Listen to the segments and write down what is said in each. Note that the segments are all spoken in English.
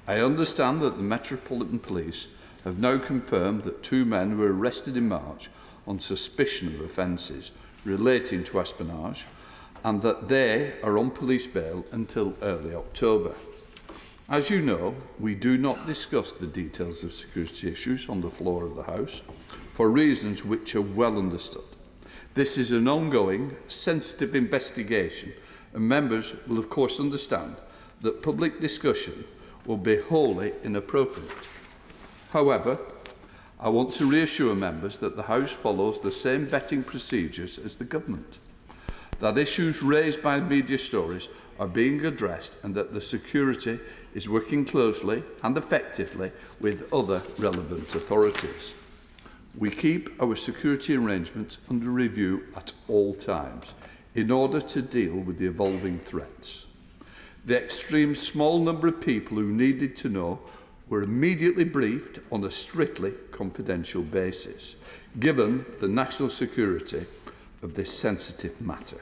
I understand that the Metropolitan Police have now confirmed that 2 men were arrested in March on suspicion of offences relating to espionage and that they are on police bail until early October. As you know, we do not discuss the details of security issues on the floor of the House for reasons which are well understood. This is an ongoing, sensitive investigation, and members will of course understand that public discussion will be wholly inappropriate. However, I want to reassure members that the House follows the same vetting procedures as the Government, that issues raised by media stories are being addressed and that the security is working closely and effectively with other relevant authorities. We keep our security arrangements under review at all times in order to deal with the evolving threats. The extreme small number of people who needed to know were immediately briefed on a strictly confidential basis, given the national security of this sensitive matter.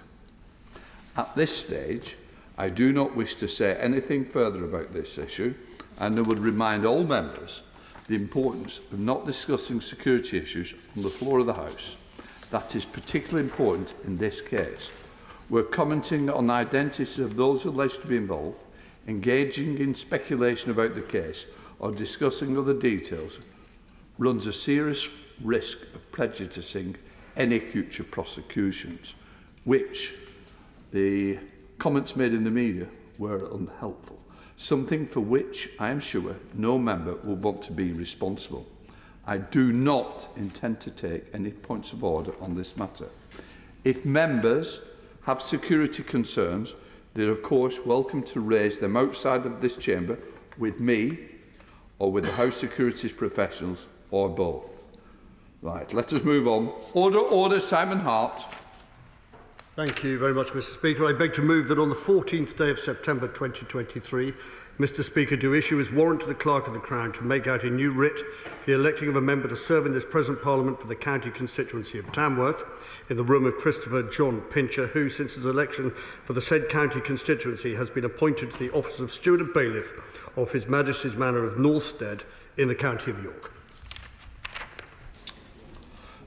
At this stage, I do not wish to say anything further about this issue, and I would remind all members the importance of not discussing security issues on the floor of the House. That is particularly important in this case. We're commenting on identities of those alleged to be involved, engaging in speculation about the case, or discussing other details runs a serious risk of prejudicing any future prosecutions, which the comments made in the media were unhelpful, something for which I am sure no member will want to be responsible. I do not intend to take any points of order on this matter. If members have security concerns, they are of course welcome to raise them outside of this chamber with me or with the House Securities professionals, or both. Right, let us move on. Order, order, Simon Hart. Thank you very much, Mr. Speaker. I beg to move that on the 14th day of September 2023, Mr. Speaker, do issue his warrant to the Clerk of the Crown to make out a new writ for the electing of a member to serve in this present Parliament for the county constituency of Tamworth in the room of Christopher John Pincher, who, since his election for the said county constituency, has been appointed to the office of Steward and Bailiff of His Majesty's Manor of Northstead in the county of York.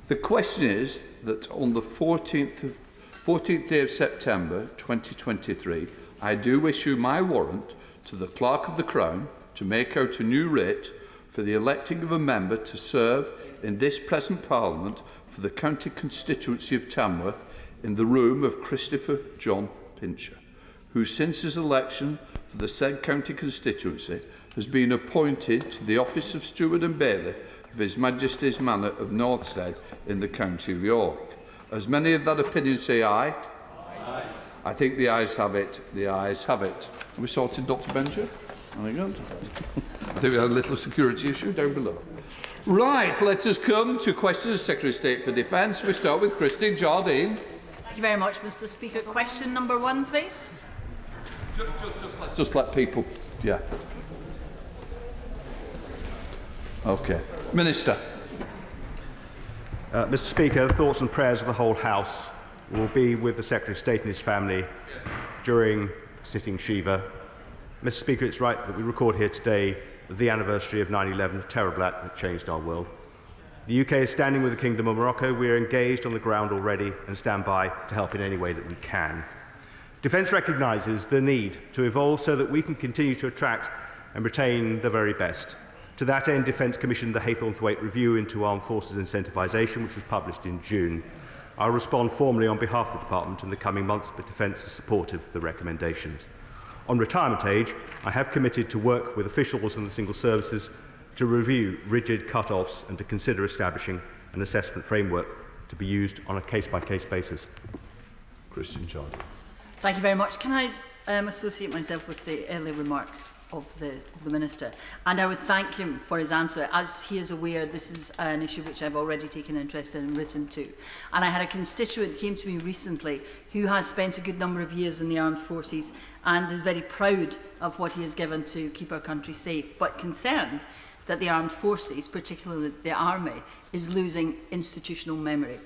The question is that on the 14th day of September 2023, I do issue my warrant to the Clerk of the Crown to make out a new writ for the electing of a member to serve in this present Parliament for the county constituency of Tamworth in the room of Christopher John Pincher, who since his election for the said county constituency has been appointed to the office of Steward and Bailiff of His Majesty's Manor of Northstead in the county of York. As many of that opinion say aye. Aye. I think the ayes have it. The ayes have it. Are we sorted, Dr. Benjer? Very good. I think we had a little security issue down below. Right, let us come to questions. Secretary of State for Defence. We start with Christine Jardine. Thank you very much, Mr. Speaker. Question number 1, please. Just let people, yeah. Okay. Minister. Mr. Speaker, the thoughts and prayers of the whole House will be with the Secretary of State and his family during sitting Shiva. Mr. Speaker, it's right that we record here today the anniversary of 9/11, a terrible act that changed our world. The UK is standing with the Kingdom of Morocco. We are engaged on the ground already and stand by to help in any way that we can. Defence recognises the need to evolve so that we can continue to attract and retain the very best. To that end, Defence commissioned the Haythornthwaite Review into Armed Forces Incentivisation, which was published in June. I'll respond formally on behalf of the Department in the coming months, but Defence is supportive of the recommendations. On retirement age, I have committed to work with officials and the single services to review rigid cut-offs and to consider establishing an assessment framework to be used on a case-by-case basis. Christian Charlie. Thank you very much. Can I associate myself with the early remarks of the Minister? And I would thank him for his answer. As he is aware, this is an issue which I've already taken interest in and written to. And I had a constituent who came to me recently who has spent a good number of years in the armed forces and is very proud of what he has given to keep our country safe, but concerned that the armed forces, particularly the army, is losing institutional memory.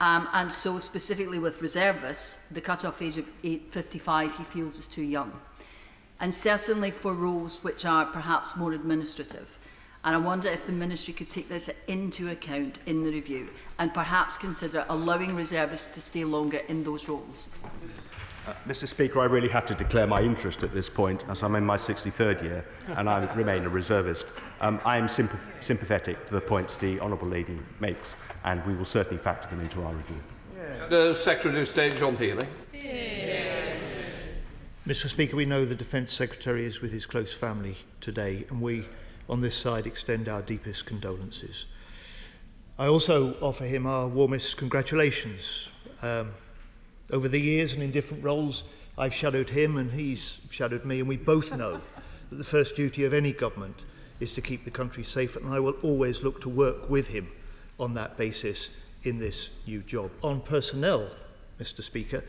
And so specifically with reservists, the cut-off age of 55 he feels is too young. and certainly for roles which are perhaps more administrative. And I wonder if the Ministry could take this into account in the review and perhaps consider allowing reservists to stay longer in those roles. Mr. Speaker, I really have to declare my interest at this point, as I'm in my 63rd year and I remain a reservist. I am sympathetic to the points the Honourable Lady makes, and we will certainly factor them into our review. The Secretary of State, John Healey. Mr. Speaker, we know the Defence Secretary is with his close family today, and we, on this side, extend our deepest condolences. I also offer him our warmest congratulations. Over the years and in different roles, I've shadowed him and he's shadowed me, and we both know that the first duty of any government is to keep the country safe, and I will always look to work with him on that basis in this new job. On personnel, Mr. Speaker,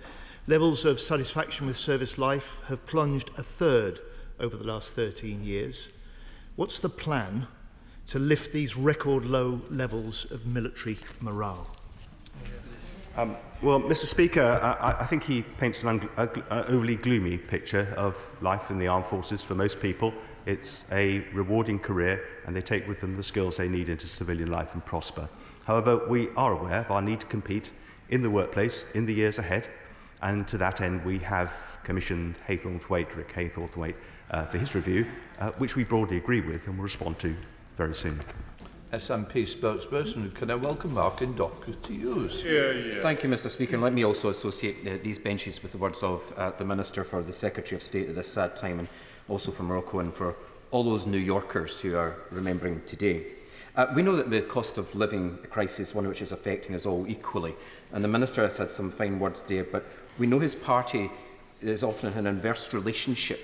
levels of satisfaction with service life have plunged a third over the last 13 years. What's the plan to lift these record low levels of military morale? Well, Mr. Speaker, I think he paints an overly gloomy picture of life in the armed forces. For most people, it's a rewarding career, and they take with them the skills they need into civilian life and prosper. However, we are aware of our need to compete in the workplace in the years ahead, and to that end we have commissioned Rick Haythornthwaite, for his review, which we broadly agree with and will respond to very soon. SNP spokesperson, can I welcome Martin Docker to use? Thank you, Mr. Speaker. And let me also associate these benches with the words of the Minister for the Secretary of State at this sad time, and also for Morocco and for all those New Yorkers who are remembering today. We know that the cost of living crisis is one which is affecting us all equally, and the Minister has had some fine words there, but we know his party is often in an inverse relationship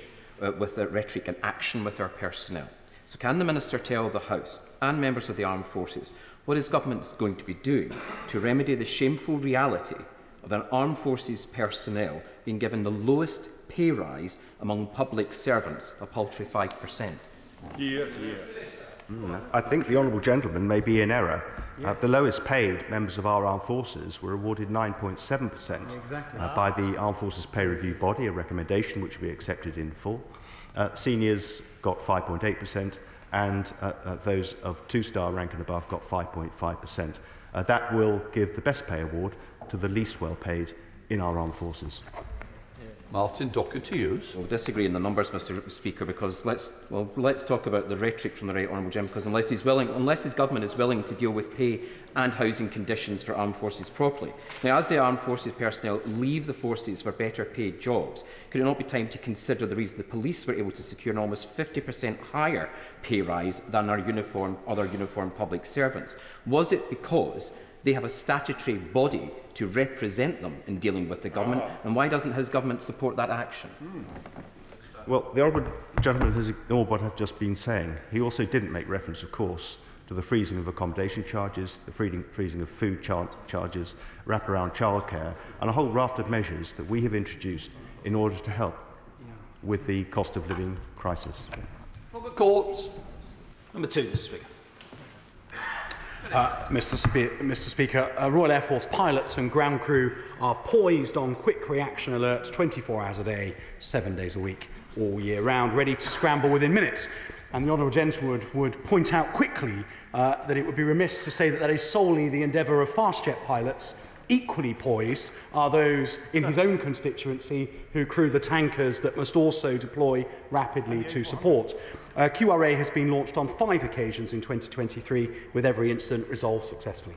with the rhetoric and action with our personnel. So can the Minister tell the House and members of the armed forces what his government is going to be doing to remedy the shameful reality of an armed forces personnel being given the lowest pay rise among public servants, a paltry 5%? I think the Honourable Gentleman may be in error. The lowest paid members of our armed forces were awarded 9.7% by the Armed Forces Pay Review Body, a recommendation which we accepted in full. Seniors got 5.8%, and those of two-star rank and above got 5.5%. That will give the best pay award to the least well-paid in our armed forces. Martin Docker to use. We'll disagree in the numbers, Mr. Speaker, because let's talk about the rhetoric from the Right Honourable Jim, because unless his government is willing to deal with pay and housing conditions for armed forces properly. Now, as the armed forces personnel leave the forces for better paid jobs, could it not be time to consider the reason the police were able to secure an almost 50% higher pay rise than our other uniformed public servants? Was it because they have a statutory body to represent them in dealing with the government, and why doesn't his government support that action? Well, the Honourable Gentleman has ignored what I've just been saying. He also didn't make reference, of course, to the freezing of accommodation charges, the freezing of food charges, wraparound childcare, and a whole raft of measures that we have introduced in order to help with the cost of living crisis. Public courts. Number 2, Mr. Speaker. Mr. Speaker, Royal Air Force pilots and ground crew are poised on quick reaction alerts 24 hours a day, 7 days a week, all year round, ready to scramble within minutes. And the Honourable Gentleman would point out quickly that it would be remiss to say that that is solely the endeavour of fast jet pilots. Equally poised are those in his own constituency who crew the tankers that must also deploy rapidly to support. QRA has been launched on 5 occasions in 2023, with every incident resolved successfully.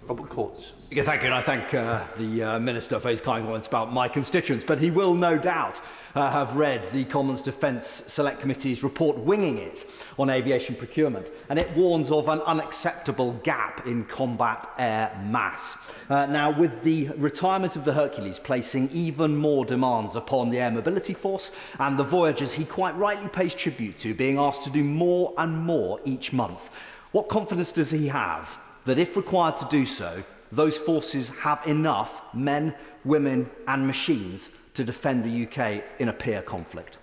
Public courts. Thank you, and I thank the Minister for his kind words about my constituents, but he will no doubt have read the Commons Defence Select Committee's report Winging It on aviation procurement, and it warns of an unacceptable gap in combat air mass. Now, with the retirement of the Hercules placing even more demands upon the Air Mobility Force and the Voyagers he quite rightly pays tribute to being asked to do more and more each month, what confidence does he have that if required to do so, those forces have enough men, women and machines to defend the UK in a peer conflict?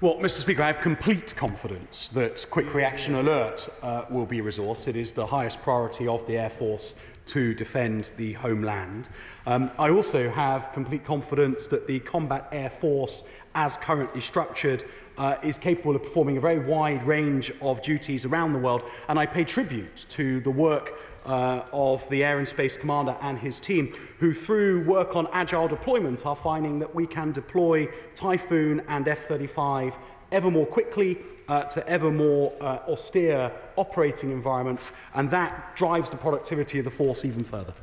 Well, Mr. Speaker, I have complete confidence that Quick Reaction Alert will be resourced. It is the highest priority of the Air Force to defend the homeland. I also have complete confidence that the Combat Air Force, as currently structured, is capable of performing a very wide range of duties around the world, and I pay tribute to the work of the Air and Space Commander and his team, who through work on agile deployment are finding that we can deploy Typhoon and F-35 ever more quickly to ever more austere operating environments, and that drives the productivity of the force even further.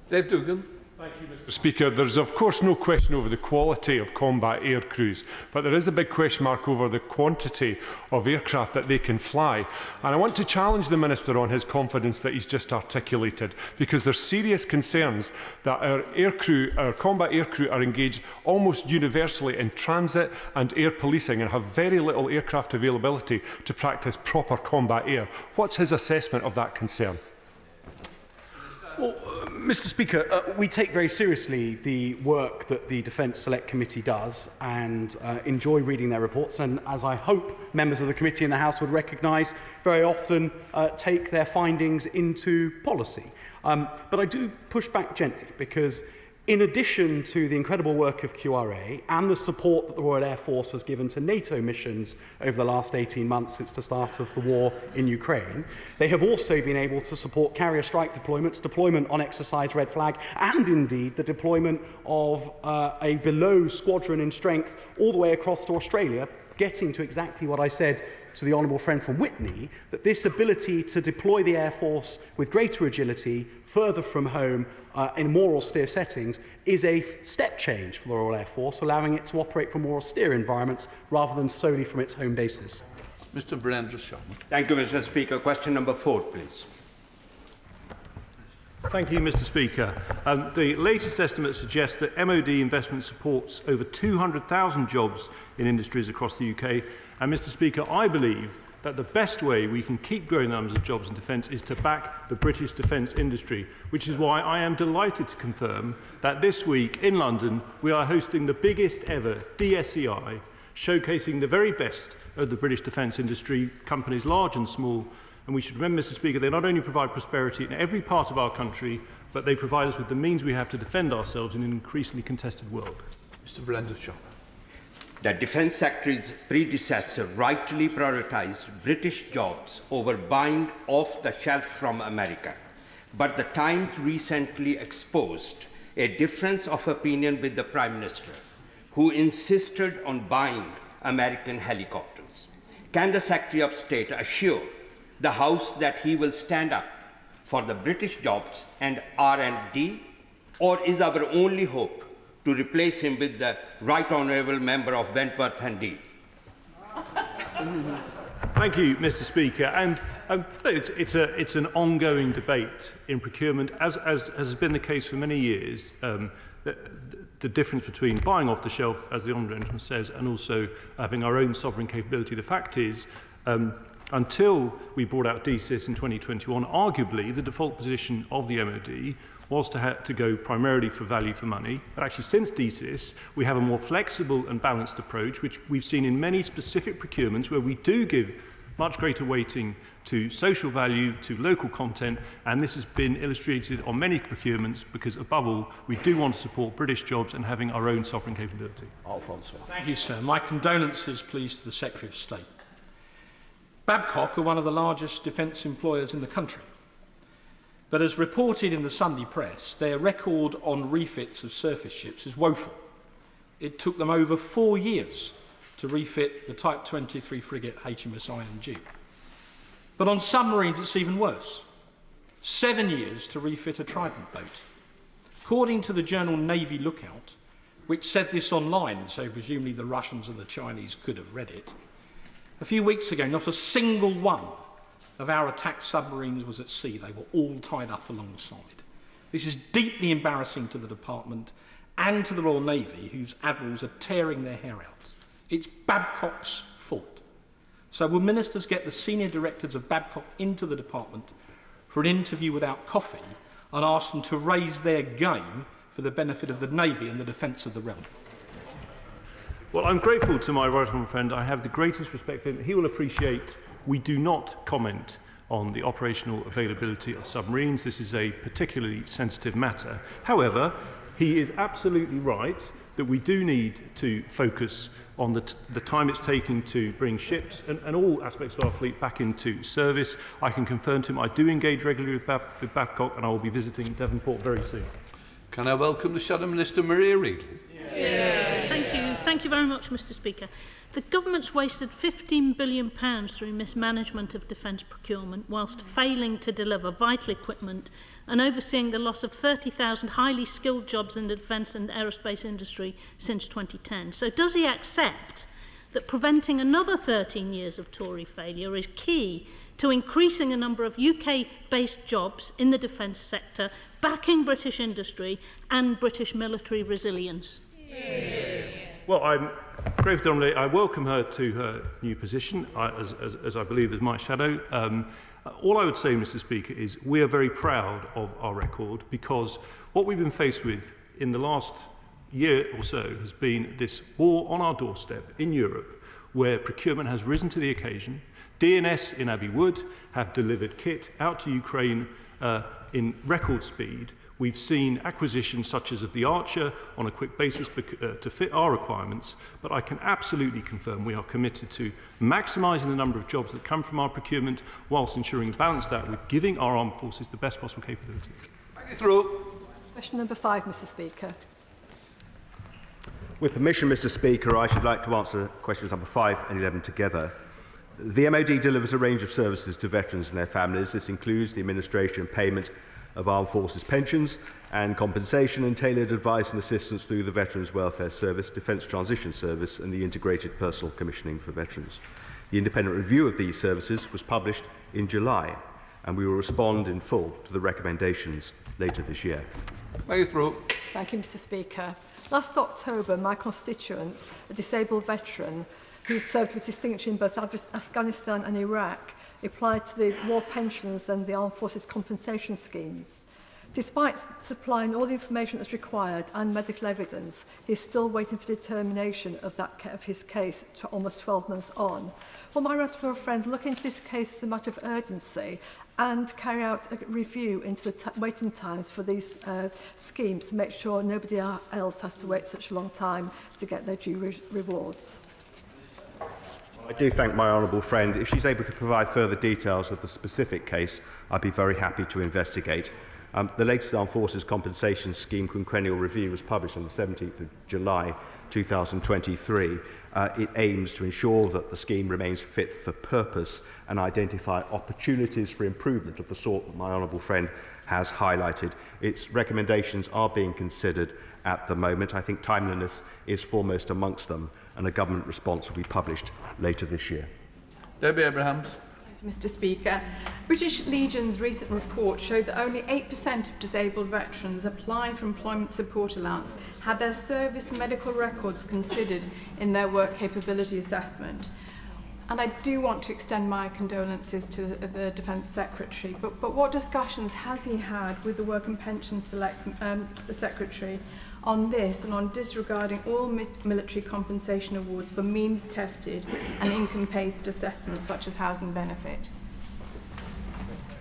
Dave Dugan. Thank you, Mr. Speaker. There's of course no question over the quality of combat air crews, but there is a big question mark over the quantity of aircraft that they can fly. And I want to challenge the Minister on his confidence that he's just articulated, because there's serious concerns that our combat air crew are engaged almost universally in transit and air policing and have very little aircraft availability to practice proper combat air. What's his assessment of that concern? Well, Mr. Speaker, we take very seriously the work that the Defence Select Committee does and enjoy reading their reports, and as I hope members of the committee in the House would recognise, very often take their findings into policy. But I do push back gently, because in addition to the incredible work of QRA and the support that the Royal Air Force has given to NATO missions over the last 18 months since the start of the war in Ukraine, they have also been able to support carrier strike deployments, deployment on exercise Red Flag, and indeed the deployment of a below squadron in strength all the way across to Australia, getting to exactly what I said to the honourable friend from Witney, that this ability to deploy the Air Force with greater agility further from home in more austere settings is a step change for the Royal Air Force, allowing it to operate from more austere environments rather than solely from its home bases. Mr. Brandon Sharma. Thank you, Mr. Speaker. Question number 4, please. Thank you, Mr. Speaker. The latest estimates suggest that MOD investment supports over 200,000 jobs in industries across the UK. And, Mr. Speaker, I believe that the best way we can keep growing the numbers of jobs in defence is to back the British defence industry, which is why I am delighted to confirm that this week in London we are hosting the biggest ever DSEI, showcasing the very best of the British defence industry, companies large and small. And we should remember, Mr. Speaker, they not only provide prosperity in every part of our country, but they provide us with the means we have to defend ourselves in an increasingly contested world. Mr. Brandon Sharma. The Defence Secretary's predecessor rightly prioritised British jobs over buying off the shelf from America. But the Times recently exposed a difference of opinion with the Prime Minister, who insisted on buying American helicopters. Can the Secretary of State assure the House that he will stand up for the British jobs and R&D, or is our only hope to replace him with the Right Honourable Member of Wentworth and Dean? Thank you, Mr. Speaker. And it's an ongoing debate in procurement, as has been the case for many years. The difference between buying off the shelf, as the honourable gentleman says, and also having our own sovereign capability. The fact is, until we brought out DCIS in 2021, arguably the default position of the MOD was to go primarily for value for money. But actually, since DCIS, we have a more flexible and balanced approach, which we've seen in many specific procurements where we do give much greater weighting to social value, to local content, and this has been illustrated on many procurements because, above all, we do want to support British jobs and having our own sovereign capability. Thank you, sir. My condolences, please, to the Secretary of State. Babcock are one of the largest defence employers in the country. But as reported in the Sunday press, their record on refits of surface ships is woeful. It took them over 4 years to refit the Type 23 frigate HMS Iron Duke. But on submarines, it's even worse. 7 years to refit a Trident boat. According to the journal Navy Lookout, which said this online, so presumably the Russians and the Chinese could have read it, a few weeks ago, not a single one of our attack submarines was at sea. They were all tied up alongside. This is deeply embarrassing to the Department and to the Royal Navy, whose admirals are tearing their hair out. It's Babcock's fault. So will ministers get the senior directors of Babcock into the Department for an interview without coffee and ask them to raise their game for the benefit of the Navy and the defence of the realm? Well, I'm grateful to my right honourable friend. I have the greatest respect for him. He will appreciate we do not comment on the operational availability of submarines. This is a particularly sensitive matter. However, he is absolutely right that we do need to focus on the time it's taking to bring ships and all aspects of our fleet back into service. I can confirm to him I do engage regularly with Babcock, and I will be visiting Devonport very soon. Can I welcome the Shadow Minister, Maria Reid? Yeah. Thank you. Thank you very much, Mr. Speaker. The government's wasted £15 billion through mismanagement of defence procurement whilst failing to deliver vital equipment and overseeing the loss of 30,000 highly skilled jobs in the defence and aerospace industry since 2010. So does he accept that preventing another 13 years of Tory failure is key to increasing the number of UK-based jobs in the defence sector, backing British industry and British military resilience? Well, I'm grateful, I welcome her to her new position, as I believe is my shadow. All I would say, Mr. Speaker, is we are very proud of our record, because what we've been faced with in the last year or so has been this war on our doorstep in Europe, where procurement has risen to the occasion. DNS in Abbey Wood have delivered kit out to Ukraine in record speed. We've seen acquisitions such as of the Archer on a quick basis to fit our requirements, but I can absolutely confirm we are committed to maximising the number of jobs that come from our procurement whilst ensuring balance that with giving our armed forces the best possible capability. Thank you, through. Question number 5, Mr. Speaker. With permission, Mr. Speaker, I should like to answer questions number 5 and 11 together. The MOD delivers a range of services to veterans and their families. This includes the administration and payment of armed forces pensions and compensation and tailored advice and assistance through the Veterans Welfare Service, Defence Transition Service and the Integrated Personal Commissioning for Veterans. The independent review of these services was published in July, and we will respond in full to the recommendations later this year. Thank you, Thank you, Mr. Speaker. Last October, my constituent, a disabled veteran who served with distinction in both Afghanistan and Iraq, applied to the war pensions and the Armed Forces compensation schemes. Despite supplying all the information that's required and medical evidence, he's still waiting for determination of his case almost 12 months on. Will my honourable friend look into this case as a matter of urgency and carry out a review into the waiting times for these schemes to make sure nobody else has to wait such a long time to get their due rewards? I do thank my honourable friend. If she's able to provide further details of the specific case, I'd be very happy to investigate. The latest Armed Forces Compensation Scheme Quinquennial Review was published on the 17th of July 2023. It aims to ensure that the scheme remains fit for purpose and identify opportunities for improvement of the sort that my honourable friend has highlighted. Its recommendations are being considered at the moment. I think timeliness is foremost amongst them, and a government response will be published later this year. Debbie Abrahams. Mr. Speaker, British Legion's recent report showed that only 8% of disabled veterans applying for employment support allowance had their service medical records considered in their work capability assessment. And I do want to extend my condolences to the Defence Secretary, but what discussions has he had with the Work and Pensions Secretary on this and on disregarding all military compensation awards for means-tested and income-based assessments such as housing benefit?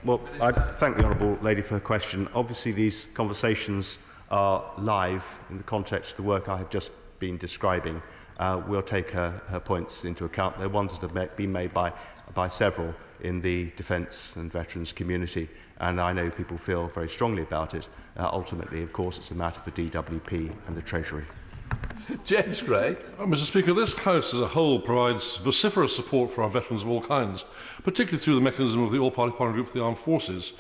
Well, I thank the Honourable Lady for her question. Obviously, these conversations are live in the context of the work I have just been describing. We'll take her points into account. They're ones that have been made by several in the defence and veterans community, and I know people feel very strongly about it. Ultimately, of course, it's a matter for DWP and the Treasury. James Gray. Mr. Speaker, this House as a whole provides vociferous support for our veterans of all kinds, particularly through the mechanism of the All-Party Parliamentary Group for the Armed Forces.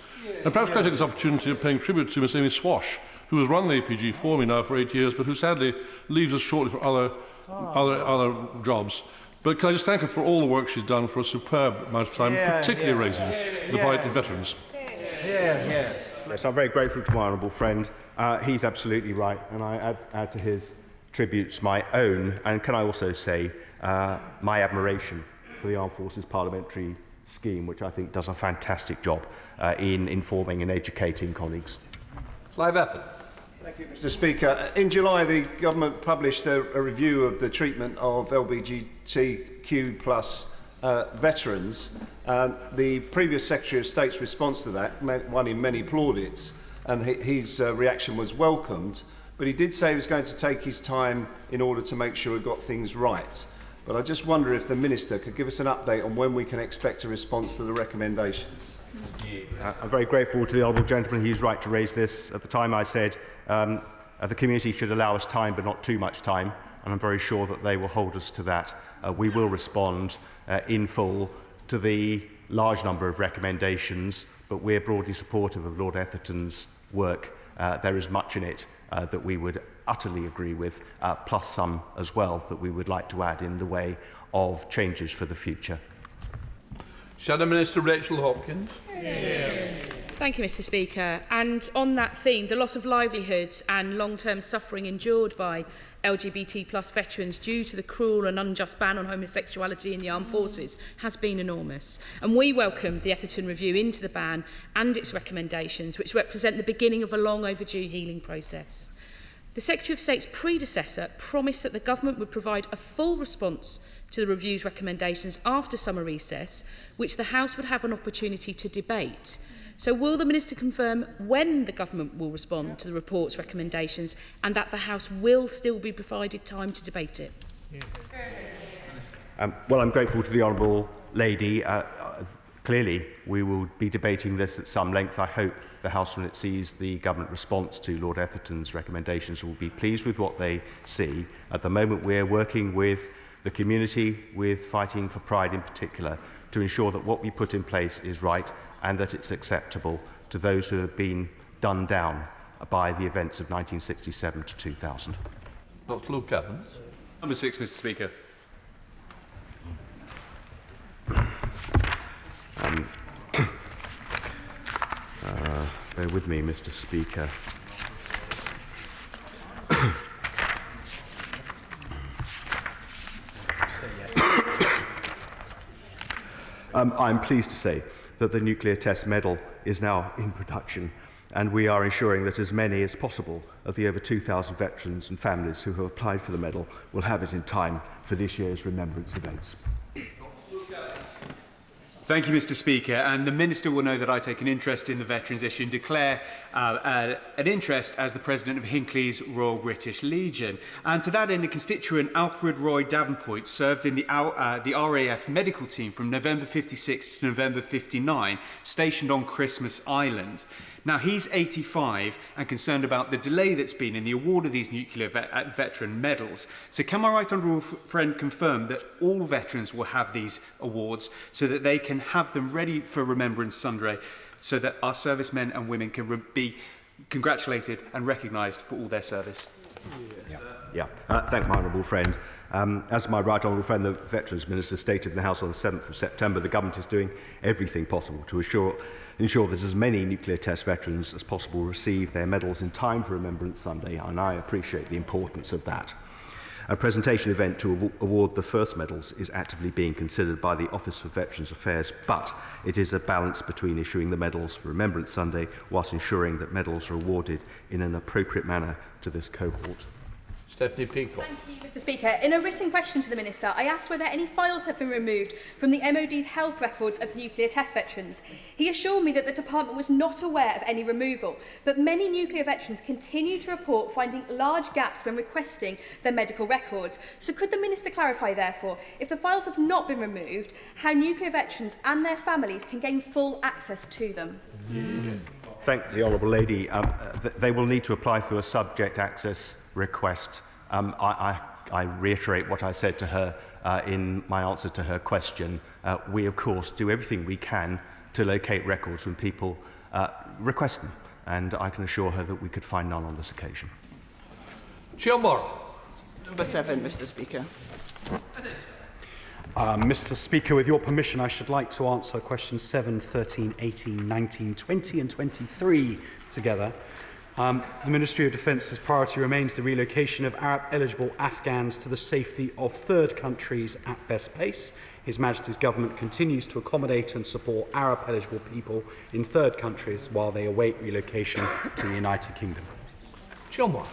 And perhaps can I take this opportunity of paying tribute to Miss Amy Swash, who has run the APG for me now for 8 years, but who sadly leaves us shortly for other jobs. But can I just thank her for all the work she's done for a superb amount of time, particularly raising the plight of veterans. Yes, I'm very grateful to my honourable friend. He's absolutely right, and I add to his tributes my own, and can I also say my admiration for the Armed Forces Parliamentary Scheme, which I think does a fantastic job in informing and educating colleagues. Clive Efford. Thank you, Mr. Speaker. In July, the government published a review of the treatment of LGBTQ+ veterans. The previous Secretary of State's response to that won him many plaudits, and his reaction was welcomed, but he did say he was going to take his time in order to make sure he got things right. But I just wonder if the Minister could give us an update on when we can expect a response to the recommendations. I'm very grateful to the honourable gentleman. He's right to raise this. At the time I said the community should allow us time, but not too much time, and I'm very sure that they will hold us to that. We will respond in full to the large number of recommendations, but we're broadly supportive of Lord Etherton's work. There is much in it that we would utterly agree with, plus some as well that we would like to add in the way of changes for the future. Shadow Minister Rachel Hopkins. Thank you, Mr. Speaker. And on that theme, the loss of livelihoods and long-term suffering endured by LGBT+ veterans due to the cruel and unjust ban on homosexuality in the armed forces has been enormous. And we welcome the Etherton review into the ban and its recommendations, which represent the beginning of a long overdue healing process. The Secretary of State's predecessor promised that the government would provide a full response to the review's recommendations after summer recess, which the House would have an opportunity to debate. So will the Minister confirm when the government will respond to the report's recommendations and that the House will still be provided time to debate it? Well, I'm grateful to the honourable lady. Clearly, we will be debating this at some length. I hope the House, when it sees the government response to Lord Etherton's recommendations, will be pleased with what they see. At the moment, we're working with the community, with Fighting for Pride in particular, to ensure that what we put in place is right and that it's acceptable to those who have been done down by the events of 1967 to 2000. Dr. Luke Evans. Number 6, Mr. Speaker. Bear with me, Mr. Speaker. I'm pleased to say that the nuclear test medal is now in production, and we are ensuring that as many as possible of the over 2,000 veterans and families who have applied for the medal will have it in time for this year's remembrance events. Thank you, Mr. Speaker. And the Minister will know that I take an interest in the veterans issue and declare an interest as the President of Hinckley's Royal British Legion. And to that end, a constituent, Alfred Roy Davenport, served in the RAF medical team from November 56 to November 59, stationed on Christmas Island. Now, he's 85 and concerned about the delay that's been in the award of these nuclear veteran medals. So can my right honourable friend confirm that all veterans will have these awards so that they can have them ready for Remembrance Sunday, so that our servicemen and women can be congratulated and recognised for all their service? Thank my honourable friend. As my right honourable friend, the Veterans Minister, stated in the House on the 7th of September, the government is doing everything possible to ensure that as many nuclear test veterans as possible receive their medals in time for Remembrance Sunday, and I appreciate the importance of that. A presentation event to award the first medals is actively being considered by the Office for Veterans Affairs, but it is a balance between issuing the medals for Remembrance Sunday whilst ensuring that medals are awarded in an appropriate manner to this cohort. Stephanie Peacock. Thank you, Mr. Speaker. In a written question to the Minister, I asked whether any files have been removed from the MOD's health records of nuclear test veterans. He assured me that the department was not aware of any removal, but many nuclear veterans continue to report finding large gaps when requesting their medical records. So could the Minister clarify, therefore, if the files have not been removed, how nuclear veterans and their families can gain full access to them? Thank the honourable lady. They will need to apply through a subject access request. I reiterate what I said to her in my answer to her question. We, of course, do everything we can to locate records when people request them, and I can assure her that we could find none on this occasion. Chilmore. Number 7, Mr. Speaker. Mr. Speaker, with your permission, I should like to answer questions 7, 13, 18, 19, 20 and 23 together. The Ministry of Defence's priority remains the relocation of Arab-eligible Afghans to the safety of third countries at best pace. His Majesty's Government continues to accommodate and support Arab-eligible people in third countries while they await relocation to the United Kingdom. Chilmore.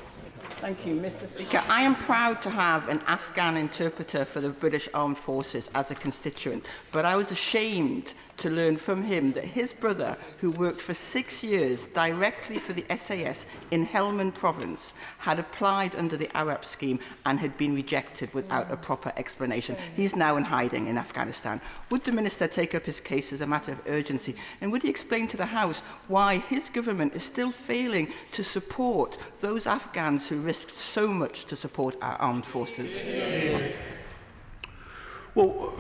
Thank you, Mr. Speaker. I am proud to have an Afghan interpreter for the British Armed Forces as a constituent, but I was ashamed to learn from him that his brother, who worked for 6 years directly for the SAS in Helmand province, had applied under the Arab scheme and had been rejected without a proper explanation. He's now in hiding in Afghanistan. Would the Minister take up his case as a matter of urgency, and would he explain to the House why his government is still failing to support those Afghans who risked so much to support our armed forces? Well,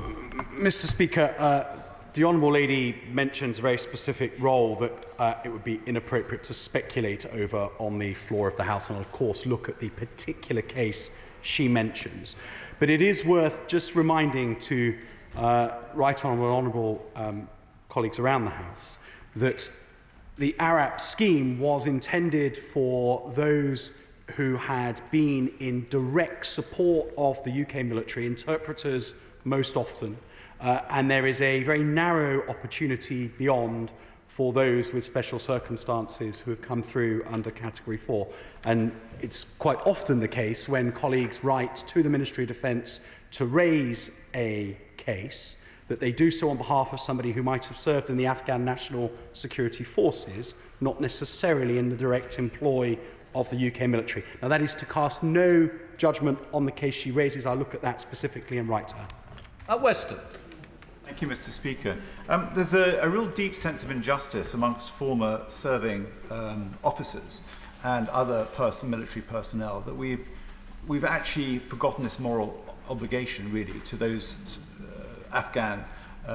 Mr. Speaker, the Honourable Lady mentions a very specific role that it would be inappropriate to speculate over on the floor of the House and, of course, look at the particular case she mentions. But it is worth just reminding to Right Honourable colleagues around the House that the Arab scheme was intended for those who had been in direct support of the UK military, interpreters most often, and there is a very narrow opportunity beyond for those with special circumstances who have come through under Category 4. And it's quite often the case when colleagues write to the Ministry of Defence to raise a case that they do so on behalf of somebody who might have served in the Afghan National Security Forces, not necessarily in the direct employ of the UK military. Now, that is to cast no judgment on the case she raises. I'll look at that specifically and write to her. Weston. Thank you, Mr. Speaker. There's a real deep sense of injustice amongst former serving officers and other military personnel that we've actually forgotten this moral obligation, really, to those Afghan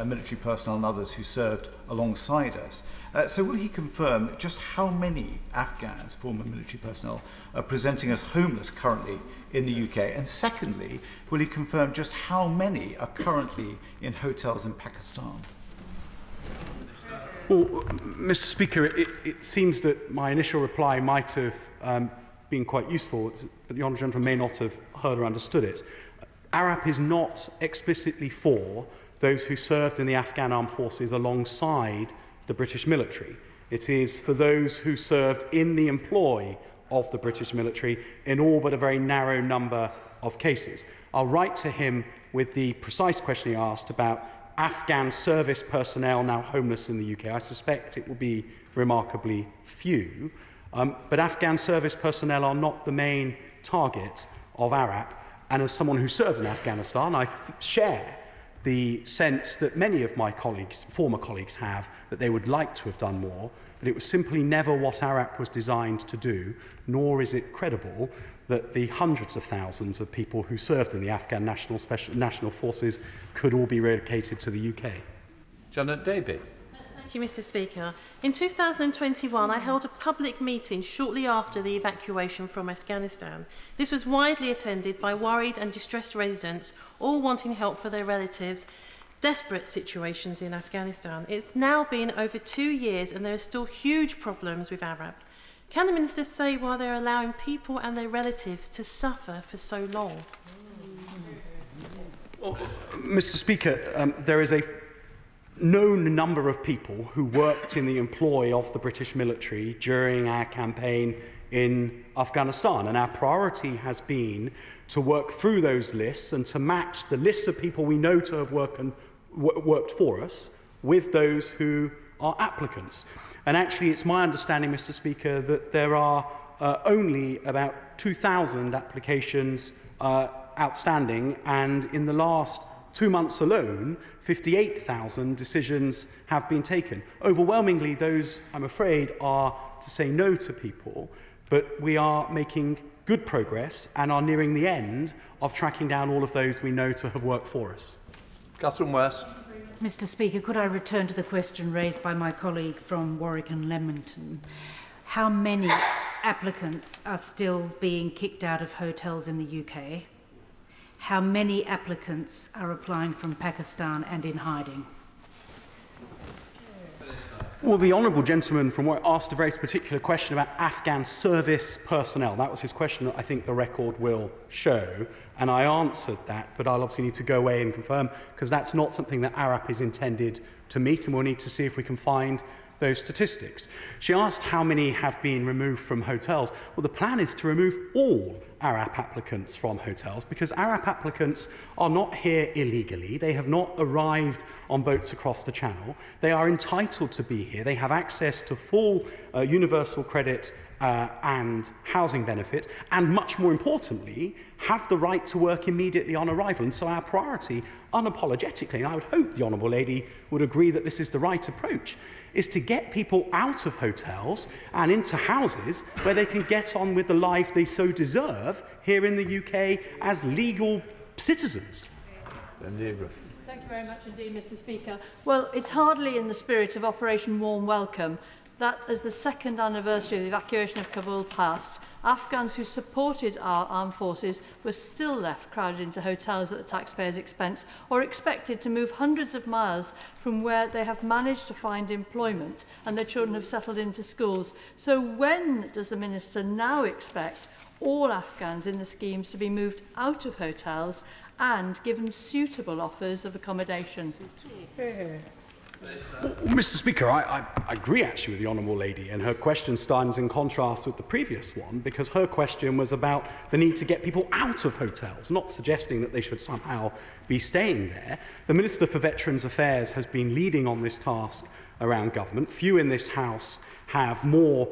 military personnel and others who served alongside us. So will he confirm just how many Afghans, former military personnel, are presenting as homeless currently in the UK? And secondly, will he confirm just how many are currently in hotels in Pakistan? Well, Mr. Speaker, it seems that my initial reply might have been quite useful, but the Honourable Gentleman may not have heard or understood it. ARAP is not explicitly for those who served in the Afghan armed forces alongside the British military. It is for those who served in the employ of the British military in all but a very narrow number of cases. I'll write to him with the precise question he asked about Afghan service personnel now homeless in the UK. I suspect it will be remarkably few, but Afghan service personnel are not the main target of ARAP. And as someone who served in Afghanistan, I share the sense that many of my colleagues, former colleagues, have, that they would like to have done more, but it was simply never what ARAP was designed to do, nor is it credible that the hundreds of thousands of people who served in the Afghan National Forces could all be relocated to the UK. Janet Davey. Thank you, Mr. Speaker. In 2021, I held a public meeting shortly after the evacuation from Afghanistan. This was widely attended by worried and distressed residents, all wanting help for their relatives. Desperate situations in Afghanistan. It's now been over 2 years and there are still huge problems with ARAP. Can the Minister say why they're allowing people and their relatives to suffer for so long? Well, Mr. Speaker, there is a known number of people who worked in the employ of the British military during our campaign in Afghanistan, and our priority has been to work through those lists and to match the lists of people we know to have worked for us with those who are applicants. And actually, it's my understanding, Mr. Speaker, that there are only about 2,000 applications outstanding, and in the last 2 months alone, 58,000 decisions have been taken. Overwhelmingly, those, I'm afraid, are to say no to people, but we are making good progress and are nearing the end of tracking down all of those we know to have worked for us. Catherine West. Mr. Speaker, could I return to the question raised by my colleague from Warwick and Leamington? How many applicants are still being kicked out of hotels in the UK? How many applicants are applying from Pakistan and in hiding? Well, the honourable gentleman from Warwick asked a very particular question about Afghan service personnel. That was his question that I think the record will show, and I answered that, but I'll obviously need to go away and confirm, because that's not something that ARAP is intended to meet, and we'll need to see if we can find those statistics. She asked how many have been removed from hotels. Well, the plan is to remove all ARAP applicants from hotels, because ARAP applicants are not here illegally. They have not arrived on boats across the channel. They are entitled to be here. They have access to full universal credit and housing benefit, and much more importantly, have the right to work immediately on arrival. And so our priority, unapologetically, and I would hope the Honourable Lady would agree that this is the right approach, is to get people out of hotels and into houses where they can get on with the life they so deserve here in the UK as legal citizens. Thank you very much indeed, Mr. Speaker. Well, it's hardly in the spirit of Operation Warm Welcome that, as the second anniversary of the evacuation of Kabul passed, Afghans who supported our armed forces were still left crowded into hotels at the taxpayers' expense, or expected to move hundreds of miles from where they have managed to find employment and their children have settled into schools. So when does the Minister now expect all Afghans in the schemes to be moved out of hotels and given suitable offers of accommodation? Well, Mr. Speaker, I agree actually with the Honourable Lady, and her question stands in contrast with the previous one, because her question was about the need to get people out of hotels, not suggesting that they should somehow be staying there. The Minister for Veterans Affairs has been leading on this task around government. Few in this House have more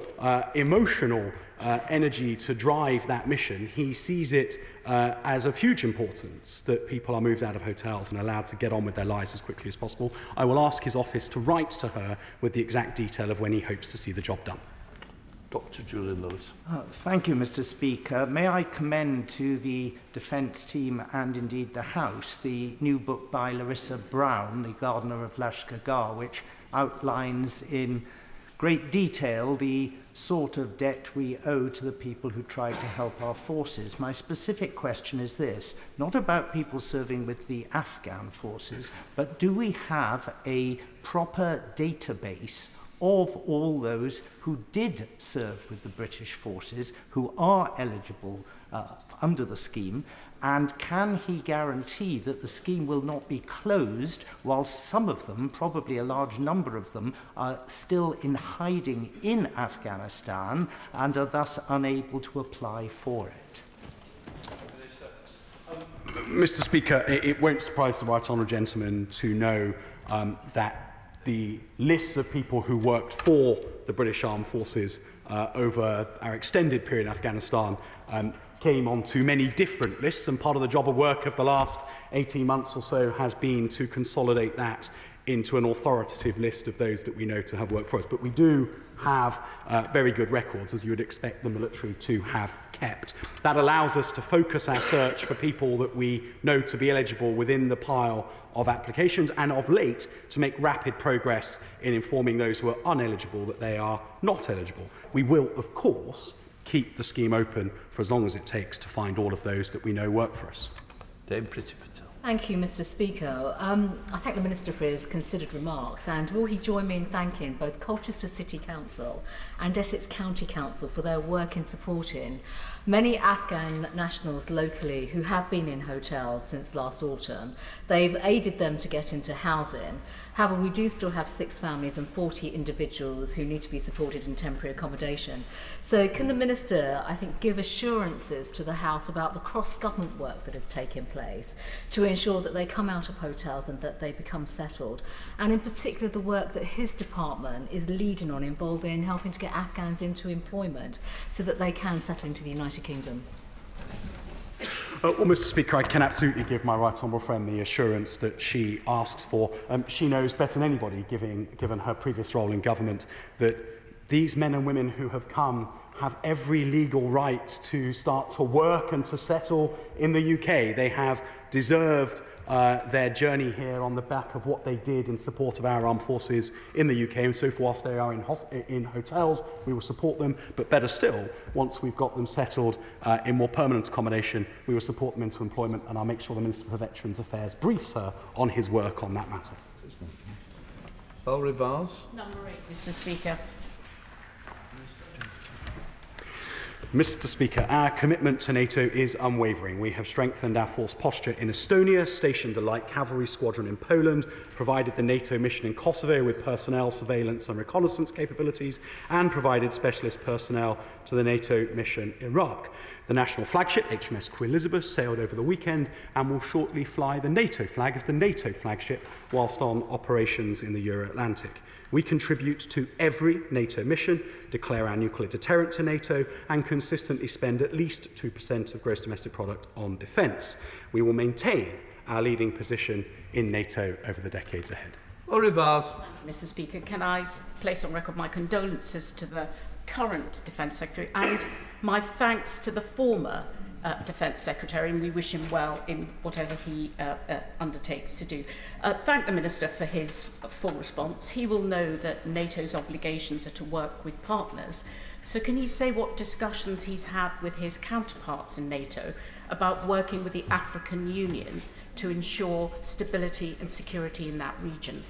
emotional energy to drive that mission. He sees it as of huge importance that people are moved out of hotels and allowed to get on with their lives as quickly as possible. I will ask his office to write to her with the exact detail of when he hopes to see the job done. Dr. Julian Lewis. Thank you, Mr. Speaker. May I commend to the Defence team and indeed the House the new book by Larissa Brown, The Gardener of Lashkar, which outlines in great detail the sort of debt we owe to the people who tried to help our forces. My specific question is this, not about people serving with the Afghan forces, but do we have a proper database of all those who did serve with the British forces, who are eligible under the scheme, and can he guarantee that the scheme will not be closed while some of them, probably a large number of them, are still in hiding in Afghanistan and are thus unable to apply for it? Mr. Speaker, it won't surprise the Right Honourable Gentleman to know that the lists of people who worked for the British Armed Forces over our extended period in Afghanistan came onto many different lists, and part of the job of work of the last 18 months or so has been to consolidate that into an authoritative list of those that we know to have worked for us. But we do have very good records, as you would expect the military to have kept. That allows us to focus our search for people that we know to be eligible within the pile of applications, and of late to make rapid progress in informing those who are uneligible that they are not eligible. We will, of course, keep the scheme open for as long as it takes to find all of those that we know work for us. Dame Priti Patel. Thank you, Mr. Speaker. I thank the Minister for his considered remarks, and will he join me in thanking both Colchester City Council and Essex County Council for their work in supporting many Afghan nationals locally who have been in hotels since last autumn. They've aided them to get into housing. However, we do still have 6 families and 40 individuals who need to be supported in temporary accommodation. So can the Minister, I think, give assurances to the House about the cross-government work that has taken place to ensure that they come out of hotels and that they become settled, and in particular the work that his department is leading on involving helping to get Afghans into employment so that they can settle into the United Kingdom? Well, Mr. Speaker, I can absolutely give my right honourable friend the assurance that she asks for. She knows better than anybody, given her previous role in government, that these men and women who have come have every legal right to start to work and to settle in the UK. They have deserved their journey here on the back of what they did in support of our armed forces in the UK, and so whilst they are in hotels, we will support them, but better still, once we've got them settled in more permanent accommodation, we will support them into employment, and I'll make sure the Minister for Veterans Affairs briefs her on his work on that matter. Valerie Vars. Number 8, Mr. Speaker. Mr. Speaker, our commitment to NATO is unwavering. We have strengthened our force posture in Estonia, stationed a light cavalry squadron in Poland, provided the NATO mission in Kosovo with personnel, surveillance and reconnaissance capabilities, and provided specialist personnel to the NATO mission in Iraq. The national flagship, HMS Queen Elizabeth, sailed over the weekend and will shortly fly the NATO flag as the NATO flagship whilst on operations in the Euro-Atlantic. We contribute to every NATO mission, declare our nuclear deterrent to NATO, and consistently spend at least 2% of gross domestic product on defence. We will maintain our leading position in NATO over the decades ahead. Mr. Speaker, can I place on record my condolences to the current Defence Secretary and my thanks to the former Defence Secretary, and we wish him well in whatever he undertakes to do. Thank the Minister for his full response. He will know that NATO's obligations are to work with partners. So can he say what discussions he's had with his counterparts in NATO about working with the African Union to ensure stability and security in that region?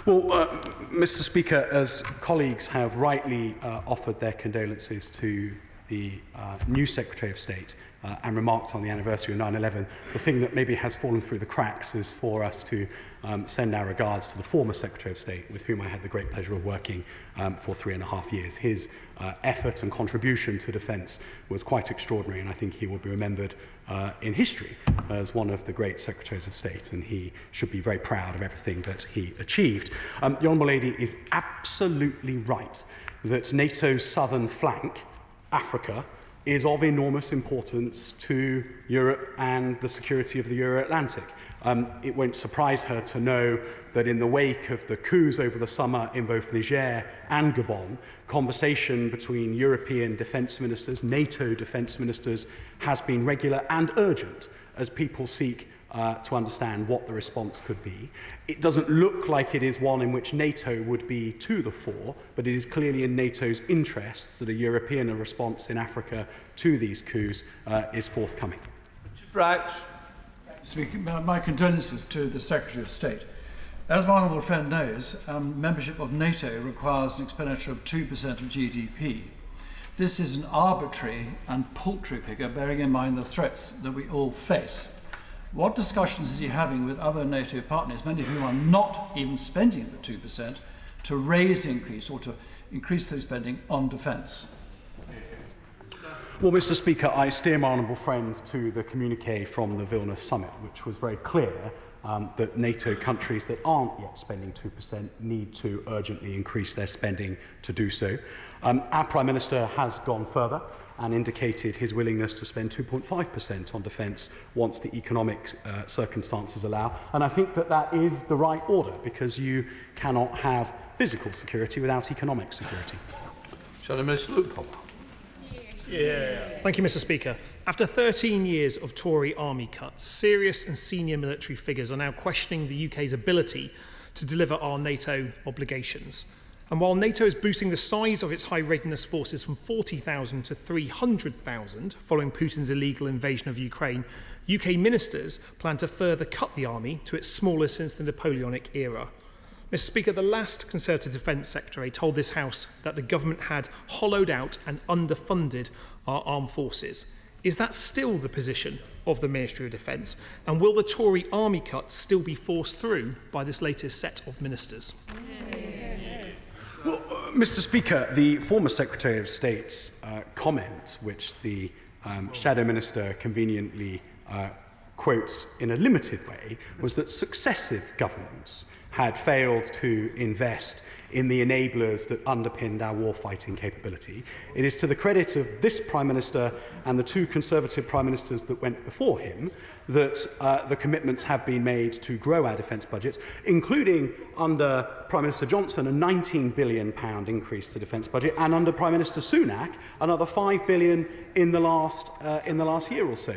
Well, Mr. Speaker, as colleagues have rightly offered their condolences to the new Secretary of State and remarked on the anniversary of 9/11, the thing that maybe has fallen through the cracks is for us to send our regards to the former Secretary of State, with whom I had the great pleasure of working for 3.5 years. His effort and contribution to defence was quite extraordinary, and I think he will be remembered in history as one of the great Secretaries of State, and he should be very proud of everything that he achieved. The Honourable Lady is absolutely right that NATO's southern flank, Africa, is of enormous importance to Europe and the security of the Euro-Atlantic. It won't surprise her to know that in the wake of the coups over the summer in both Niger and Gabon, conversation between European defence ministers, NATO defence ministers, has been regular and urgent as people seek to understand what the response could be. It doesn't look like it is one in which NATO would be to the fore, but it is clearly in NATO's interests that a European response in Africa to these coups is forthcoming. Speaker, my condolences to the Secretary of State. As my honourable friend knows, membership of NATO requires an expenditure of 2% of GDP. This is an arbitrary and paltry figure, bearing in mind the threats that we all face. What discussions is he having with other NATO partners, many of whom are not even spending the 2%, to raise the increase or to increase their spending on defence? Well, Mr. Speaker, I steer my honourable friend to the communiqué from the Vilnius summit, which was very clear that NATO countries that aren't yet spending 2% need to urgently increase their spending to do so. Our Prime Minister has gone further and indicated his willingness to spend 2.5% on defence once the economic circumstances allow. And I think that that is the right order, because you cannot have physical security without economic security. Shadow Minister Luke Popper. Thank you, Mr. Speaker. After 13 years of Tory army cuts, serious and senior military figures are now questioning the UK's ability to deliver our NATO obligations. And while NATO is boosting the size of its high readiness forces from 40,000 to 300,000 following Putin's illegal invasion of Ukraine, UK ministers plan to further cut the army to its smallest since the Napoleonic era. Mr. Speaker, the last Conservative Defence Secretary told this House that the government had hollowed out and underfunded our armed forces. Is that still the position of the Ministry of Defence? And will the Tory army cuts still be forced through by this latest set of ministers? Well, Mr. Speaker, the former Secretary of State's comment, which the Shadow Minister conveniently quotes in a limited way, was that successive governments had failed to invest in the enablers that underpinned our warfighting capability. It is to the credit of this Prime Minister and the two Conservative Prime Ministers that went before him that the commitments have been made to grow our defence budgets, including under Prime Minister Johnson a £19 billion increase to defence budget, and under Prime Minister Sunak another £5 billion in the last year or so.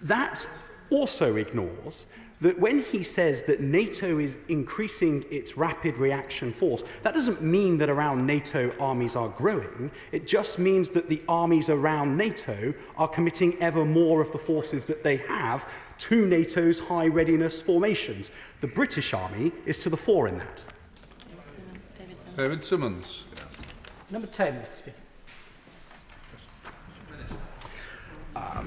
That also ignores that when he says that NATO is increasing its rapid reaction force, that doesn't mean that around NATO armies are growing. It just means that the armies around NATO are committing ever more of the forces that they have to NATO's high readiness formations. The British Army is to the fore in that. David Simmons. Number 10, Mr. Speaker.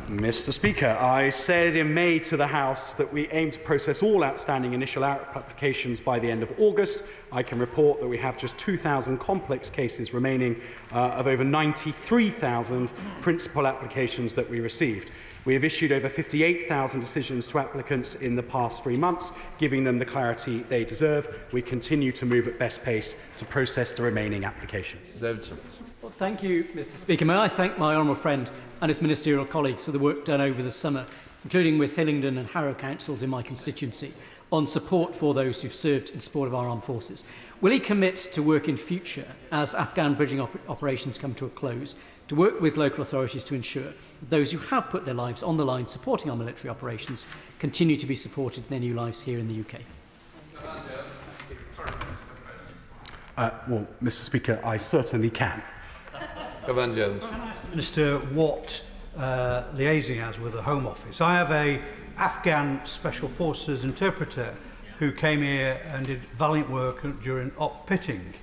Mr. Speaker, I said in May to the House that we aim to process all outstanding initial applications by the end of August. I can report that we have just 2,000 complex cases remaining of over 93,000 principal applications that we received. We have issued over 58,000 decisions to applicants in the past 3 months, giving them the clarity they deserve. We continue to move at best pace to process the remaining applications. Davidson. Well, thank you, Mr. Speaker. May I thank my honourable friend and his ministerial colleagues for the work done over the summer, including with Hillingdon and Harrow councils in my constituency, on support for those who've served in support of our armed forces. Will he commit to work in future, as Afghan bridging operations come to a close, to work with local authorities to ensure that those who have put their lives on the line supporting our military operations continue to be supported in their new lives here in the UK? Well, Mr. Speaker, I certainly can. Cavan Jones. Minister, what liaising has with the Home Office. I have a Afghan Special Forces interpreter who came here and did valiant work during Op Pitting.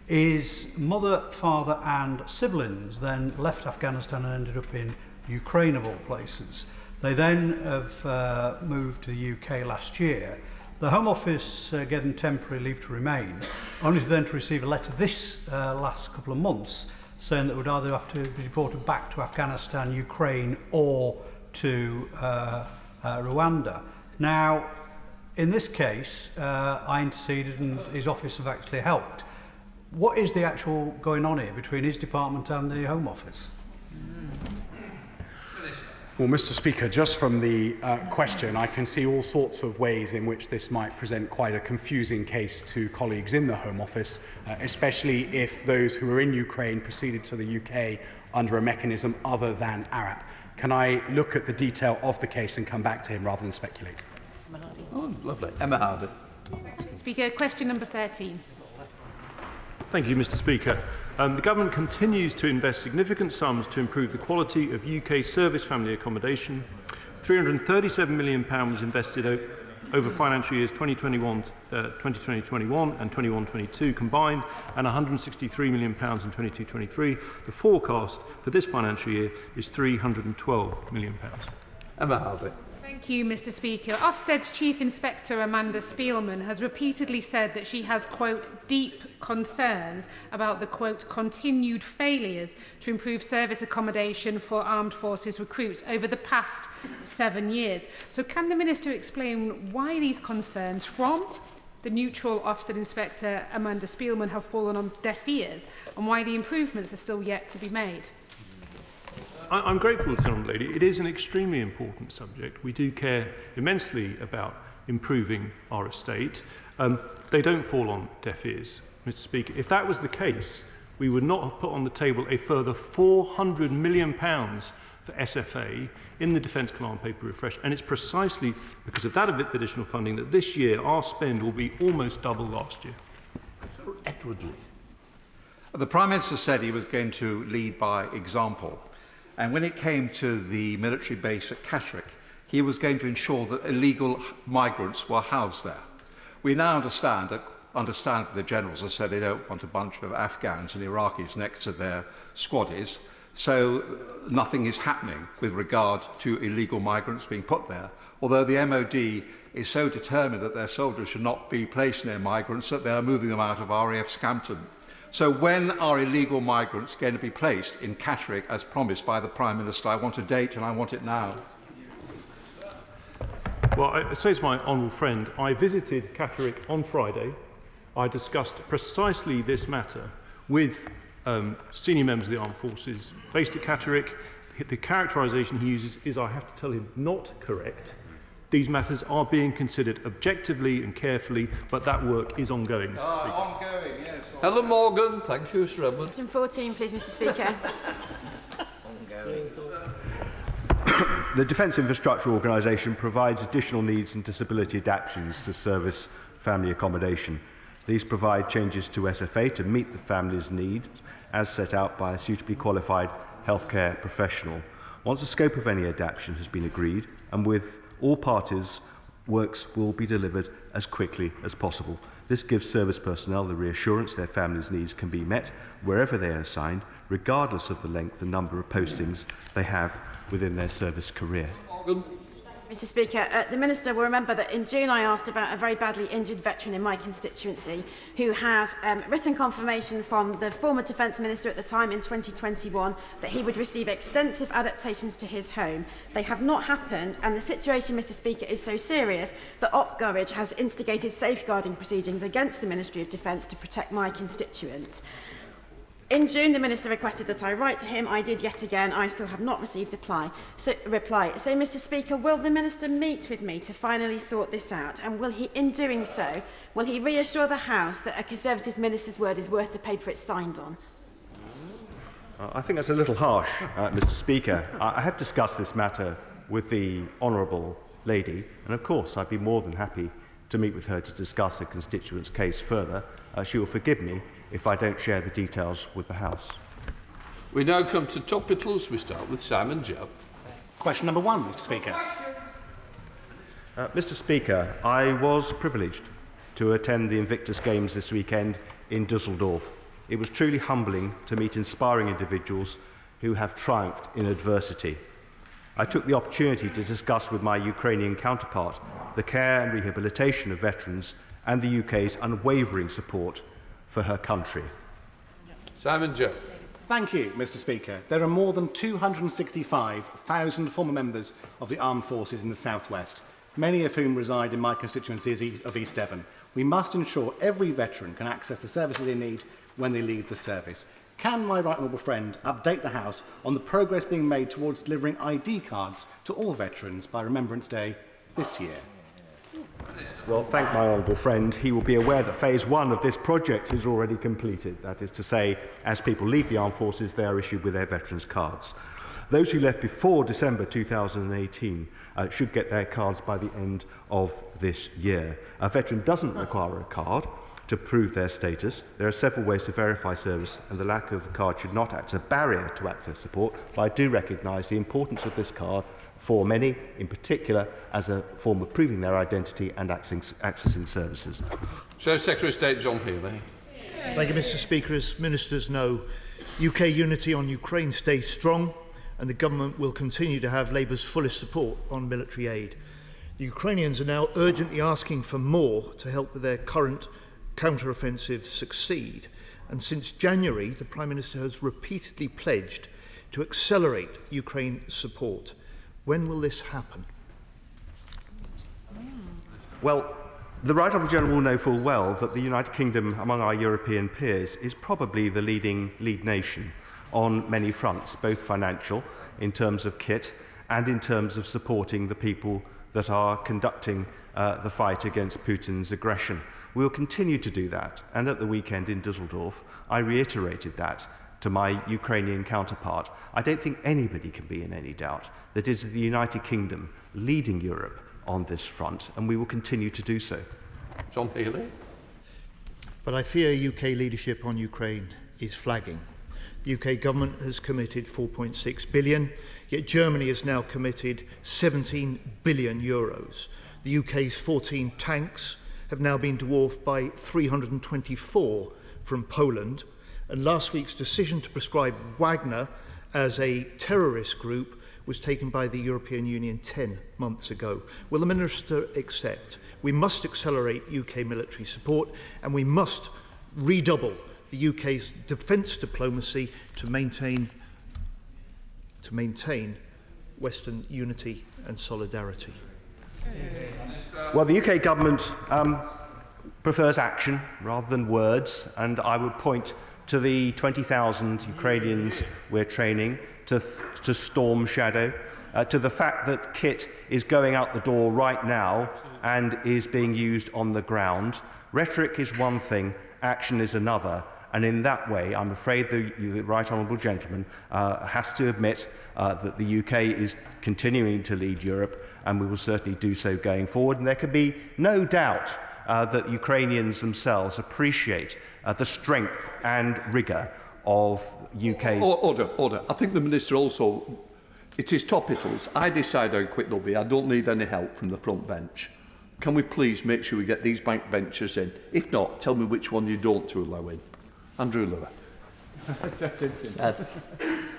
His mother, father and siblings then left Afghanistan and ended up in Ukraine of all places. They then have moved to the UK last year. The Home Office gave them temporary leave to remain, only then to receive a letter this last couple of months saying that would either have to be deported back to Afghanistan, Ukraine or to Rwanda. Now, in this case, I interceded and his office have actually helped. What is the actual going on here between his department and the Home Office? Well, Mr. Speaker, just from the question, I can see all sorts of ways in which this might present quite a confusing case to colleagues in the Home Office, especially if those who are in Ukraine proceeded to the UK under a mechanism other than ARAP. Can I look at the detail of the case and come back to him rather than speculate? Oh, lovely. Emma Hardy. Speaker, question number 13. Thank you, Mr. Speaker. The Government continues to invest significant sums to improve the quality of UK service family accommodation. £337 million was invested over financial years 2021 and 21-22 combined, and £163 million in 22-23. The forecast for this financial year is £312 million. Emma Hardy. Thank you, Mr. Speaker. Ofsted's Chief Inspector Amanda Spielman has repeatedly said that she has, quote, deep concerns about the, quote, continued failures to improve service accommodation for armed forces recruits over the past 7 years. So can the Minister explain why these concerns from the neutral Ofsted Inspector Amanda Spielman have fallen on deaf ears, and why the improvements are still yet to be made? I'm grateful to the Honourable Lady. It is an extremely important subject. We do care immensely about improving our estate. They don't fall on deaf ears, Mr. Speaker. If that was the case, we would not have put on the table a further £400 million for SFA in the Defence Command Paper Refresh, and it's precisely because of that additional funding that this year our spend will be almost double last year. Edward Lee. The Prime Minister said he was going to lead by example. And when it came to the military base at Catterick, he was going to ensure that illegal migrants were housed there. We now understand that the generals have said they don't want a bunch of Afghans and Iraqis next to their squaddies, so nothing is happening with regard to illegal migrants being put there, although the MOD is so determined that their soldiers should not be placed near migrants that they are moving them out of RAF Scampton. So when are illegal migrants going to be placed in Catterick as promised by the Prime Minister? I want a date and I want it now. Well, I say to my honourable friend, I visited Catterick on Friday. I discussed precisely this matter with senior members of the armed forces based at Catterick. The characterisation he uses is, I have to tell him, not correct. These matters are being considered objectively and carefully, but that work is ongoing, Mr. Speaker. Ongoing, yes. Helen Morgan. Thank you, Mr. Edmund. Question 14, please, Mr. Speaker. The Defence Infrastructure Organisation provides additional needs and disability adaptations to service family accommodation. These provide changes to SFA to meet the family's needs as set out by a suitably qualified healthcare professional. Once the scope of any adaptation has been agreed, and with all parties, works will be delivered as quickly as possible. This gives service personnel the reassurance their families' needs can be met wherever they are assigned, regardless of the length and number of postings they have within their service career. Mr Speaker, the Minister will remember that in June I asked about a very badly injured veteran in my constituency who has written confirmation from the former Defence Minister at the time in 2021 that he would receive extensive adaptations to his home. They have not happened, and the situation, Mr Speaker, is so serious that Opgorridge has instigated safeguarding proceedings against the Ministry of Defence to protect my constituent. In June, the Minister requested that I write to him. I did yet again. I still have not received a reply. So, Mr Speaker, will the Minister meet with me to finally sort this out? And will he, in doing so, will he reassure the House that a Conservative Minister's word is worth the paper it's signed on? I think that's a little harsh, Mr Speaker. I have discussed this matter with the Honourable Lady, and of course I'd be more than happy to meet with her to discuss a constituent's case further. She will forgive me if I don't share the details with the House. We now come to topicals. We start with Simon Joe. Question number 1, Mr Speaker. Mr Speaker, I was privileged to attend the Invictus Games this weekend in Dusseldorf. It was truly humbling to meet inspiring individuals who have triumphed in adversity. I took the opportunity to discuss with my Ukrainian counterpart the care and rehabilitation of veterans and the UK's unwavering support for her country. Simon Joe. Thank you, Mr Speaker. There are more than 265,000 former members of the armed forces in the South West, many of whom reside in my constituency of East Devon. We must ensure every veteran can access the services they need when they leave the service. Can my right honourable friend update the House on the progress being made towards delivering ID cards to all veterans by Remembrance Day this year? Well, thank my honourable friend. He will be aware that phase 1 of this project is already completed. That is to say, as people leave the armed forces, they are issued with their veterans' cards. Those who left before December 2018 should get their cards by the end of this year. A veteran doesn't require a card to prove their status. There are several ways to verify service, and the lack of a card should not act as a barrier to access support, but I do recognise the importance of this card for many, in particular, as a form of proving their identity and accessing services. So, Secretary of State John Healey. Thank you, Mr Speaker. As ministers know, UK unity on Ukraine stays strong, and the government will continue to have Labour's fullest support on military aid. The Ukrainians are now urgently asking for more to help with their current counter-offensive succeed, and since January, the Prime Minister has repeatedly pledged to accelerate Ukraine support. When will this happen? Well, the Right Honourable General will know full well that the United Kingdom, among our European peers, is probably the lead nation on many fronts, both financial, in terms of kit, and in terms of supporting the people that are conducting the fight against Putin's aggression. We will continue to do that, and at the weekend in Dusseldorf, I reiterated that to my Ukrainian counterpart. I don't think anybody can be in any doubt that it is the United Kingdom leading Europe on this front, and we will continue to do so. John Healey. But I fear UK leadership on Ukraine is flagging. The UK government has committed 4.6 billion, yet Germany has now committed 17 billion euros. The UK's 14 tanks have now been dwarfed by 324 from Poland, and last week's decision to prescribe Wagner as a terrorist group was taken by the European Union 10 months ago. Will the Minister accept? We must accelerate UK military support, and we must redouble the UK's defence diplomacy to maintain Western unity and solidarity. Well, the UK government prefers action rather than words, and I would point to the 20,000 Ukrainians we're training, to Storm Shadow, to the fact that kit is going out the door right now and is being used on the ground. Rhetoric is one thing, action is another, and in that way, I'm afraid the Right Honourable Gentleman has to admit that the UK is continuing to lead Europe, and we will certainly do so going forward, and there can be no doubt that Ukrainians themselves appreciate the strength and rigour of UK's... Order. I think the Minister also... It is topicals. I decide how quick they'll be. I don't need any help from the front bench. Can we please make sure we get these bank benchers in? If not, tell me which one you don't to allow in. Andrew Lower.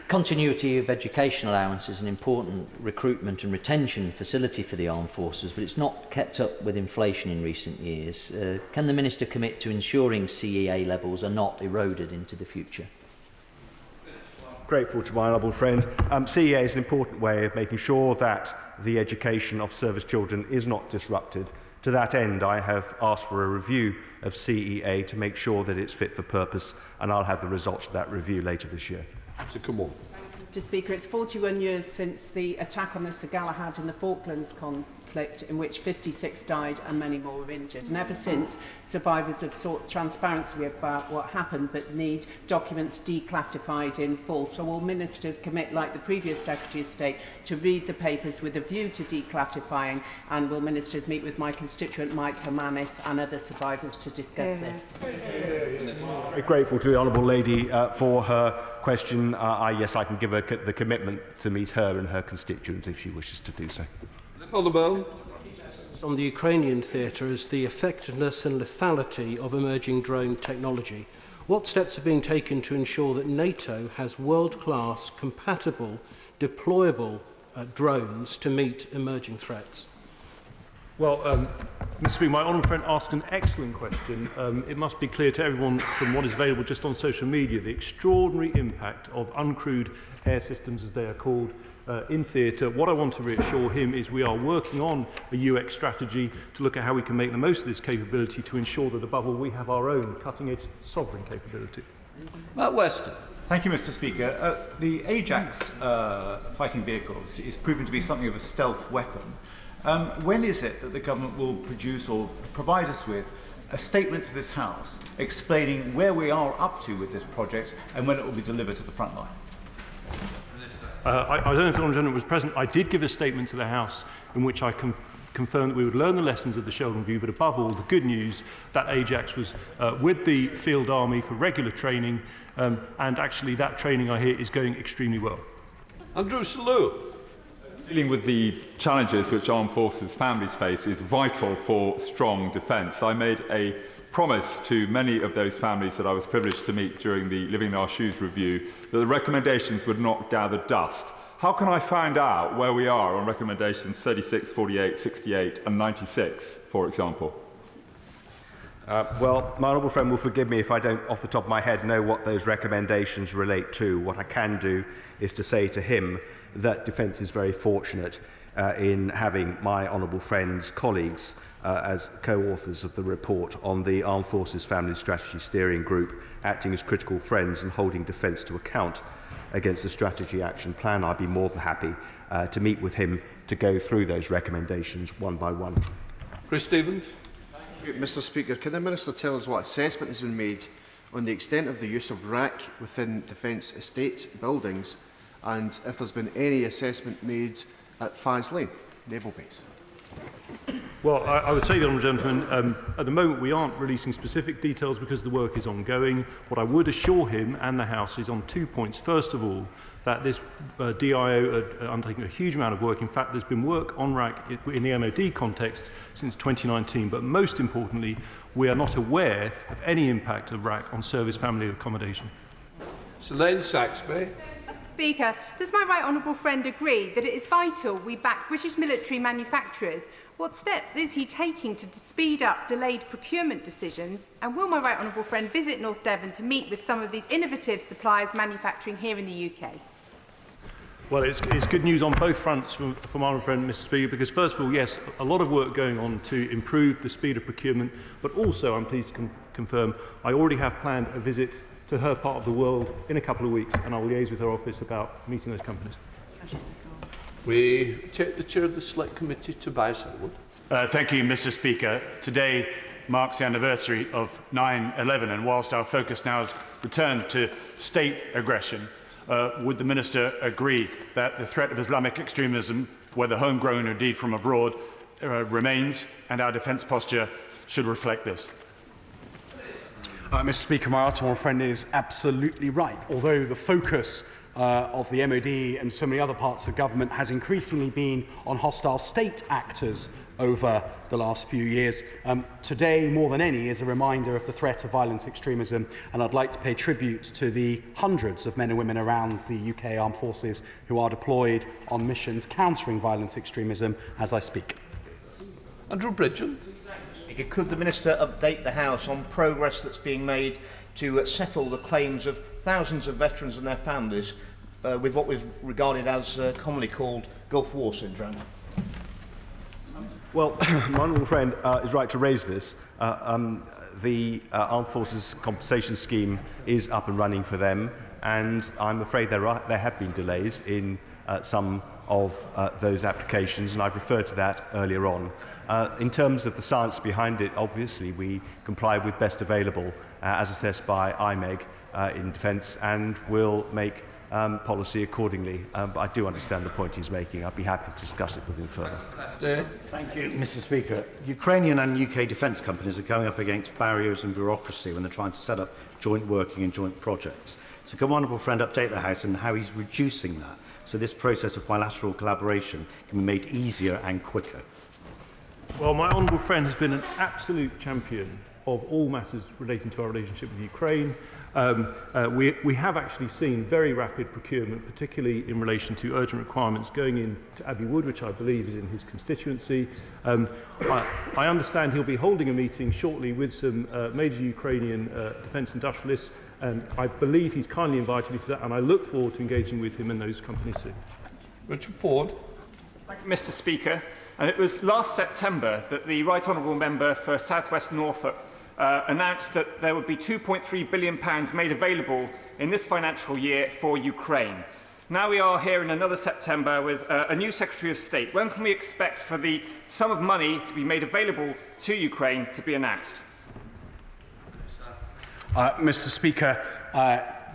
Continuity of education allowance is an important recruitment and retention facility for the armed forces, but it's not kept up with inflation in recent years. Can the Minister commit to ensuring CEA levels are not eroded into the future? Grateful to my honourable friend. CEA is an important way of making sure that the education of service children is not disrupted. To that end, I have asked for a review of CEA to make sure that it's fit for purpose, and I'll have the results of that review later this year. So come on. Mr. Speaker, it's 41 years since the attack on the Sir Galahad in the Falklands conflict, in which 56 died and many more were injured. And ever since, survivors have sought transparency about what happened, but need documents declassified in full. So will ministers commit, like the previous Secretary of State, to read the papers with a view to declassifying? And will ministers meet with my constituent Mike Hermanis and other survivors to discuss this? Very grateful to the honourable lady for her question. Yes, I can give her the commitment to meet her and her constituents if she wishes to do so. On the Ukrainian theatre is the effectiveness and lethality of emerging drone technology. What steps are being taken to ensure that NATO has world-class, compatible, deployable drones to meet emerging threats? Well, Mr. Speaker, my honourable friend asked an excellent question. It must be clear to everyone from what is available just on social media the extraordinary impact of uncrewed air systems, as they are called, in theatre. What I want to reassure him is we are working on a UX strategy to look at how we can make the most of this capability to ensure that, above all, we have our own cutting-edge sovereign capability. Matt Weston. Thank you, Mr. Speaker. The Ajax fighting vehicles is proving to be something of a stealth weapon. When is it that the government will produce or provide us with a statement to this House explaining where we are up to with this project and when it will be delivered to the front line? I don't know if the Honourable Gentleman was present. I did give a statement to the House in which I confirmed that we would learn the lessons of the Sheldon Review, but above all, the good news that Ajax was with the Field Army for regular training, and actually that training, I hear, is going extremely well. Andrew Selou. Dealing with the challenges which armed forces families face is vital for strong defence. I made a promise to many of those families that I was privileged to meet during the Living in Our Shoes review that the recommendations would not gather dust. How can I find out where we are on recommendations 36, 48, 68 and 96, for example? Well, my honourable friend will forgive me if I don't, off the top of my head, know what those recommendations relate to. What I can do is to say to him that Defence is very fortunate in having my honourable friend's colleagues as co-authors of the report on the Armed Forces Family Strategy Steering Group, acting as critical friends and holding Defence to account against the Strategy Action Plan. I'd be more than happy to meet with him to go through those recommendations one by one. Chris Stevens. Mr. Speaker, can the Minister tell us what assessment has been made on the extent of the use of RAC within Defence estate buildings, and if there's been any assessment made at Faslane Naval Base? Well, I would say, the Honourable Gentleman, at the moment we aren't releasing specific details because the work is ongoing. What I would assure him and the House is on 2 points. First of all, that this DIO are undertaking a huge amount of work. In fact, there's been work on RAC in the MOD context since 2019. But most importantly, we are not aware of any impact of RAC on service family accommodation. Selene Saxby. Speaker, does my right honourable friend agree that it is vital we back British military manufacturers? What steps is he taking to speed up delayed procurement decisions? And will my right honourable friend visit North Devon to meet with some of these innovative suppliers manufacturing here in the UK? Well, it's good news on both fronts from our friend, Mr. Speaker, because first of all, yes, a lot of work going on to improve the speed of procurement, but also I'm pleased to confirm I already have planned a visit to her part of the world in a couple of weeks, and I'll liaise with her office about meeting those companies. We take the chair of the Select Committee, Tobias Elwood. Thank you, Mr. Speaker. Today marks the anniversary of 9/11, and whilst our focus now has returned to state aggression, would the Minister agree that the threat of Islamic extremism, whether homegrown or indeed from abroad, remains, and our defence posture should reflect this? Mr. Speaker, my honourable friend is absolutely right. Although the focus of the MOD and so many other parts of government has increasingly been on hostile state actors over the last few years. Today, more than any, is a reminder of the threat of violent extremism, and I'd like to pay tribute to the hundreds of men and women around the UK Armed Forces who are deployed on missions countering violent extremism as I speak. Andrew Bridgen. Could the Minister update the House on progress that's being made to settle the claims of thousands of veterans and their families with what was regarded as commonly called Gulf War syndrome? Well, my honourable friend is right to raise this. The Armed Forces Compensation Scheme is up and running for them, and I'm afraid there have been delays in some of those applications, and I've referred to that earlier on. In terms of the science behind it, obviously we comply with best available as assessed by IMEG in defence, and will make policy accordingly. But I do understand the point he's making. I'd be happy to discuss it with him further. Thank you, Mr. Speaker. Ukrainian and UK defence companies are going up against barriers and bureaucracy when they're trying to set up joint working and joint projects. So can my honourable friend update the House on how he's reducing that, so this process of bilateral collaboration can be made easier and quicker? Well, my honourable friend has been an absolute champion of all matters relating to our relationship with Ukraine. We have actually seen very rapid procurement, particularly in relation to urgent requirements going into Abbey Wood, which I believe is in his constituency. I understand he'll be holding a meeting shortly with some major Ukrainian defence industrialists, and I believe he's kindly invited me to that, and I look forward to engaging with him and those companies soon. Richard Ford. Thank you, Mr. Speaker. And it was last September that the Right Honourable Member for South West Norfolk announced that there would be £2.3 billion made available in this financial year for Ukraine. Now we are here in another September with a new Secretary of State. When can we expect for the sum of money to be made available to Ukraine to be announced? Mr. Speaker,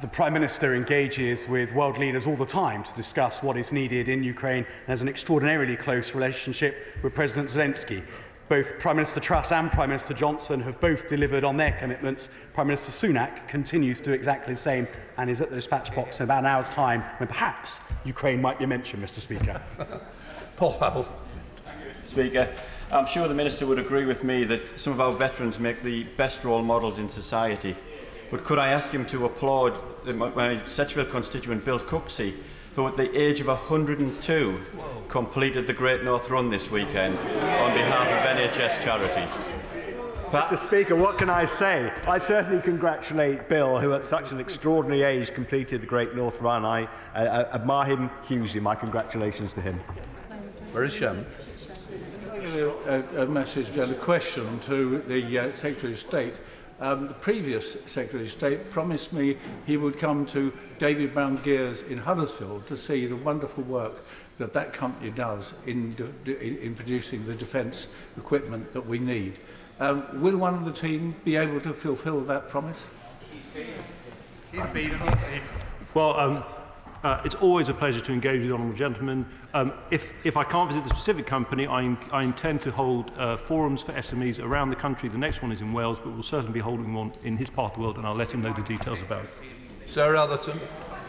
the Prime Minister engages with world leaders all the time to discuss what is needed in Ukraine and has an extraordinarily close relationship with President Zelensky. Both Prime Minister Truss and Prime Minister Johnson have both delivered on their commitments. Prime Minister Sunak continues to do exactly the same and is at the dispatch box in about an hour's time when perhaps Ukraine might be mentioned, Mr. Speaker. Paul Havel. Speaker, I'm sure the Minister would agree with me that some of our veterans make the best role models in society. But could I ask him to applaud my Setchville constituent Bill Cooksey, who at the age of 102 completed the Great North Run this weekend on behalf of NHS charities. Mr. Speaker, what can I say? I certainly congratulate Bill, who at such an extraordinary age completed the Great North Run. I admire him hugely. My congratulations to him. Where is Shem? A message and a question to the Secretary of State. The previous Secretary of State promised me he would come to David Brown Gears in Huddersfield to see the wonderful work that that company does in producing the defence equipment that we need. Will one of the team be able to fulfil that promise? He's been. Well, it's always a pleasure to engage with the honourable gentleman. If I can't visit the specific company, I intend to hold forums for SMEs around the country. The next one is in Wales, but we'll certainly be holding one in his part of the world, and I'll let him know the details about it. Sarah Atherton.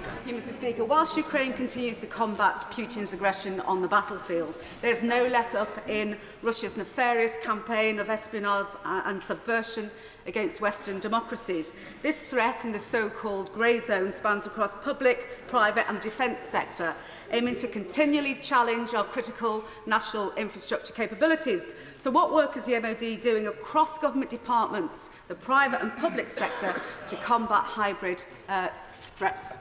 Thank you, Mr. Speaker. Whilst Ukraine continues to combat Putin's aggression on the battlefield, there's no let-up in Russia's nefarious campaign of espionage and subversion against Western democracies. This threat in the so-called grey zone spans across public, private and the defence sector, aiming to continually challenge our critical national infrastructure capabilities. So what work is the MOD doing across government departments, the private and public sector, to combat hybrid threats?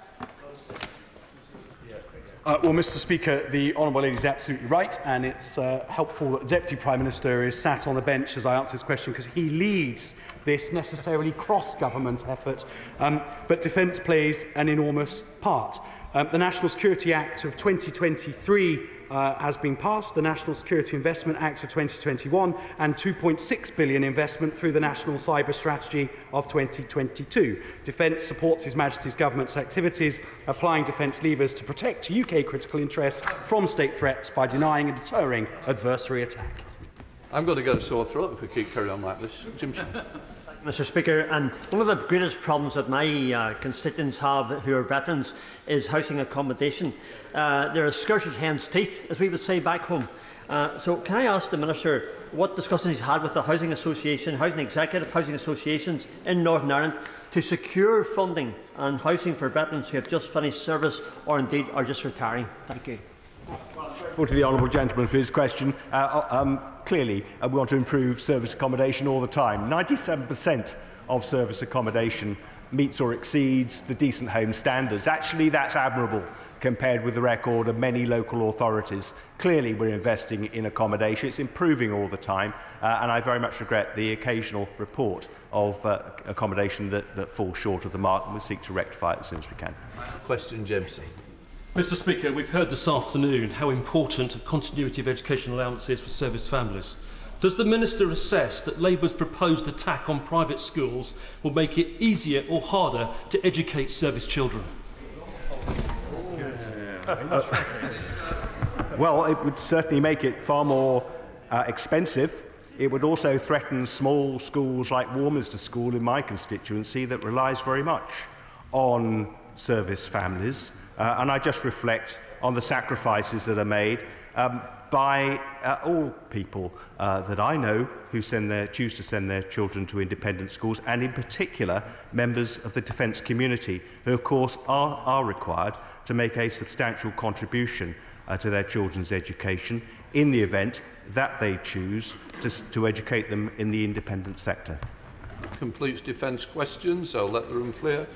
Well, Mr. Speaker, the Honourable Lady is absolutely right, and it's helpful that the Deputy Prime Minister is sat on the bench as I answer this question, because he leads this necessarily cross-government effort. But defence plays an enormous part. The National Security Act of 2023 has been passed, the National Security Investment Act of 2021, and £2.6 billion investment through the National Cyber Strategy of 2022. Defence supports His Majesty's Government's activities, applying defence levers to protect UK critical interests from state threats by denying and deterring adversary attack. I'm going to get a sore throat if we keep carrying on like this. Jimson. Mr. Speaker, and one of the greatest problems that my constituents have who are veterans is housing accommodation. They're as scarce as hen's teeth, as we would say back home. So can I ask the Minister what discussions he's had with the housing association, housing executive, housing associations in Northern Ireland to secure funding and housing for veterans who have just finished service or indeed are just retiring? Thank you. To the honourable gentleman for his question. Clearly, we want to improve service accommodation all the time. 97% of service accommodation meets or exceeds the decent home standards. Actually, that's admirable compared with the record of many local authorities. Clearly, we're investing in accommodation. It's improving all the time, and I very much regret the occasional report of accommodation that falls short of the mark, and we'll seek to rectify it as soon as we can. Question, Jameson. Mr Speaker, we've heard this afternoon how important continuity of education allowance is for service families. Does the Minister assess that Labour's proposed attack on private schools will make it easier or harder to educate service children? Well, it would certainly make it far more expensive. It would also threaten small schools like Warminster School in my constituency that relies very much on service families. And I just reflect on the sacrifices that are made by all people that I know who choose to send their children to independent schools, and in particular members of the defence community, who of course are required to make a substantial contribution to their children's education in the event that they choose to educate them in the independent sector. Completes defence questions. I'll let the room clear.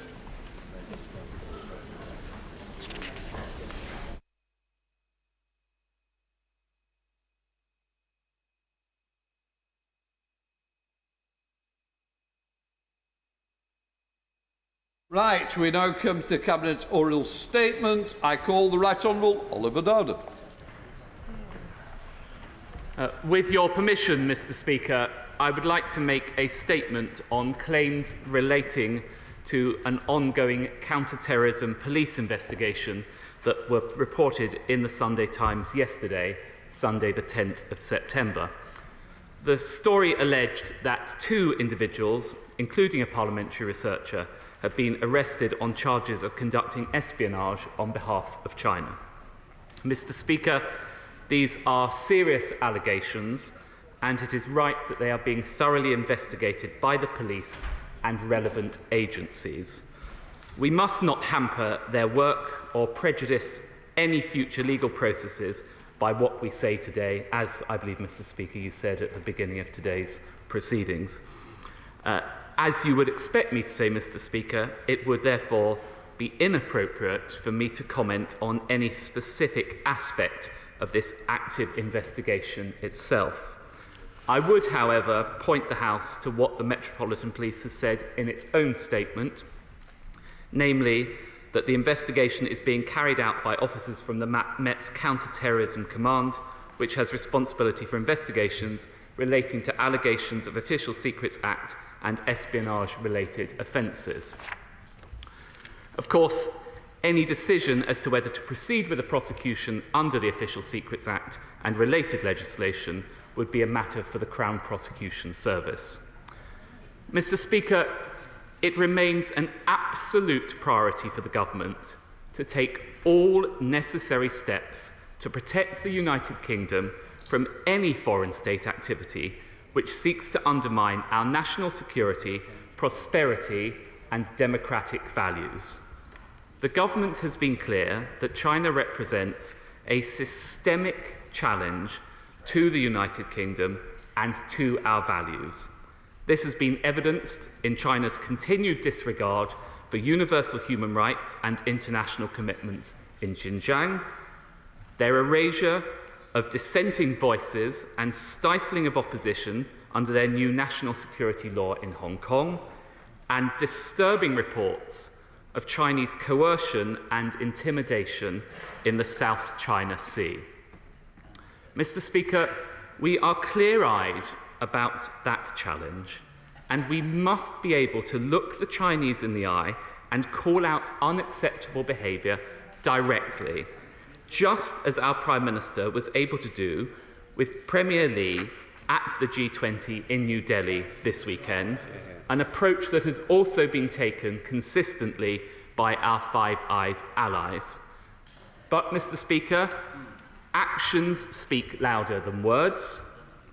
Right, we now come to the Cabinet's oral statement. I call the Right Honourable Oliver Dowden. With your permission, Mr Speaker, I would like to make a statement on claims relating to an ongoing counter-terrorism police investigation that were reported in the Sunday Times yesterday, Sunday the 10th of September. The story alleged that 2 individuals, including a parliamentary researcher, have been arrested on charges of conducting espionage on behalf of China. Mr Speaker, these are serious allegations, and it is right that they are being thoroughly investigated by the police and relevant agencies. We must not hamper their work or prejudice any future legal processes by what we say today, as I believe, Mr Speaker, you said at the beginning of today's proceedings. As you would expect me to say, Mr Speaker, it would therefore be inappropriate for me to comment on any specific aspect of this active investigation itself. I would, however, point the House to what the Metropolitan Police has said in its own statement, namely that the investigation is being carried out by officers from the Met's Counter-Terrorism Command, which has responsibility for investigations relating to allegations of Official Secrets Act and espionage-related offences. Of course, any decision as to whether to proceed with a prosecution under the Official Secrets Act and related legislation would be a matter for the Crown Prosecution Service. Mr Speaker, it remains an absolute priority for the Government to take all necessary steps to protect the United Kingdom from any foreign state activity which seeks to undermine our national security, prosperity and democratic values. The Government has been clear that China represents a systemic challenge to the United Kingdom and to our values. This has been evidenced in China's continued disregard for universal human rights and international commitments in Xinjiang, their erasure of dissenting voices and stifling of opposition under their new national security law in Hong Kong, and disturbing reports of Chinese coercion and intimidation in the South China Sea. Mr Speaker, we are clear-eyed about that challenge, and we must be able to look the Chinese in the eye and call out unacceptable behaviour directly, just as our Prime Minister was able to do with Premier Li at the G20 in New Delhi this weekend, an approach that has also been taken consistently by our Five Eyes allies. But, Mr Speaker, Actions speak louder than words,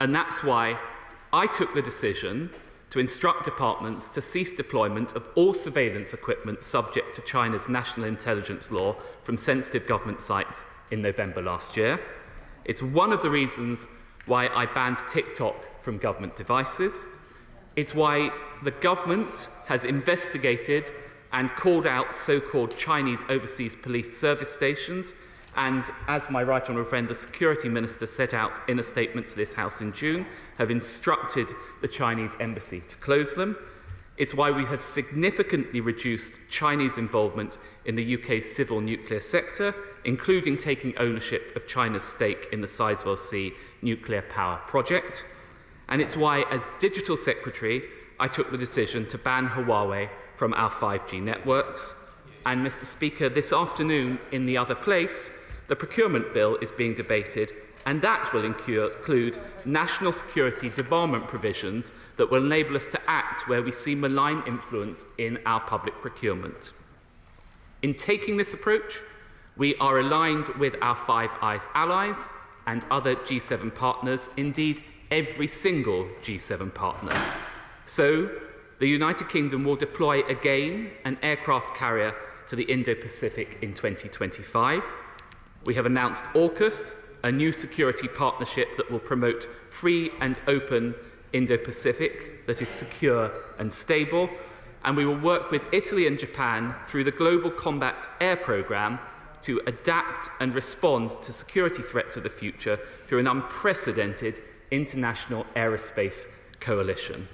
and that's why I took the decision to instruct departments to cease deployment of all surveillance equipment subject to China's national intelligence law from sensitive government sites in November last year. It's one of the reasons why I banned TikTok from government devices. It's why the government has investigated and called out so-called Chinese overseas police service stations, and, as my right honourable friend, the Security Minister, set out in a statement to this House in June, have instructed the Chinese embassy to close them. It's why we have significantly reduced Chinese involvement in the UK's civil nuclear sector, including taking ownership of China's stake in the Sizewell C nuclear power project. And it's why, as Digital Secretary, I took the decision to ban Huawei from our 5G networks. And, Mr. Speaker, this afternoon, in the other place, the procurement bill is being debated, and that will include national security debarment provisions that will enable us to act where we see malign influence in our public procurement. In taking this approach, we are aligned with our Five Eyes allies and other G7 partners, indeed every single G7 partner. So, the United Kingdom will deploy again an aircraft carrier to the Indo-Pacific in 2025. We have announced AUKUS, a new security partnership that will promote free and open Indo-Pacific that is secure and stable. And we will work with Italy and Japan through the Global Combat Air Programme to adapt and respond to security threats of the future through an unprecedented international aerospace coalition.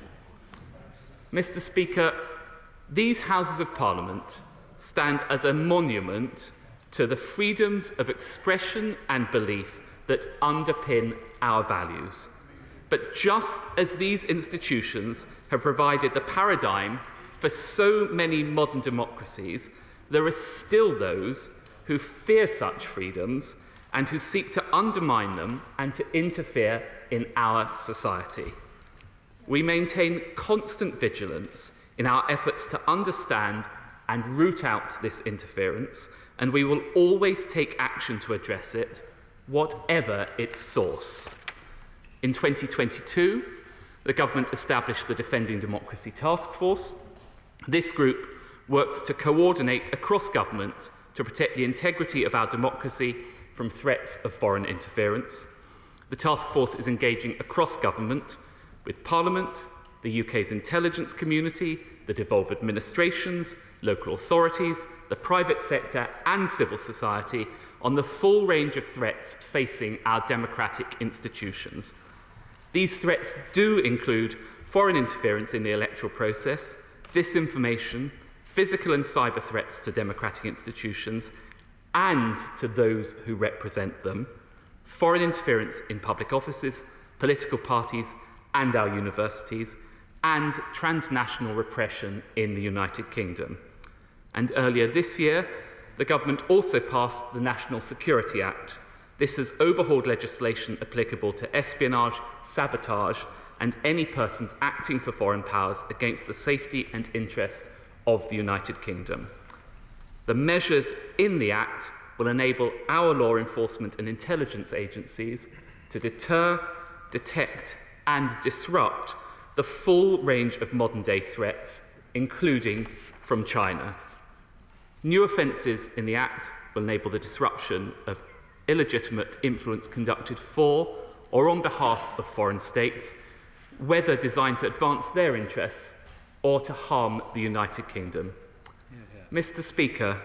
Mr. Speaker, these Houses of Parliament stand as a monument to the freedoms of expression and belief that underpin our values. But just as these institutions have provided the paradigm for so many modern democracies, there are still those who fear such freedoms and who seek to undermine them and to interfere in our society. We maintain constant vigilance in our efforts to understand and root out this interference, and we will always take action to address it, whatever its source. In 2022, the government established the Defending Democracy Task Force. This group works to coordinate across government to protect the integrity of our democracy from threats of foreign interference. The task force is engaging across government with Parliament, the UK's intelligence community, the devolved administrations, local authorities, the private sector and civil society on the full range of threats facing our democratic institutions. These threats do include foreign interference in the electoral process, disinformation, physical and cyber threats to democratic institutions and to those who represent them, foreign interference in public offices, political parties and our universities, and transnational repression in the United Kingdom. And earlier this year, the government also passed the National Security Act. This has overhauled legislation applicable to espionage, sabotage, and any persons acting for foreign powers against the safety and interests of the United Kingdom. The measures in the Act will enable our law enforcement and intelligence agencies to deter, detect, and disrupt the full range of modern-day threats, including from China. New offences in the Act will enable the disruption of illegitimate influence conducted for or on behalf of foreign states, whether designed to advance their interests or to harm the United Kingdom. Mr. Speaker,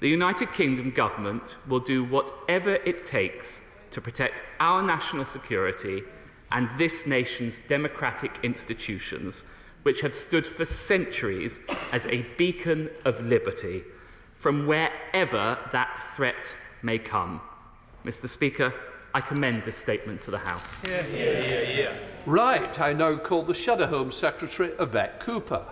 the United Kingdom government will do whatever it takes to protect our national security and this nation's democratic institutions, which have stood for centuries as a beacon of liberty, from wherever that threat may come. Mr. Speaker, I commend this statement to the House. Right, I now call the Shadow Home Secretary, Yvette Cooper.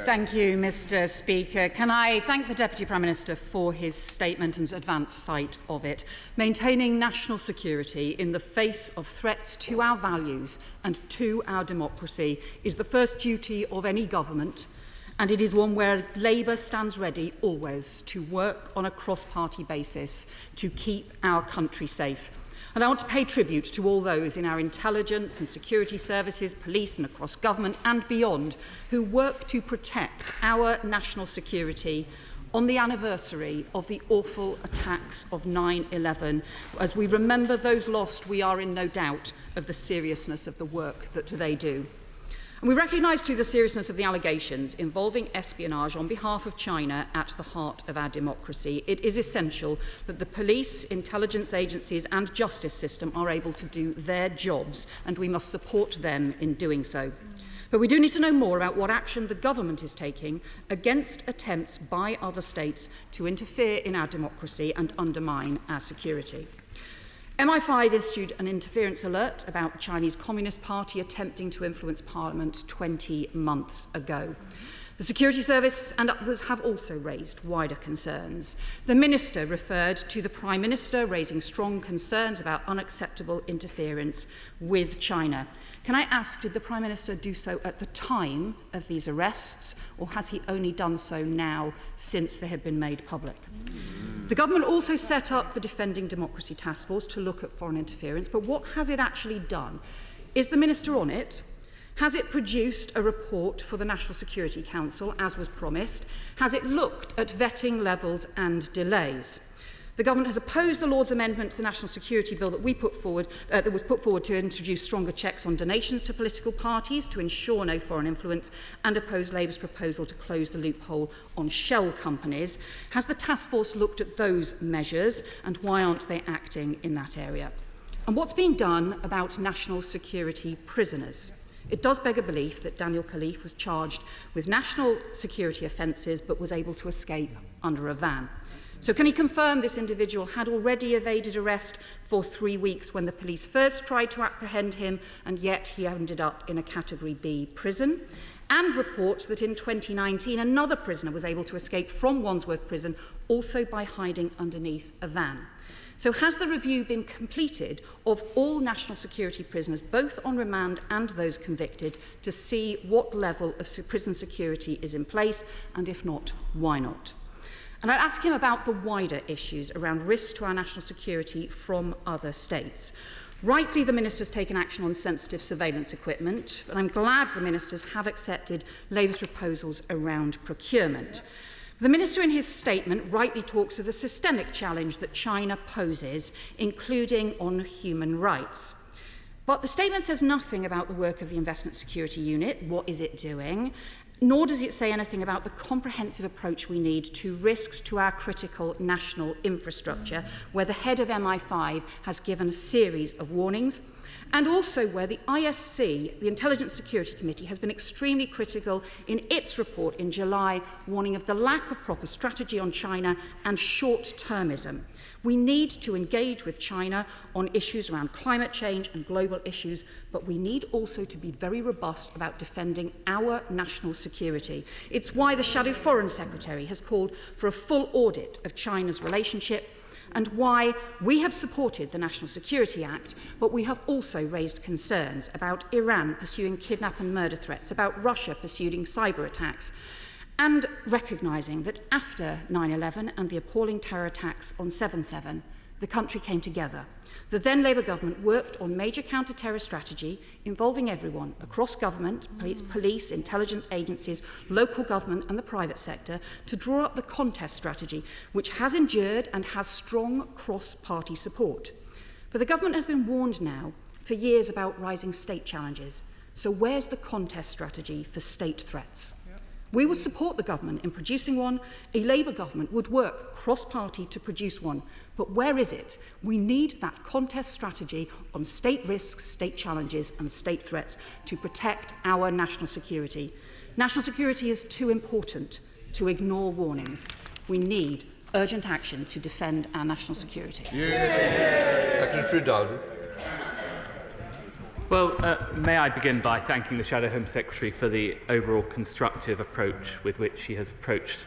Thank you, Mr. Speaker. Can I thank the Deputy Prime Minister for his statement and advance sight of it. Maintaining national security in the face of threats to our values and to our democracy is the first duty of any government, And it is one where Labour stands ready always to work on a cross-party basis to keep our country safe. And I want to pay tribute to all those in our intelligence and security services, police and across government and beyond who work to protect our national security on the anniversary of the awful attacks of 9/11. As we remember those lost, we are in no doubt of the seriousness of the work that they do. And we recognise too the seriousness of the allegations involving espionage on behalf of China at the heart of our democracy. It is essential that the police, intelligence agencies and justice system are able to do their jobs, and we must support them in doing so. But we do need to know more about what action the government is taking against attempts by other states to interfere in our democracy and undermine our security. MI5 issued an interference alert about the Chinese Communist Party attempting to influence Parliament 20 months ago. The Security Service and others have also raised wider concerns. The Minister referred to the Prime Minister raising strong concerns about unacceptable interference with China. Can I ask, did the Prime Minister do so at the time of these arrests, or has he only done so now since they have been made public? The government also set up the Defending Democracy Task Force to look at foreign interference, but what has it actually done? Is the Minister on it? Has it produced a report for the National Security Council, as was promised? Has it looked at vetting levels and delays? The government has opposed the Lord's amendment to the National Security Bill that was put forward to introduce stronger checks on donations to political parties to ensure no foreign influence, and opposed Labour's proposal to close the loophole on shell companies. Has the task force looked at those measures, and why aren't they acting in that area? And what's being done about national security prisoners? It does beg a belief that Daniel Khalif was charged with national security offences but was able to escape under a van. So can he confirm this individual had already evaded arrest for 3 weeks when the police first tried to apprehend him, and yet he ended up in a Category B prison? And reports that in 2019 another prisoner was able to escape from Wandsworth Prison, also by hiding underneath a van. So has the review been completed of all national security prisoners, both on remand and those convicted, to see what level of prison security is in place, and if not, why not? And I'd ask him about the wider issues around risks to our national security from other states. Rightly, the Minister's taken action on sensitive surveillance equipment, and I'm glad the Ministers have accepted Labour's proposals around procurement. The Minister in his statement rightly talks of the systemic challenge that China poses, including on human rights. But the statement says nothing about the work of the Investment Security Unit. What is it doing? Nor does it say anything about the comprehensive approach we need to risks to our critical national infrastructure, where the head of MI5 has given a series of warnings, and also where the ISC, the Intelligence Security Committee, has been extremely critical in its report in July, warning of the lack of proper strategy on China and short-termism. We need to engage with China on issues around climate change and global issues, but we need also to be very robust about defending our national security. It's why the Shadow Foreign Secretary has called for a full audit of China's relationship, and why we have supported the National Security Act, but we have also raised concerns about Iran pursuing kidnap and murder threats, about Russia pursuing cyber attacks, and recognising that after 9/11 and the appalling terror attacks on 7/7, the country came together. The then Labour government worked on major counter-terror strategy involving everyone across government, police, intelligence agencies, local government and the private sector to draw up the contest strategy, which has endured and has strong cross-party support. But the government has been warned now for years about rising state challenges. So where's the contest strategy for state threats? We would support the government in producing one. A Labour government would work cross-party to produce one. But where is it? We need that contest strategy on state risks, state challenges and state threats to protect our national security. National security is too important to ignore warnings. We need urgent action to defend our national security. Secretary Dowden. Well, may I begin by thanking the Shadow Home Secretary for the overall constructive approach with which she has approached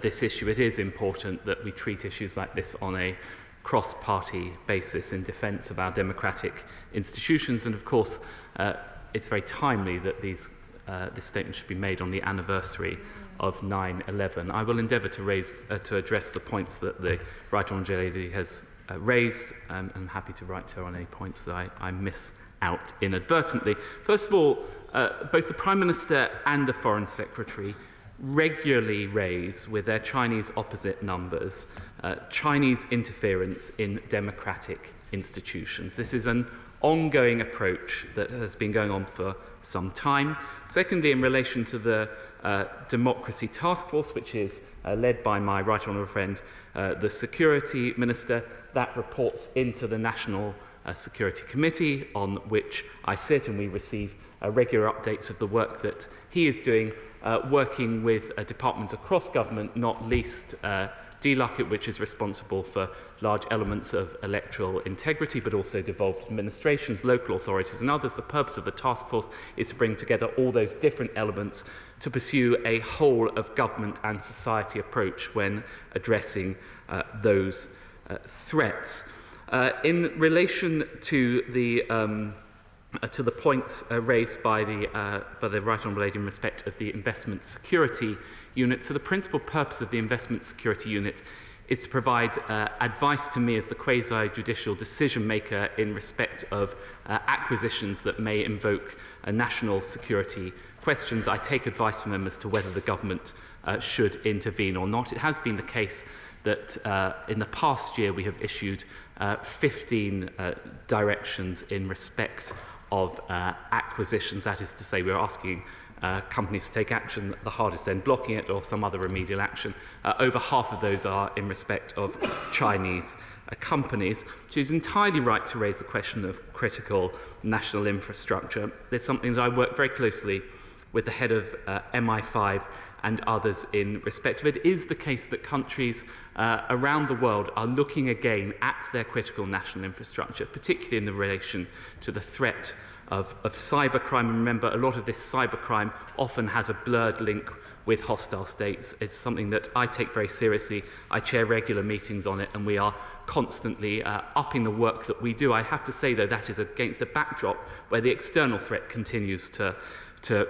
this issue. It is important that we treat issues like this on a cross-party basis in defence of our democratic institutions, and of course it's very timely that this statement should be made on the anniversary of 9/11. I will endeavour to address the points that the Right Honourable Lady has raised. I'm happy to write to her on any points that I miss out inadvertently. First of all, both the Prime Minister and the Foreign Secretary regularly raise, with their Chinese opposite numbers, Chinese interference in democratic institutions. This is an ongoing approach that has been going on for some time. Secondly, in relation to the Democracy Task Force, which is led by my right honourable friend, the Security Minister, that reports into the National Security Committee, on which I sit, and we receive regular updates of the work that he is doing, working with departments across government, not least DLUC, which is responsible for large elements of electoral integrity, but also devolved administrations, local authorities and others. The purpose of the task force is to bring together all those different elements to pursue a whole of government and society approach when addressing those threats. In relation to the points raised by the Right Honourable Lady in respect of the Investment Security Unit. So the principal purpose of the Investment Security Unit is to provide advice to me as the quasi-judicial decision maker in respect of acquisitions that may invoke national security questions. I take advice from them as to whether the government should intervene or not. It has been the case that in the past year we have issued 15 directions in respect of acquisitions. That is to say, we're asking companies to take action, the hardest end blocking it, or some other remedial action. Over half of those are in respect of Chinese companies. She's entirely right to raise the question of critical national infrastructure. There's something that I work very closely with the head of MI5 and others in respect of. It is the case that countries around the world are looking again at their critical national infrastructure, particularly in the relation to the threat of cybercrime. And remember, a lot of this cybercrime often has a blurred link with hostile states. It's something that I take very seriously. I chair regular meetings on it, and we are constantly upping the work that we do. I have to say, though, that is against a backdrop where the external threat continues to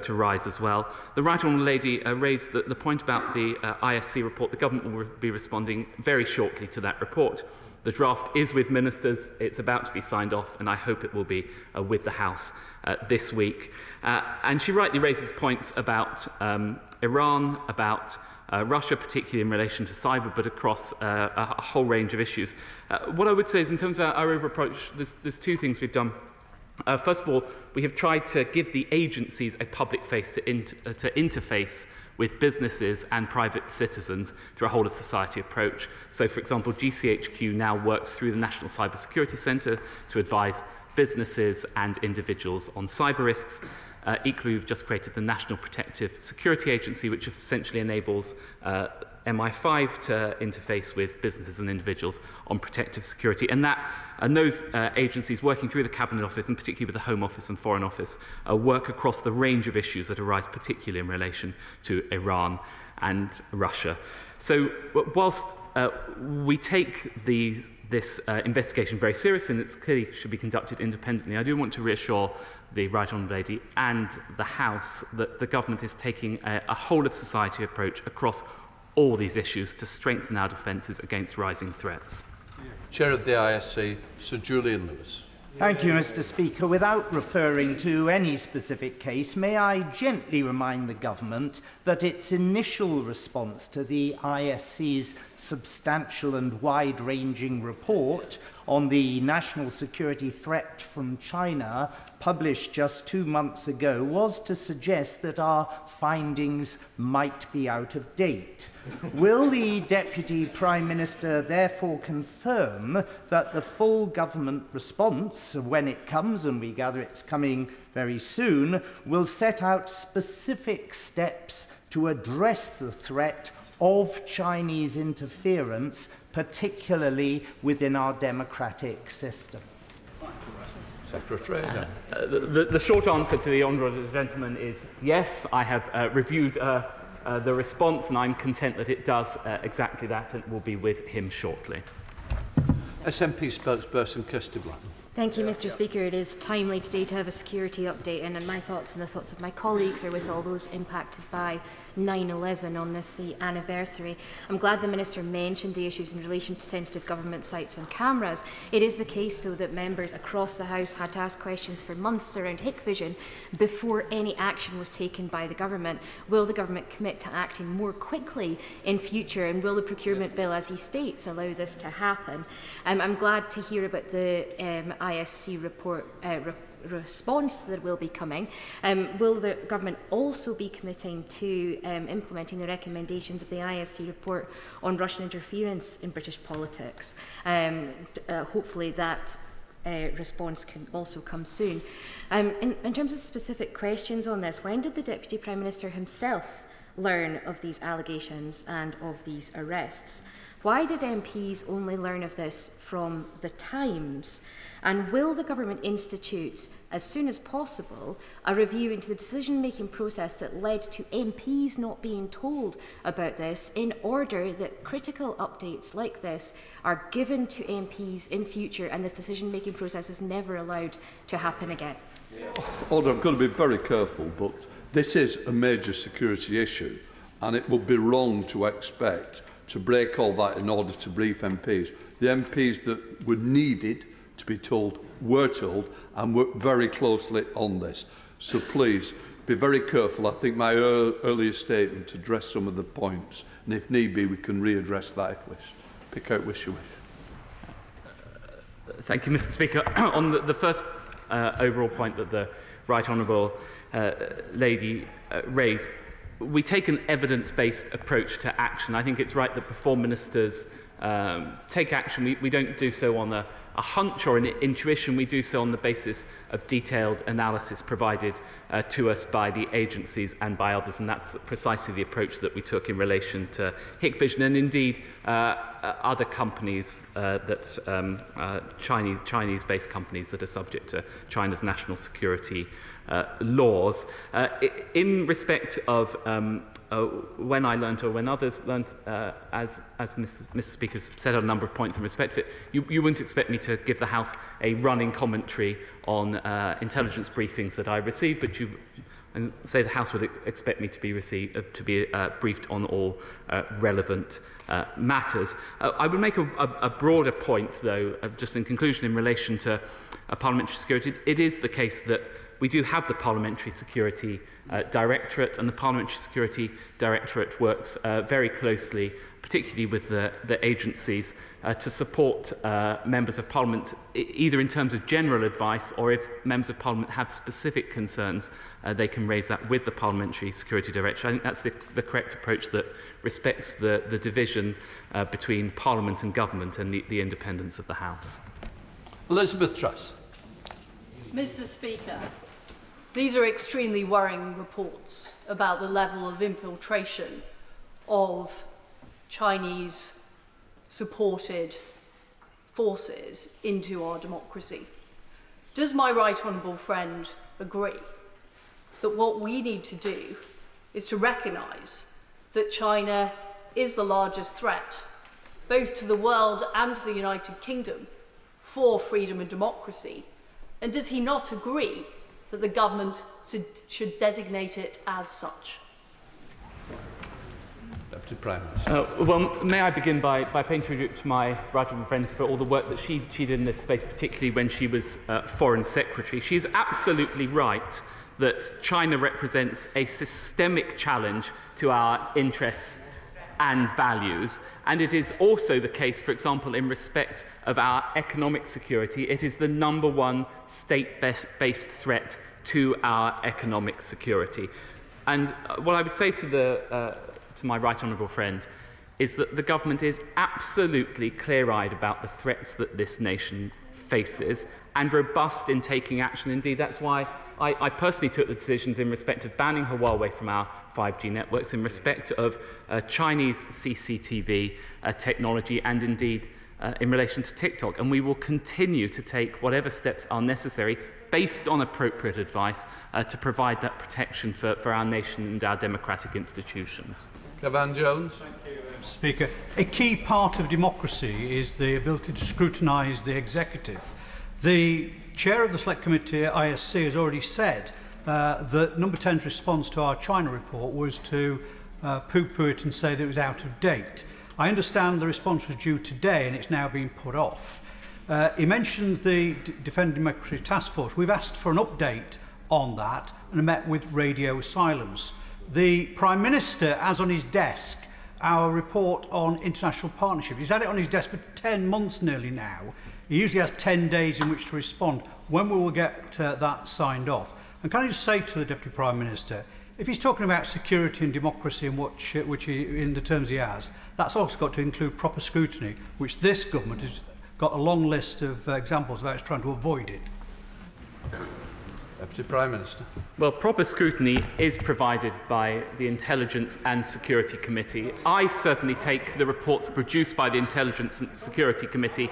rise as well. The Right Honourable Lady raised the point about the ISC report. The government will be responding very shortly to that report. The draft is with ministers. It's about to be signed off, and I hope it will be with the House this week. And she rightly raises points about Iran, about Russia, particularly in relation to cyber, but across a whole range of issues. What I would say is, in terms of our overall approach, there's two things we've done. First of all, we have tried to give the agencies a public face to interface with businesses and private citizens through a whole-of-society approach. So, for example, GCHQ now works through the National Cyber Security Centre to advise businesses and individuals on cyber risks. Equally, we've just created the National Protective Security Agency, which essentially enables MI5 to interface with businesses and individuals on protective security. And those agencies working through the Cabinet Office, and particularly with the Home Office and Foreign Office, work across the range of issues that arise, particularly in relation to Iran and Russia. So whilst we take this investigation very seriously, and it clearly should be conducted independently, I do want to reassure the Right Honourable Lady and the House that the government is taking a whole-of-society approach across all these issues to strengthen our defences against rising threats. Chair of the ISC, Sir Julian Lewis. Thank you, Mr. Speaker. Without referring to any specific case, may I gently remind the government that its initial response to the ISC's substantial and wide-ranging report on the national security threat from China, published just 2 months ago, was to suggest that our findings might be out of date. Will the Deputy Prime Minister therefore confirm that the full government response, when it comes, and we gather it's coming very soon, will set out specific steps to address the threat of Chinese interference, particularly within our democratic system? Secretary. The short answer to the honourable gentleman is yes. I have reviewed the response, and I'm content that it does exactly that, and will be with him shortly. SNP spokesperson Kirsty Black. Thank you, Mr. Speaker. It is timely today to have a security update, and my thoughts and the thoughts of my colleagues are with all those impacted by 9/11 on this, the anniversary. I'm glad the Minister mentioned the issues in relation to sensitive government sites and cameras. It is the case, though, that members across the House had to ask questions for months around Hikvision before any action was taken by the government. Will the government commit to acting more quickly in future, and will the procurement bill, as he states, allow this to happen? I'm glad to hear about the ISC report response that will be coming. Will the government also be committing to implementing the recommendations of the ISC report on Russian interference in British politics? Hopefully that response can also come soon. In terms of specific questions on this, when did the Deputy Prime Minister himself learn of these allegations and of these arrests? Why did MPs only learn of this from the Times? And will the government institute, as soon as possible, a review into the decision-making process that led to MPs not being told about this, in order that critical updates like this are given to MPs in future and this decision-making process is never allowed to happen again? Order, I've got to be very careful, but this is a major security issue, and it would be wrong to expect to break all that in order to brief MPs. The MPs that were needed to be told were told and worked very closely on this. So please be very careful. I think my earlier statement addressed some of the points, and if need be, we can readdress that if we pick out which you wish. Thank you, Mr. Speaker. On the first overall point that the Right Honourable lady raised, we take an evidence-based approach to action. I think it's right that before ministers take action, we don't do so on a hunch or an intuition. We do so on the basis of detailed analysis provided to us by the agencies and by others, and that's precisely the approach that we took in relation to Hikvision and indeed other companies Chinese-based companies that are subject to China's national security laws. In respect of when I learnt or when others learnt, as Mr. Speaker said on a number of points in respect of it, you wouldn't expect me to give the House a running commentary on intelligence briefings that I received, but you and say the House would expect me to be briefed on all relevant matters. I would make a broader point, though, just in conclusion, in relation to parliamentary security. It is the case that we do have the Parliamentary Security Directorate, and the Parliamentary Security Directorate works very closely, particularly with the agencies, to support members of Parliament, either in terms of general advice, or if members of Parliament have specific concerns, they can raise that with the Parliamentary Security Directorate. I think that's the correct approach that respects the division between Parliament and Government and the independence of the House. Elizabeth Truss. Mr. Speaker, these are extremely worrying reports about the level of infiltration of Chinese-supported forces into our democracy. Does my right honourable friend agree that what we need to do is to recognise that China is the largest threat, both to the world and to the United Kingdom, for freedom and democracy? And does he not agree that the government should designate it as such? Deputy Prime Minister. Well, may I begin by paying tribute to my right honourable friend for all the work that she did in this space, particularly when she was Foreign Secretary. She is absolutely right that China represents a systemic challenge to our interests and values. And it is also the case, for example, in respect of our economic security. It is the #1 state-based threat to our economic security. And what I would say to my right honourable friend is that the government is absolutely clear-eyed about the threats that this nation faces and robust in taking action. Indeed, that's why I personally took the decisions in respect of banning Huawei from our 5G networks, in respect of Chinese CCTV technology, and indeed in relation to TikTok. And we will continue to take whatever steps are necessary, based on appropriate advice, to provide that protection for our nation and our democratic institutions. Cavan Jones. Thank you, Speaker. A key part of democracy is the ability to scrutinise the executive. The chair of the Select Committee at ISC has already said that Number 10's response to our China report was to poo-poo it and say that it was out of date. I understand the response was due today and it's now been put off. He mentions the Defending Democracy Task Force. We've asked for an update on that and met with radio silence. The Prime Minister has on his desk our report on international partnership. He's had it on his desk for 10 months nearly now. He usually has 10 days in which to respond. When will we get that signed off? And can I just say to the Deputy Prime Minister, if he's talking about security and democracy and which he, in the terms he has, that's also got to include proper scrutiny, which this government has got a long list of examples of how it's trying to avoid it. Deputy Prime Minister. Well, proper scrutiny is provided by the Intelligence and Security Committee. I certainly take the reports produced by the Intelligence and Security Committee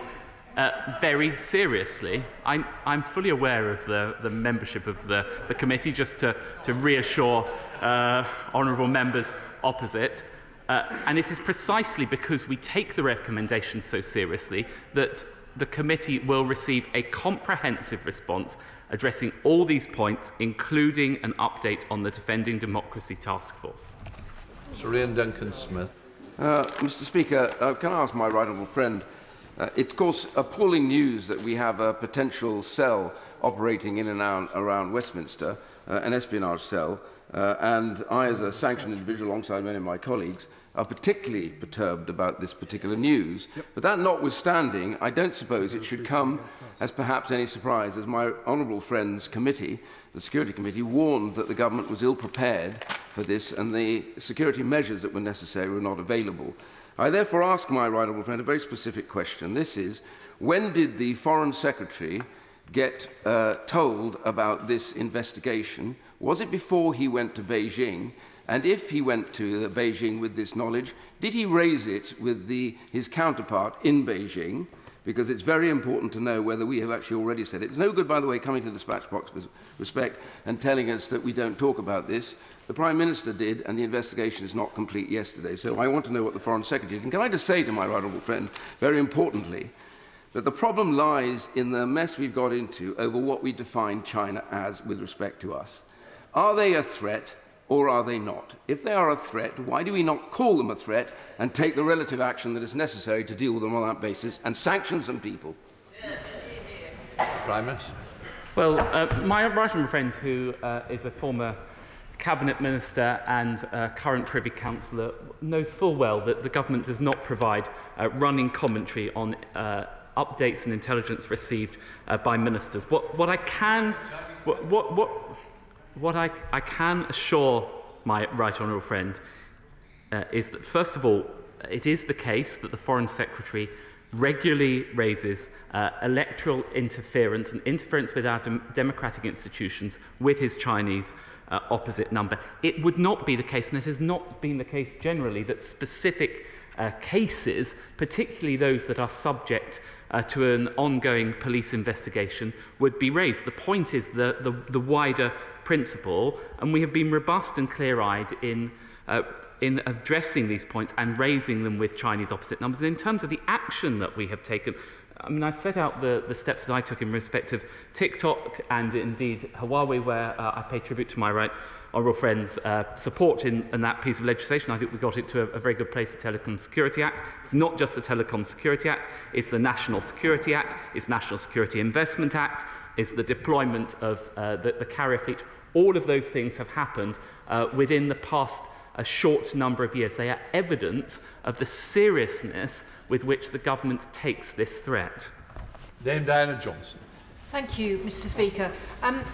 very seriously. I'm fully aware of the membership of the committee, just to reassure honourable members opposite. And it is precisely because we take the recommendations so seriously that the committee will receive a comprehensive response addressing all these points, including an update on the Defending Democracy Task Force. Sir Ian Duncan-Smith. Mr. Speaker, can I ask my right honourable friend, it's of course appalling news that we have a potential cell operating in and around Westminster, an espionage cell, and I, as a sanctioned individual alongside many of my colleagues, are particularly perturbed about this particular news. But that notwithstanding, I don't suppose it should come as perhaps any surprise, as my honourable friend's committee, the Security Committee, warned that the government was ill-prepared for this and the security measures that were necessary were not available. I therefore ask my right honourable friend a very specific question. This is, when did the Foreign Secretary get told about this investigation? Was it before he went to Beijing? And if he went to Beijing with this knowledge, did he raise it with his counterpart in Beijing? Because it's very important to know whether we have actually already said it. It's no good, by the way, coming to the dispatch box with respect and telling us that we don't talk about this. The Prime Minister did, and the investigation is not complete yesterday. So I want to know what the Foreign Secretary did. And can I just say to my right honourable friend, very importantly, that the problem lies in the mess we've got into over what we define China as with respect to us. Are they a threat? Or are they not? If they are a threat, why do we not call them a threat and take the relative action that is necessary to deal with them on that basis and sanction some people? Prime Minister. Well, my right honourable friend, who is a former Cabinet Minister and current Privy Councillor, knows full well that the government does not provide running commentary on updates and intelligence received by ministers. What I can assure my right honourable friend is that, first of all, it is the case that the Foreign Secretary regularly raises electoral interference and interference with our democratic institutions with his Chinese opposite number. It would not be the case, and it has not been the case generally, that specific cases, particularly those that are subject to an ongoing police investigation, would be raised. The point is the wider principle, and we have been robust and clear-eyed in addressing these points and raising them with Chinese opposite numbers. And in terms of the action that we have taken, I mean, I've set out the steps that I took in respect of TikTok and indeed Huawei, where I pay tribute to my right honourable friend's support in that piece of legislation. I think we got it to a very good place, the Telecom Security Act. It's not just the Telecom Security Act, it's the National Security Act, it's National Security Investment Act, it's the deployment of the carrier fleet. All of those things have happened within the past a short number of years. They are evidence of the seriousness with which the government takes this threat. Dame Diana Johnson. Thank you, Mr. Speaker.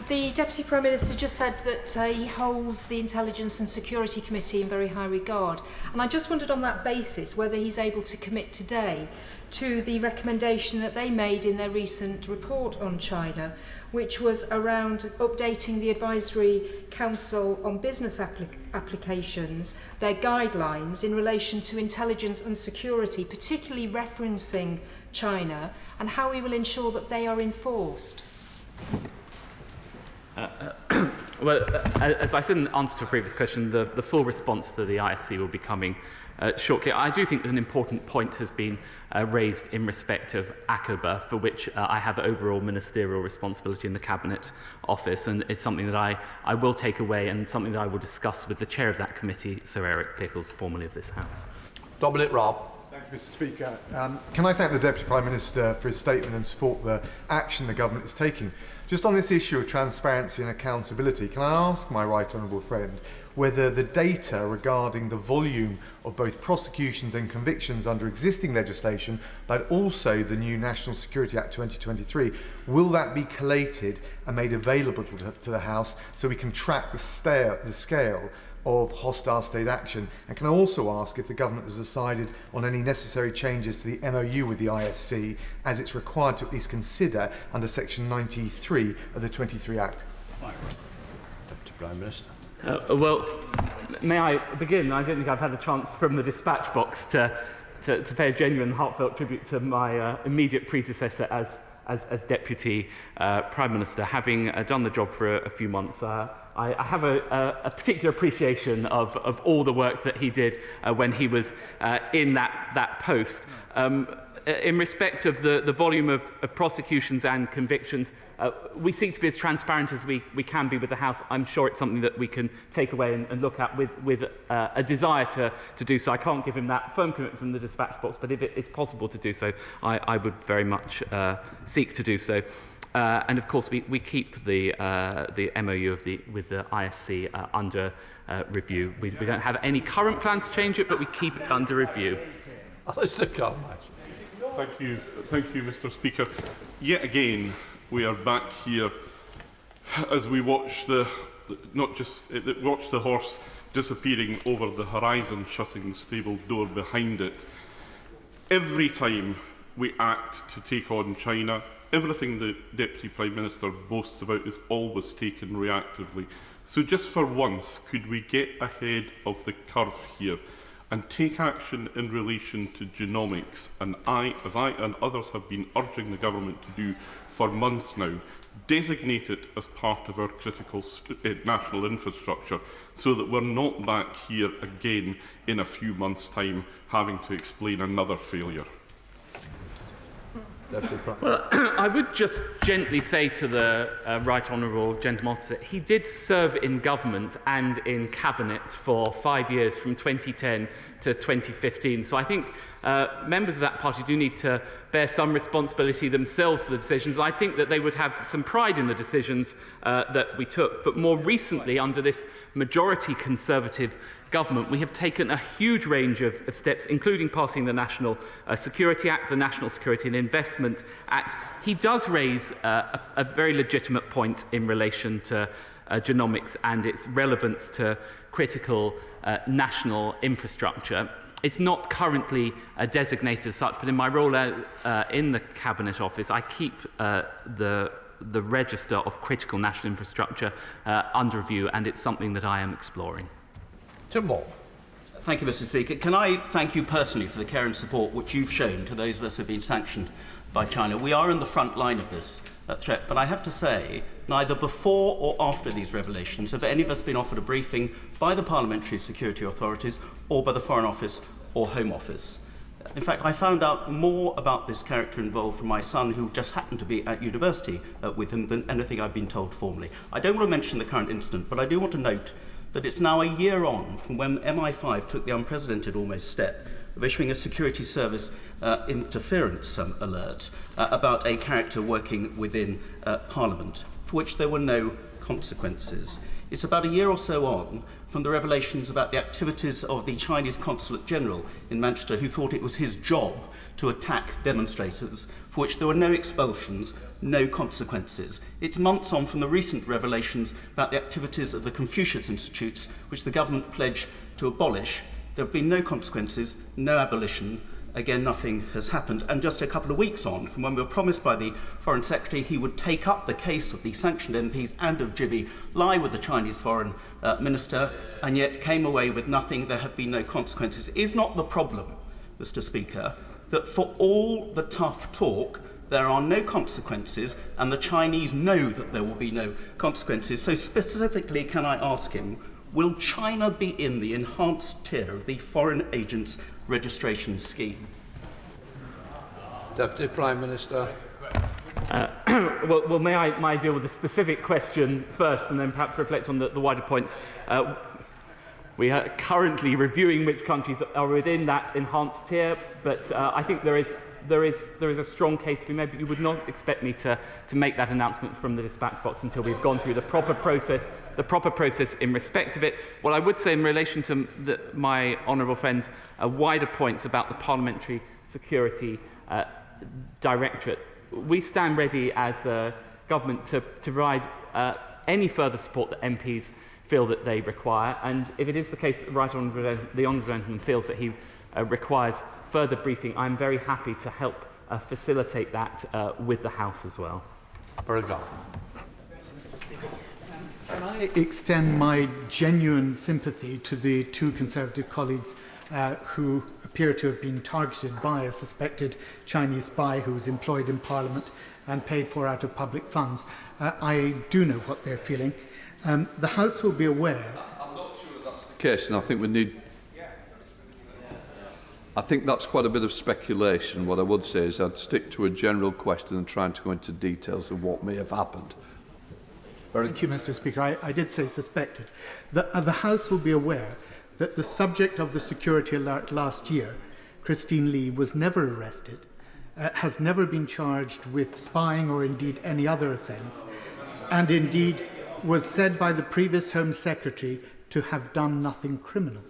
The Deputy Prime Minister just said that he holds the Intelligence and Security Committee in very high regard. And I just wondered on that basis whether he's able to commit today to the recommendation that they made in their recent report on China, which was around updating the Advisory Council on Business Applications, their guidelines in relation to intelligence and security, particularly referencing China, and how we will ensure that they are enforced. Well, as I said in answer to a previous question, the full response to the ISC will be coming shortly. I do think that an important point has been raised in respect of ACOBA, for which I have overall ministerial responsibility in the Cabinet Office, and it's something that I will take away and something that I will discuss with the chair of that committee, Sir Eric Pickles, formerly of this House. Dominic Raab. Thank you, Mr. Speaker. Can I thank the Deputy Prime Minister for his statement and support the action the government is taking? Just on this issue of transparency and accountability, can I ask my right honourable friend whether the data regarding the volume of both prosecutions and convictions under existing legislation, but also the new National Security Act 2023, will that be collated and made available to the House so we can track the scale of hostile state action? And can I also ask if the government has decided on any necessary changes to the MOU with the ISC, as it's required to at least consider under Section 93 of the 23 Act? Deputy Prime Minister. Well, may I begin? I don't think I've had a chance from the dispatch box to pay a genuine, heartfelt tribute to my immediate predecessor as Deputy Prime Minister. Having done the job for a few months, I have a particular appreciation of all the work that he did when he was in that post. In respect of the volume of prosecutions and convictions, we seek to be as transparent as we can be with the House. I'm sure it's something that we can take away and look at with a desire to do so. I can't give him that firm commitment from the dispatch box, but if it is possible to do so, I would very much seek to do so. And of course, we keep the MOU with the ISC under review. We don't have any current plans to change it, but we keep it under review. Alistair Carmichael. Thank you, Mr. Speaker. Yet again, we are back here as we watch watch the horse disappearing over the horizon, shutting the stable door behind it. Every time we act to take on China, everything the Deputy Prime Minister boasts about is always taken reactively. So just for once, could we get ahead of the curve here and take action in relation to genomics? And as I and others have been urging the government to do for months now, designate it as part of our critical national infrastructure so that we're not back here again in a few months' time having to explain another failure. Well, I would just gently say to the Right Honourable Gentleman opposite, he did serve in government and in cabinet for 5 years, from 2010 to 2015. So I think members of that party do need to bear some responsibility themselves for the decisions. I think that they would have some pride in the decisions that we took. But more recently, under this majority Conservative government, we have taken a huge range of steps, including passing the National Security Act, the National Security and Investment Act. He does raise a very legitimate point in relation to genomics and its relevance to critical national infrastructure. It's not currently designated as such, but in my role in the Cabinet Office, I keep the register of critical national infrastructure under review, and it's something that I am exploring. Tim Wall. Thank you, Mr. Speaker. Can I thank you personally for the care and support which you've shown to those of us who have been sanctioned by China? We are in the front line of this threat, but I have to say, neither before or after these revelations have any of us been offered a briefing by the parliamentary security authorities or by the Foreign Office or Home Office. In fact, I found out more about this character involved from my son, who just happened to be at university with him, than anything I've been told formally. I don't want to mention the current incident, but I do want to note that it's now a year on from when MI5 took the unprecedented almost step of issuing a security service interference alert about a character working within Parliament, for which there were no consequences. It's about a year or so on from the revelations about the activities of the Chinese Consulate General in Manchester, who thought it was his job to attack demonstrators, for which there were no expulsions, no consequences. It's months on from the recent revelations about the activities of the Confucius Institutes, which the government pledged to abolish. There have been no consequences, no abolition. Again, nothing has happened. And just a couple of weeks on from when we were promised by the Foreign Secretary he would take up the case of the sanctioned MPs and of Jimmy Lai with the Chinese Foreign Minister, and yet came away with nothing. There have been no consequences. Is not the problem, Mr. Speaker, that for all the tough talk there are no consequences, and the Chinese know that there will be no consequences. So specifically, can I ask him, will China be in the enhanced tier of the foreign agents registration scheme? Deputy Prime Minister. Well, may I deal with the specific question first and then perhaps reflect on the wider points? We are currently reviewing which countries are within that enhanced tier, but I think there is a strong case for me. Maybe you would not expect me to make that announcement from the dispatch box until we've gone through the proper process in respect of it. What I would say in relation to my honourable friend's wider points about the Parliamentary Security Directorate, we stand ready as the government to provide any further support that MPs feel that they require, and if it is the case that the honourable gentleman feels that he requires further briefing, I'm very happy to help facilitate that with the House as well. Very good. Can I extend my genuine sympathy to the two Conservative colleagues who appear to have been targeted by a suspected Chinese spy who was employed in Parliament and paid for out of public funds. I do know what they're feeling. The House will be aware. I'm not sure that's the case, and I think that's quite a bit of speculation. What I would say is I'd stick to a general question and trying to go into details of what may have happened. Thank you, Mr. Speaker. I did say suspected. The House will be aware that the subject of the security alert last year, Christine Lee, was never arrested, has never been charged with spying or indeed any other offence, and indeed was said by the previous Home Secretary to have done nothing criminal.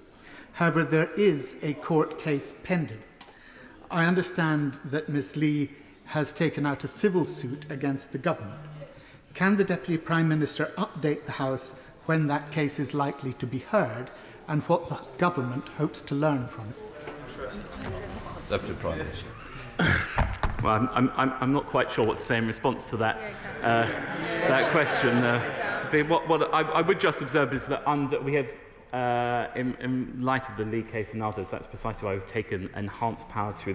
However, there is a court case pending. I understand that Ms. Lee has taken out a civil suit against the government. Can the Deputy Prime Minister update the House when that case is likely to be heard and what the government hopes to learn from it? Deputy Prime Minister. Well, I'm not quite sure what to say in response to that that question. So what I would just observe is that we have, in light of the Li case and others, that's precisely why we've taken enhanced powers through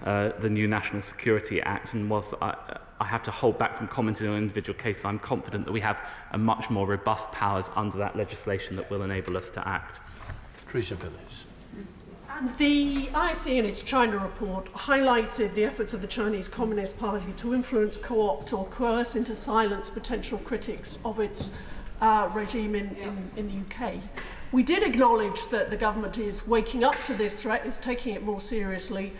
the new National Security Act. And whilst I have to hold back from commenting on individual cases, I'm confident that we have a much more robust powers under that legislation that will enable us to act. Teresa Phillips. The ISE in its China report highlighted the efforts of the Chinese Communist Party to influence, co-opt or coerce into silence potential critics of its regime in the UK. We did acknowledge that the government is waking up to this threat, is taking it more seriously,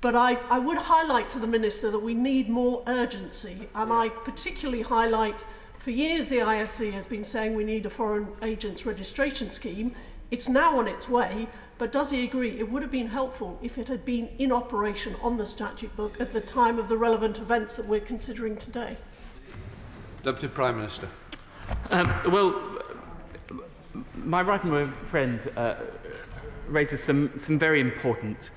but I would highlight to the Minister that we need more urgency, and I particularly highlight, for years the ISE has been saying we need a foreign agents registration scheme. It's now on its way, but does he agree it would have been helpful if it had been in operation on the statute book at the time of the relevant events that we're considering today? Deputy Prime Minister. Well, my right honourable friend raises some very important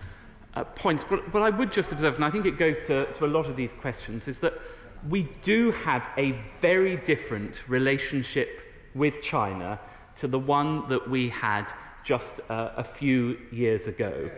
points. What I would just observe, and I think it goes to a lot of these questions, is that we do have a very different relationship with China to the one that we had just a few years ago.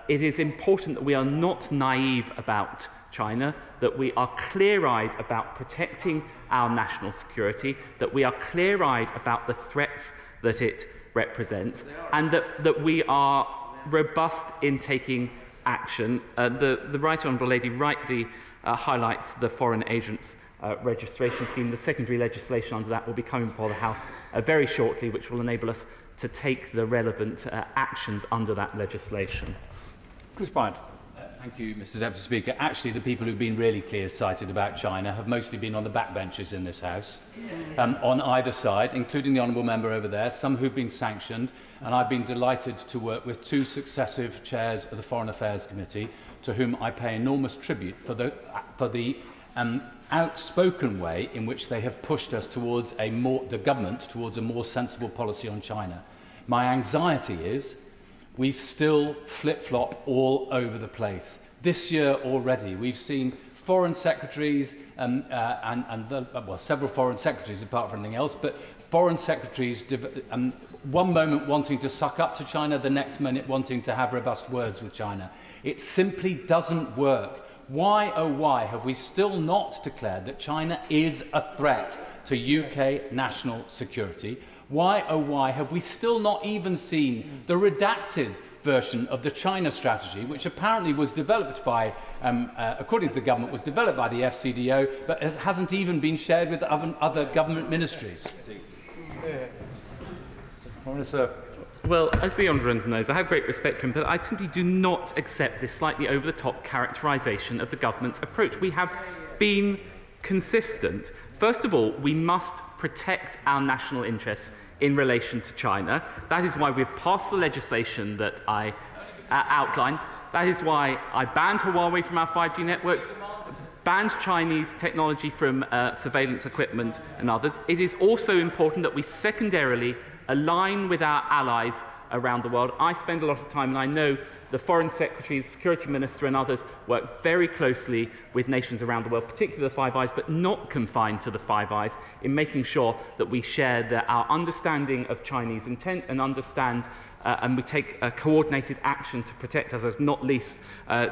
It is important that we are not naive about China, that we are clear-eyed about protecting our national security, that we are clear-eyed about the threats that it represents, and that we are robust in taking action. The Right Honourable Lady rightly highlights the foreign agents registration scheme. The secondary legislation under that will be coming before the House very shortly, which will enable us to take the relevant actions under that legislation. Chris Bryant. Thank you, Mr. Deputy Speaker. Actually, the people who've been really clear-sighted about China have mostly been on the backbenches in this House, on either side, including the honourable member over there, some who've been sanctioned, and I've been delighted to work with two successive chairs of the Foreign Affairs Committee, to whom I pay enormous tribute for the outspoken way in which they have pushed us towards the government towards a more sensible policy on China. My anxiety is we still flip-flop all over the place. This year already, we've seen foreign secretaries several foreign secretaries apart from anything else, but foreign secretaries one moment wanting to suck up to China, the next minute wanting to have robust words with China. It simply doesn't work. Why, oh why, have we still not declared that China is a threat to UK national security? Why, oh why, have we still not even seen the redacted version of the China strategy, which apparently was developed by, according to the government, was developed by the FCDO, but hasn't even been shared with other government ministries? Well, as the Honourable knows, I have great respect for him, but I simply do not accept this slightly over-the-top characterisation of the government's approach. We have been consistent. First of all, we must protect our national interests in relation to China. That is why we've passed the legislation that I outlined. That is why I banned Huawei from our 5G networks, banned Chinese technology from surveillance equipment and others. It is also important that we secondarily align with our allies around the world. I spend a lot of time, and I know the Foreign Secretary, the Security Minister and others work very closely with nations around the world, particularly the Five Eyes, but not confined to the Five Eyes, in making sure that we share our understanding of Chinese intent and understand and we take coordinated action to protect us, not least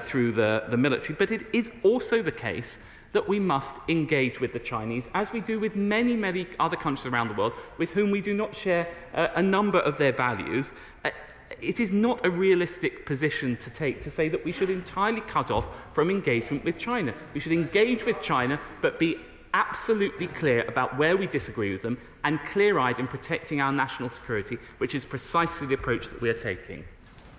through the military. But it is also the case that we must engage with the Chinese, as we do with many, many other countries around the world with whom we do not share a number of their values. It is not a realistic position to take to say that we should entirely cut off from engagement with China. We should engage with China, but be absolutely clear about where we disagree with them and clear-eyed in protecting our national security, which is precisely the approach that we are taking.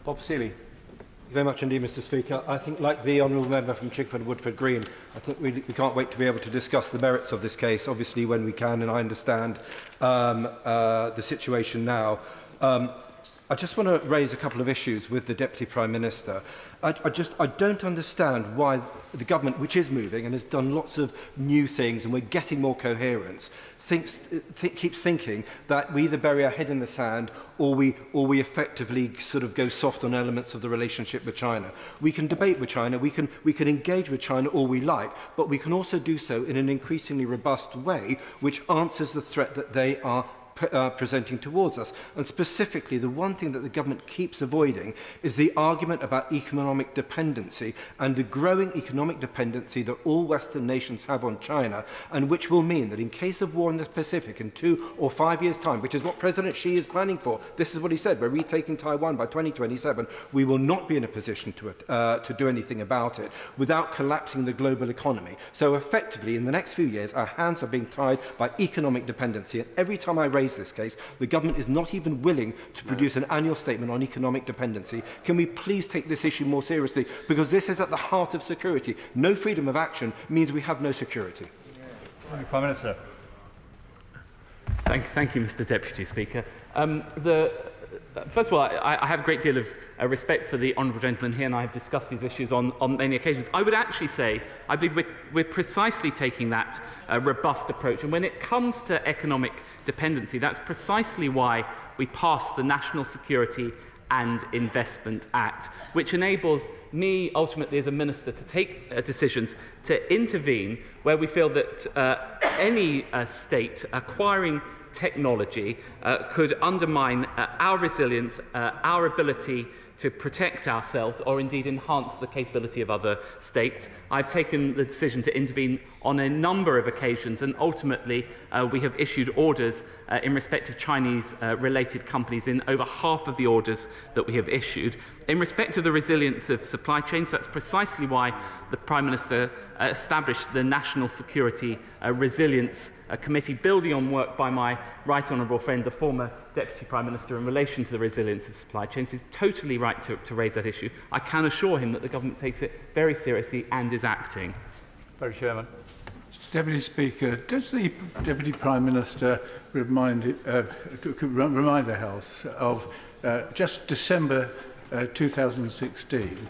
Bob Seeley. Thank you very much indeed, Mr. Speaker. I think, like the honourable member from Chingford and Woodford Green, I think we can't wait to be able to discuss the merits of this case, obviously, when we can, and I understand the situation now. I just want to raise a couple of issues with the Deputy Prime Minister. I don't understand why the government, which is moving and has done lots of new things and we're getting more coherence, keeps thinking that we either bury our head in the sand or we effectively sort of go soft on elements of the relationship with China. We can debate with China, we can engage with China all we like, but we can also do so in an increasingly robust way which answers the threat that they are presenting towards us. And specifically, the one thing that the government keeps avoiding is the argument about economic dependency and the growing economic dependency that all Western nations have on China, and which will mean that in case of war in the Pacific in 2 or 5 years' time, which is what President Xi is planning for, this is what he said, we're retaking Taiwan by 2027, we will not be in a position to do anything about it without collapsing the global economy. So effectively, in the next few years, our hands are being tied by economic dependency, and every time I raise this case, the government is not even willing to produce an annual statement on economic dependency. Can we please take this issue more seriously? Because this is at the heart of security. No freedom of action means we have no security. Prime Minister. Thank you, Mr. Deputy Speaker. First of all, I have a great deal of respect for the honourable gentleman here, and I have discussed these issues on many occasions. I would actually say I believe we're precisely taking that robust approach. And when it comes to economic dependency, that's precisely why we passed the National Security and Investment Act, which enables me, ultimately, as a minister, to take decisions to intervene where we feel that any state acquiring technology could undermine our resilience, our ability to protect ourselves, or indeed enhance the capability of other states. I've taken the decision to intervene on a number of occasions, and ultimately we have issued orders in respect of Chinese-related companies in over half of the orders that we have issued. In respect of the resilience of supply chains, that's precisely why the Prime Minister established the National Security Resilience Committee, building on work by my right honourable friend, the former Deputy Prime Minister, in relation to the resilience of supply chains. He's totally right to raise that issue. I can assure him that the government takes it very seriously and is acting. Very Chairman. Deputy Speaker, does the Deputy Prime Minister remind the House of just December 2016,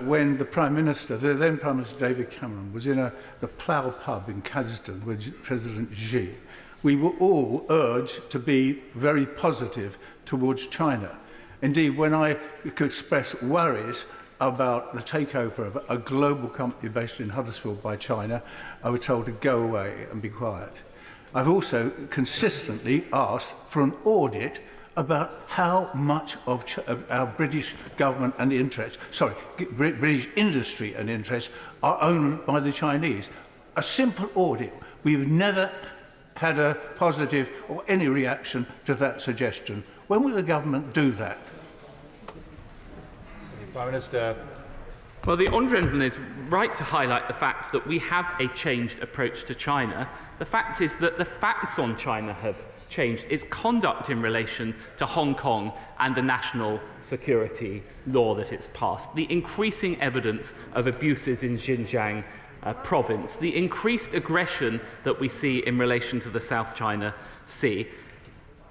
when the Prime Minister, the then Prime Minister David Cameron, was in the Plough pub in Cadston with President Xi? We were all urged to be very positive towards China. Indeed, when I expressed worries about the takeover of a global company based in Huddersfield by China, I was told to go away and be quiet. I've also consistently asked for an audit about how much of our British government and interests, British industry and interests, are owned by the Chinese. A simple audit. We've never had a positive or any reaction to that suggestion. When will the government do that? Prime Minister. Well, the Honourable Gentleman is right to highlight the fact that we have a changed approach to China. The fact is that the facts on China have changed. Its conduct in relation to Hong Kong and the national security law that it's passed, the increasing evidence of abuses in Xinjiang province, the increased aggression that we see in relation to the South China Sea.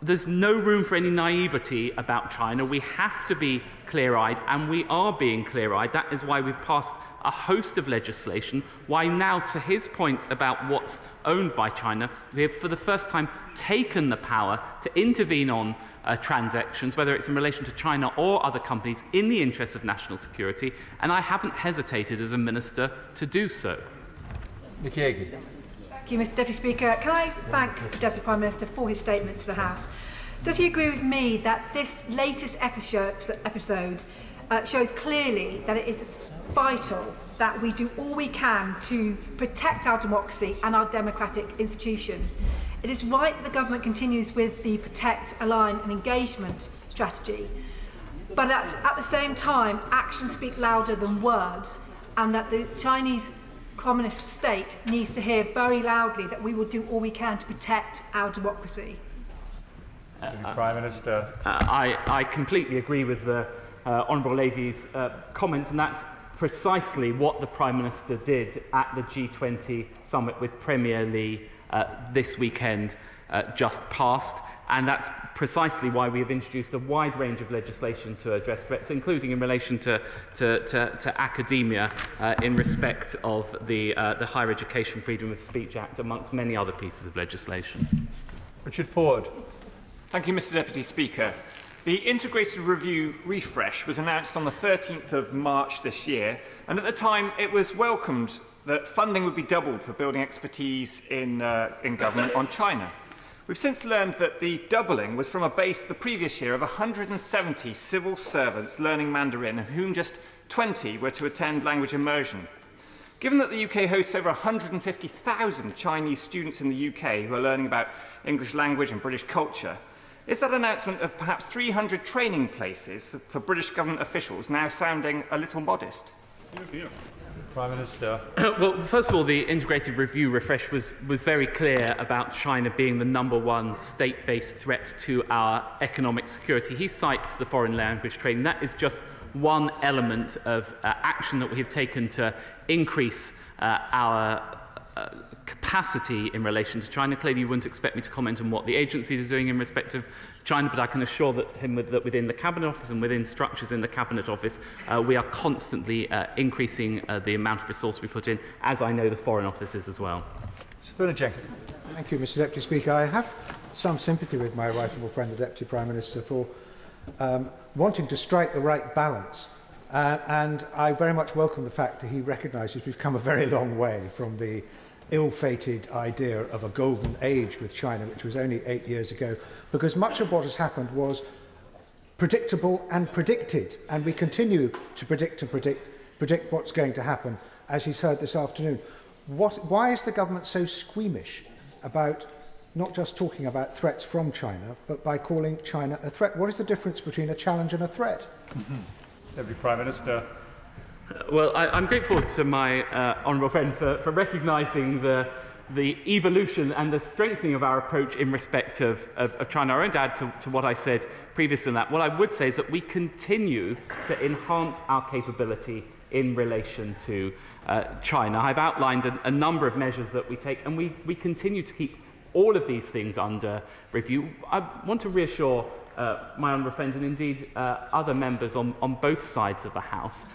There's no room for any naivety about China. We have to be clear-eyed, and we are being clear-eyed. That is why we've passed a host of legislation, why now, to his points about what's owned by China, we have for the first time taken the power to intervene on transactions, whether it's in relation to China or other companies, in the interests of national security, and I haven't hesitated as a minister to do so. Li Qiang. Thank you, Mr Deputy Speaker. Can I thank the Deputy Prime Minister for his statement to the House? Does he agree with me that this latest episode shows clearly that it is vital that we do all we can to protect our democracy and our democratic institutions? It is right that the government continues with the protect, align and engagement strategy, but at the same time, actions speak louder than words, and that the Chinese Communist state needs to hear very loudly that we will do all we can to protect our democracy. Prime Minister. I completely agree with the Honourable Lady's comments, and that's precisely what the Prime Minister did at the G20 summit with Premier Li this weekend just past, and that's precisely why we have introduced a wide range of legislation to address threats, including in relation to academia in respect of the Higher Education Freedom of Speech Act, amongst many other pieces of legislation. Richard Ford. Thank you, Mr Deputy Speaker. The Integrated Review refresh was announced on the 13th of March this year, and at the time it was welcomed that funding would be doubled for building expertise in government on China. We've since learned that the doubling was from a base the previous year of 170 civil servants learning Mandarin, of whom just 20 were to attend language immersion. Given that the UK hosts over 150,000 Chinese students in the UK who are learning about English language and British culture, is that announcement of perhaps 300 training places for British government officials now sounding a little modest? Prime Minister. Well, first of all, the Integrated Review refresh was very clear about China being the #1 state-based threat to our economic security. He cites the foreign language training. That is just one element of action that we have taken to increase our capacity in relation to China. Clearly, you wouldn't expect me to comment on what the agencies are doing in respect of China, but I can assure him that within the Cabinet Office and within structures in the Cabinet Office, we are constantly increasing the amount of resource we put in, as I know the Foreign Office is as well. Espionage. Thank you, Mr Deputy Speaker. I have some sympathy with my right honourable friend, the Deputy Prime Minister, for wanting to strike the right balance. And I very much welcome the fact that he recognises we've come a very long way from the ill-fated idea of a golden age with China, which was only 8 years ago, because much of what has happened was predictable and predicted, and we continue to predict what's going to happen, as he's heard this afternoon. Why is the government so squeamish about not just talking about threats from China, but by calling China a threat? What is the difference between a challenge and a threat? Deputy Prime Minister. Well, I'm grateful to my honourable friend for recognising the evolution and the strengthening of our approach in respect of China. I won't add to what I said previous to that. What I would say is that we continue to enhance our capability in relation to China. I've outlined a number of measures that we take, and we continue to keep all of these things under review. I want to reassure my honourable friend, and indeed other members on both sides of the House,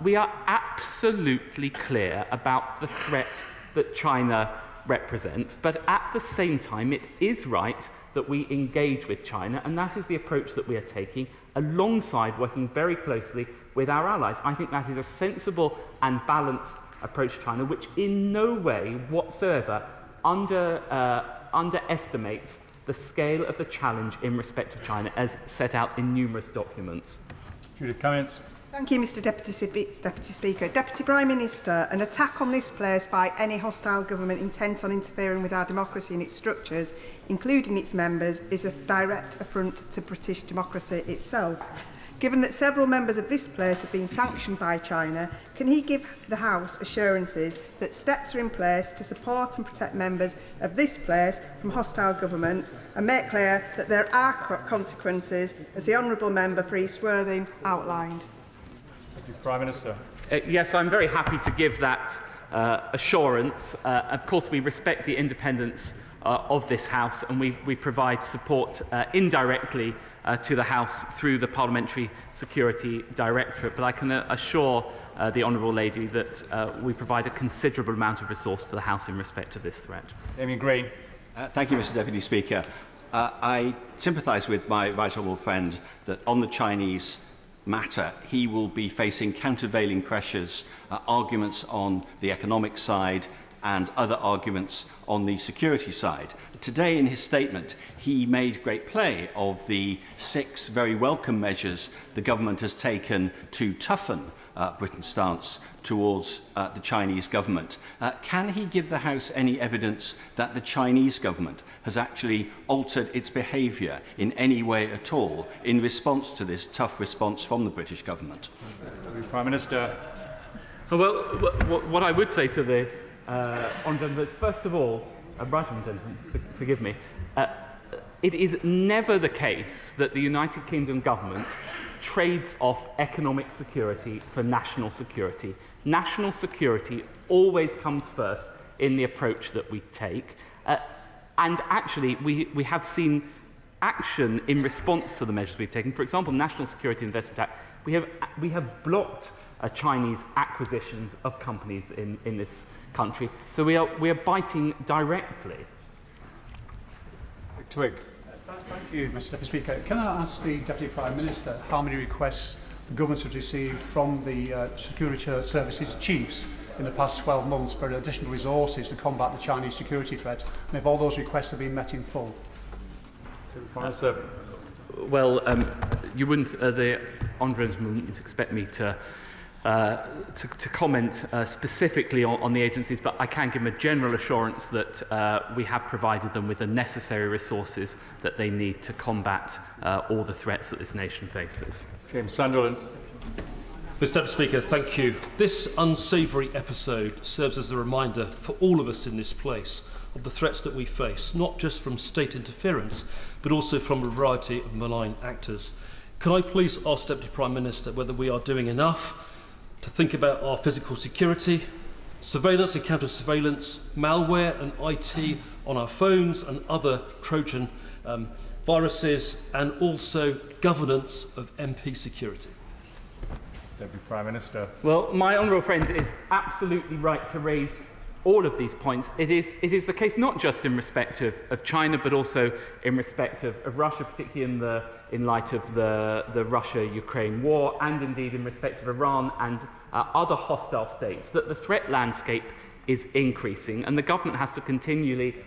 we are absolutely clear about the threat that China represents, but at the same time it is right that we engage with China, and that is the approach that we are taking, alongside working very closely with our allies. I think that is a sensible and balanced approach to China, which in no way whatsoever underestimates the scale of the challenge in respect of China as set out in numerous documents. Judith Cummins. Thank you, Mr Deputy Speaker. Deputy Prime Minister, an attack on this place by any hostile government intent on interfering with our democracy and its structures, including its members, is a direct affront to British democracy itself. Given that several members of this place have been sanctioned by China, can he give the House assurances that steps are in place to support and protect members of this place from hostile government, and make clear that there are consequences, as the Honourable Member for East Worthing outlined? Prime Minister. Yes, I'm very happy to give that assurance. Of course, we respect the independence of this House, and we provide support indirectly to the House through the Parliamentary Security Directorate. But I can assure the Honourable Lady that we provide a considerable amount of resource to the House in respect of this threat. Damien Green. Thank you, Mr Deputy Speaker. I sympathise with my right honourable friend that on the Chinese matter, he will be facing countervailing pressures, arguments on the economic side and other arguments on the security side. Today, in his statement, he made great play of the 6 very welcome measures the government has taken to toughen Britain's stance towards the Chinese government. Can he give the House any evidence that the Chinese government has actually altered its behaviour in any way at all in response to this tough response from the British government? Prime Minister. Well, what I would say to the honourable is, first of all, right honourable gentleman, forgive me, it is never the case that the United Kingdom government trades off economic security for national security. National security always comes first in the approach that we take. And actually, we have seen action in response to the measures we've taken. For example, National Security Investment Act, we have blocked Chinese acquisitions of companies in this country. So we are biting directly. Twig. Thank you, Mr Deputy Speaker. Can I ask the Deputy Prime Minister how many requests the government has received from the Security Services chiefs in the past 12 months for additional resources to combat the Chinese security threats, and if all those requests have been met in full? Well, you wouldn't, the honourable wouldn't expect me to comment specifically on the agencies, but I can give them a general assurance that we have provided them with the necessary resources that they need to combat all the threats that this nation faces. James Sunderland. Mr Deputy Speaker, thank you. This unsavoury episode serves as a reminder for all of us in this place of the threats that we face, not just from state interference, but also from a variety of malign actors. Can I please ask Deputy Prime Minister whether we are doing enough to think about our physical security, surveillance and counter-surveillance, malware and IT on our phones and other Trojan viruses, and also governance of MP security? Deputy Prime Minister. Well, my honourable friend is absolutely right to raise all of these points. It is the case not just in respect of China, but also in respect of Russia, particularly in light of the Russia-Ukraine war, and indeed in respect of Iran and other hostile states, that the threat landscape is increasing, and the government has to continually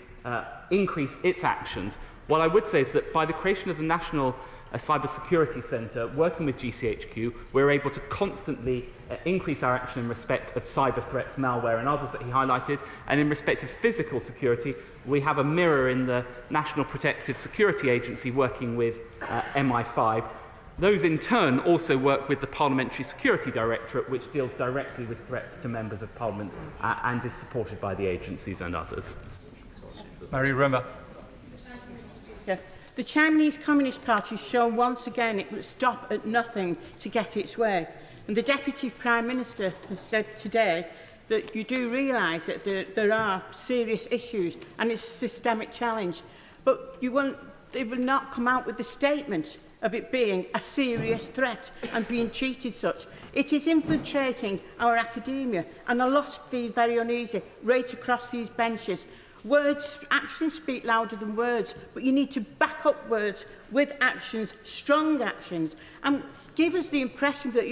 increase its actions. What I would say is that by the creation of the National Cyber Security Centre, working with GCHQ, we're able to constantly increase our action in respect of cyber threats, malware and others that he highlighted, and in respect of physical security, we have a mirror in the National Protective Security Agency working with MI5. Those in turn also work with the Parliamentary Security Directorate, which deals directly with threats to members of Parliament and is supported by the agencies and others. Mary Rimmer. Yeah. The Chinese Communist Party has shown once again it will stop at nothing to get its way. And the Deputy Prime Minister has said today that you do realise that there are serious issues and it's a systemic challenge. But they will not come out with the statement of it being a serious threat and being treated such. It is infiltrating our academia, and a lot feel very uneasy right across these benches. Actions speak louder than words, but you need to back up words with actions, strong actions, and give us the impression that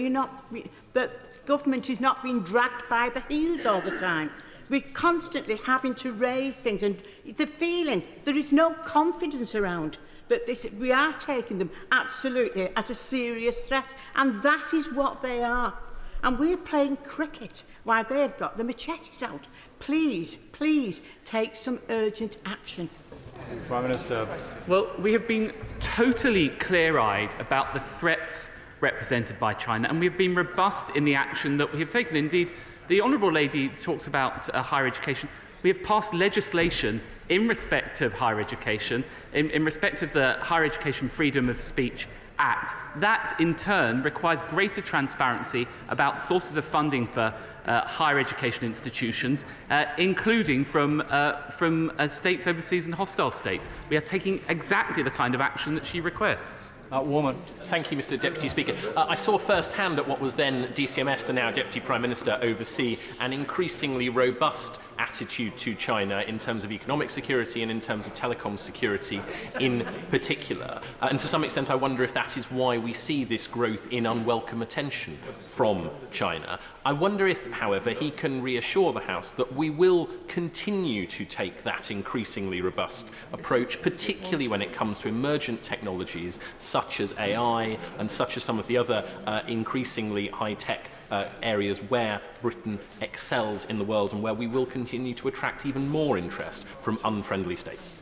that government is not being dragged by the heels all the time. We're constantly having to raise things, and the feeling there is no confidence around that we are taking them absolutely as a serious threat, and that is what they are. And we're playing cricket while they've got the machetes out. Please, please take some urgent action. Prime Minister. Well, we have been totally clear-eyed about the threats represented by China, and we have been robust in the action that we have taken. Indeed, the Honourable Lady talks about higher education. We have passed legislation in respect of higher education, in respect of the Higher Education Freedom of Speech Act. That, in turn, requires greater transparency about sources of funding for higher education institutions, including from states overseas and hostile states. We are taking exactly the kind of action that she requests. Woman. Thank you, Mr. Deputy Speaker. I saw firsthand at what was then DCMS, the now Deputy Prime Minister, oversee an increasingly robust attitude to China in terms of economic security and in terms of telecom security in particular. And to some extent, I wonder if that is why we see this growth in unwelcome attention from China. I wonder if, however, he can reassure the House that we will continue to take that increasingly robust approach, particularly when it comes to emergent technologies such as AI and such as some of the other increasingly high-tech areas where Britain excels in the world and where we will continue to attract even more interest from unfriendly states.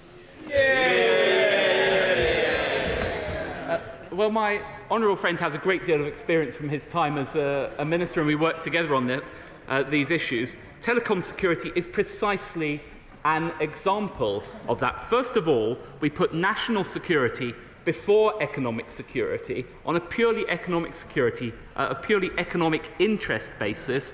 Well, my honourable friend has a great deal of experience from his time as a minister, and we work together on these issues. Telecom security is precisely an example of that. First of all, we put national security before economic security on a purely economic security, a purely economic interest basis.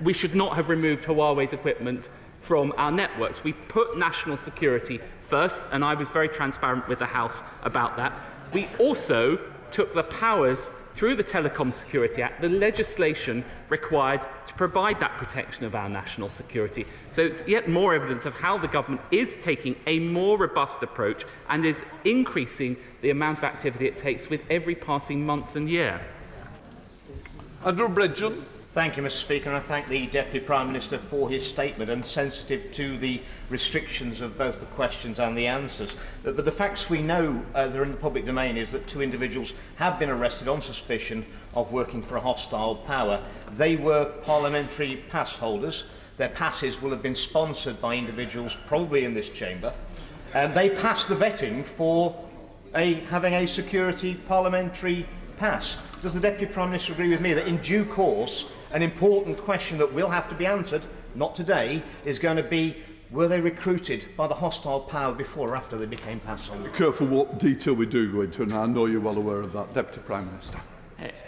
We should not have removed Huawei's equipment from our networks. We put national security first, and I was very transparent with the House about that. We also took the powers through the Telecom Security Act, the legislation required to provide that protection of our national security. So it's yet more evidence of how the government is taking a more robust approach and is increasing the amount of activity it takes with every passing month and year. Andrew Bridgen. Thank you, Mr. Speaker, and I thank the Deputy Prime Minister for his statement, and sensitive to the restrictions of both the questions and the answers. But the facts we know that are in the public domain is that 2 individuals have been arrested on suspicion of working for a hostile power. They were parliamentary pass holders. Their passes will have been sponsored by individuals probably in this chamber. They passed the vetting for having a security parliamentary pass. Does the Deputy Prime Minister agree with me that in due course an important question that will have to be answered, not today, is going to be, were they recruited by the hostile power before or after they became pass holders? Be careful what detail we do go into, and I know you're well aware of that, Deputy Prime Minister.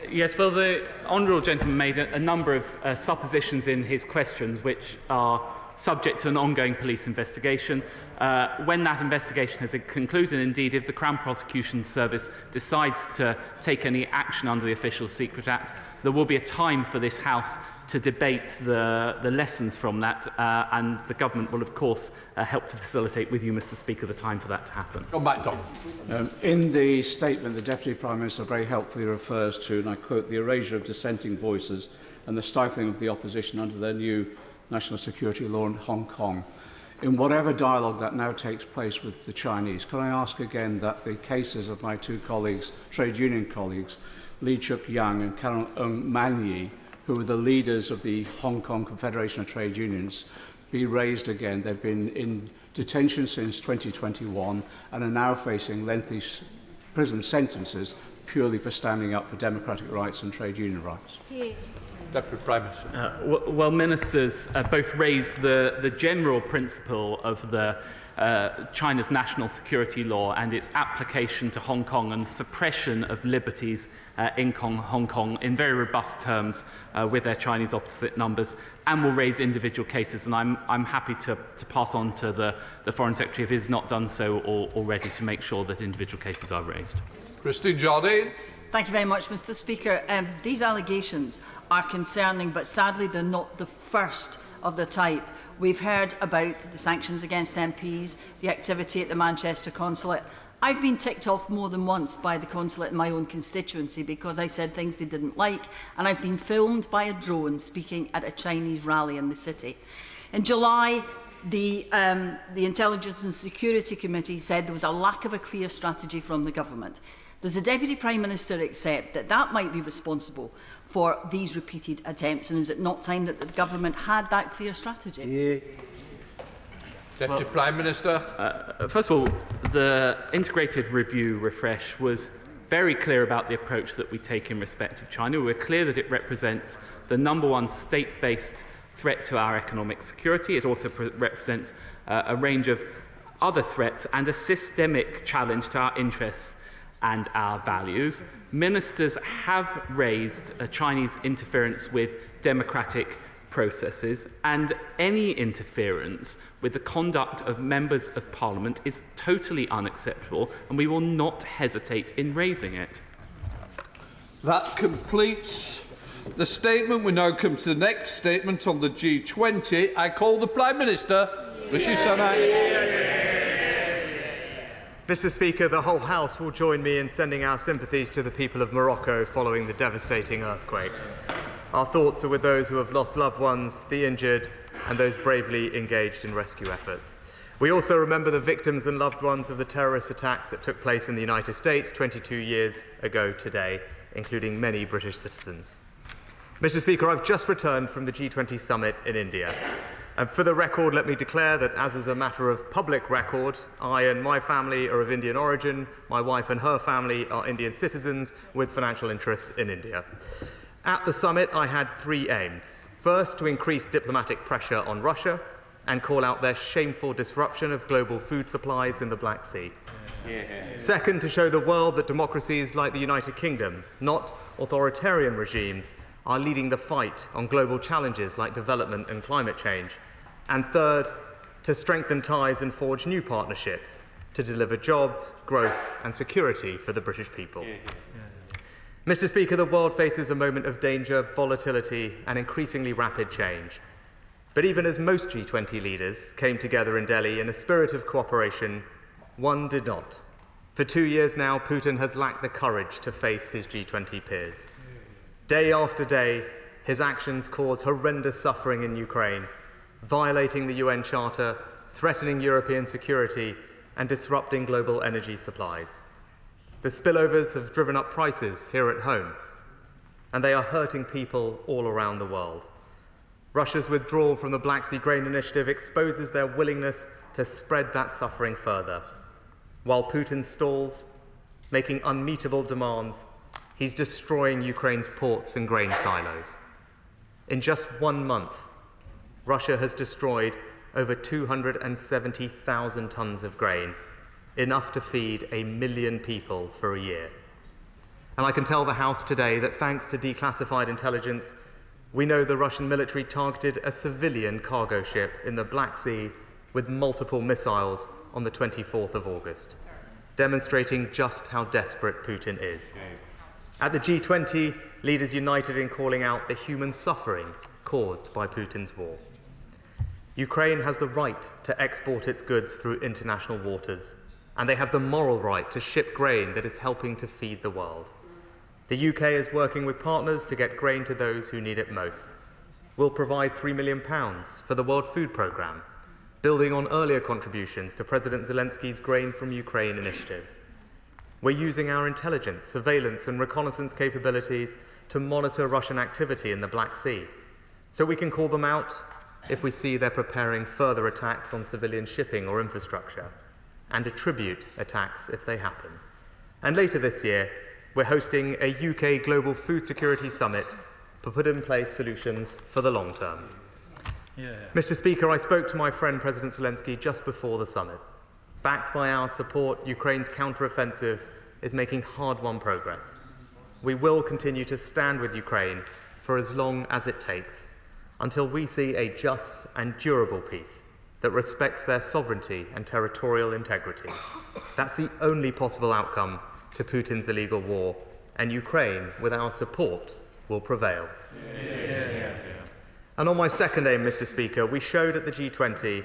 Yes, well, the honourable gentleman made a number of suppositions in his questions which are subject to an ongoing police investigation. When that investigation has concluded, and indeed if the Crown Prosecution Service decides to take any action under the Official Secret Act, there will be a time for this House to debate the lessons from that, and the Government will, of course, help to facilitate with you, Mr. Speaker, the time for that to happen. Come back, Tom. In the statement, the Deputy Prime Minister very helpfully refers to, and I quote, the erasure of dissenting voices and the stifling of the opposition under their new national security law in Hong Kong. In whatever dialogue that now takes place with the Chinese, can I ask again that the cases of my 2 colleagues, trade union colleagues, Li Qiang and Karen Manyi, who are the leaders of the Hong Kong Confederation of Trade Unions, be raised again? They've been in detention since 2021 and are now facing lengthy prison sentences purely for standing up for democratic rights and trade union rights. Deputy Prime Minister. Well, ministers both raised the general principle of China's national security law and its application to Hong Kong and suppression of liberties in Hong Kong in very robust terms with their Chinese opposite numbers, and will raise individual cases. And I'm happy to pass on to the Foreign Secretary, if he has not done so already, to make sure that individual cases are raised. Christine Jardine. Thank you very much, Mr. Speaker. These allegations are concerning, but sadly they're not the first of the type. We've heard about the sanctions against MPs, the activity at the Manchester consulate. I've been ticked off more than once by the consulate in my own constituency because I said things they didn't like, and I've been filmed by a drone speaking at a Chinese rally in the city. In July, the Intelligence and Security Committee said there was a lack of a clear strategy from the government. Does the Deputy Prime Minister accept that that might be responsible for these repeated attempts, and is it not time that the government had that clear strategy? Yeah. Deputy Prime Minister. First of all, the integrated review refresh was very clear about the approach that we take in respect of China. We're clear that it represents the #1 state-based threat to our economic security. It also represents a range of other threats and a systemic challenge to our interests and our values. Ministers have raised Chinese interference with democratic processes, and any interference with the conduct of members of Parliament is totally unacceptable, and we will not hesitate in raising it. That completes the statement. We now come to the next statement on the G20. I call the Prime Minister, Rishi Sunak. Mr. Speaker, the whole House will join me in sending our sympathies to the people of Morocco following the devastating earthquake. Our thoughts are with those who have lost loved ones, the injured, and those bravely engaged in rescue efforts. We also remember the victims and loved ones of the terrorist attacks that took place in the United States 22 years ago today, including many British citizens. Mr. Speaker, I've just returned from the G20 summit in India. And for the record, let me declare that, as is a matter of public record, I and my family are of Indian origin. My wife and her family are Indian citizens with financial interests in India. At the summit, I had 3 aims. First, to increase diplomatic pressure on Russia and call out their shameful disruption of global food supplies in the Black Sea. Second, to show the world that democracies like the United Kingdom, not authoritarian regimes, are leading the fight on global challenges like development and climate change. And third, to strengthen ties and forge new partnerships to deliver jobs, growth and security for the British people. Mr. Speaker, the world faces a moment of danger, volatility and increasingly rapid change. But even as most G20 leaders came together in Delhi in a spirit of cooperation, one did not. For 2 years now, Putin has lacked the courage to face his G20 peers. Day after day, his actions cause horrendous suffering in Ukraine, violating the UN Charter, threatening European security, and disrupting global energy supplies. The spillovers have driven up prices here at home, and they are hurting people all around the world. Russia's withdrawal from the Black Sea Grain Initiative exposes their willingness to spread that suffering further. While Putin stalls, making unmeetable demands, he's destroying Ukraine's ports and grain silos. In just 1 month, Russia has destroyed over 270,000 tons of grain, enough to feed 1 million people for a year. And I can tell the House today that thanks to declassified intelligence, we know the Russian military targeted a civilian cargo ship in the Black Sea with multiple missiles on the 24th of August, demonstrating just how desperate Putin is. At the G20, leaders united in calling out the human suffering caused by Putin's war. Ukraine has the right to export its goods through international waters, and they have the moral right to ship grain that is helping to feed the world. The UK is working with partners to get grain to those who need it most. We'll provide £3 million for the World Food Programme, building on earlier contributions to President Zelensky's Grain from Ukraine initiative. We're using our intelligence, surveillance and reconnaissance capabilities to monitor Russian activity in the Black Sea, so we can call them out if we see they're preparing further attacks on civilian shipping or infrastructure, and attribute attacks if they happen. And later this year, we're hosting a UK Global Food Security Summit to put in place solutions for the long term. Mr. Speaker, I spoke to my friend President Zelensky just before the summit. Backed by our support, Ukraine's counter-offensive is making hard-won progress. We will continue to stand with Ukraine for as long as it takes, until we see a just and durable peace that respects their sovereignty and territorial integrity. That's the only possible outcome to Putin's illegal war, and Ukraine, with our support, will prevail. And on my second aim, Mr. Speaker, we showed at the G20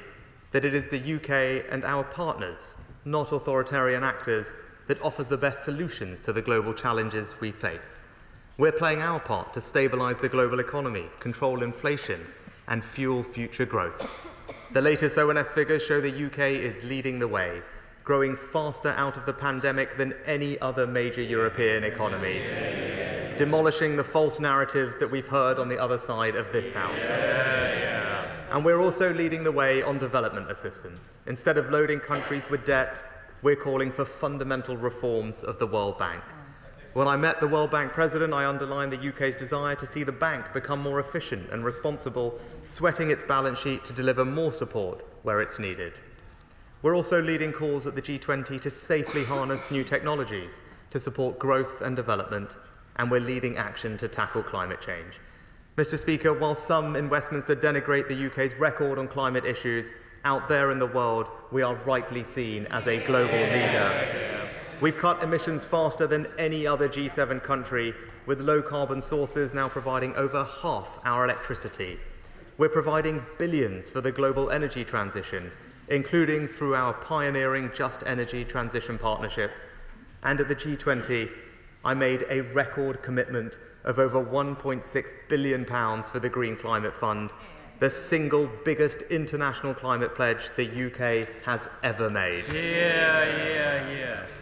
that it is the UK and our partners, not authoritarian actors, that offer the best solutions to the global challenges we face. We're playing our part to stabilise the global economy, control inflation, and fuel future growth. The latest ONS figures show the UK is leading the way, growing faster out of the pandemic than any other major European economy, demolishing the false narratives that we've heard on the other side of this House. And we're also leading the way on development assistance. Instead of loading countries with debt, we're calling for fundamental reforms of the World Bank. When I met the World Bank president, I underlined the UK's desire to see the bank become more efficient and responsible, sweating its balance sheet to deliver more support where it's needed. We're also leading calls at the G20 to safely harness new technologies to support growth and development, and we're leading action to tackle climate change. Mr. Speaker, while some in Westminster denigrate the UK's record on climate issues, out there in the world, we are rightly seen as a global leader. We've cut emissions faster than any other G7 country, with low-carbon sources now providing over half our electricity. We're providing billions for the global energy transition, including through our pioneering Just Energy Transition partnerships. And at the G20, I made a record commitment of over £1.6 billion for the Green Climate Fund, the single biggest international climate pledge the UK has ever made.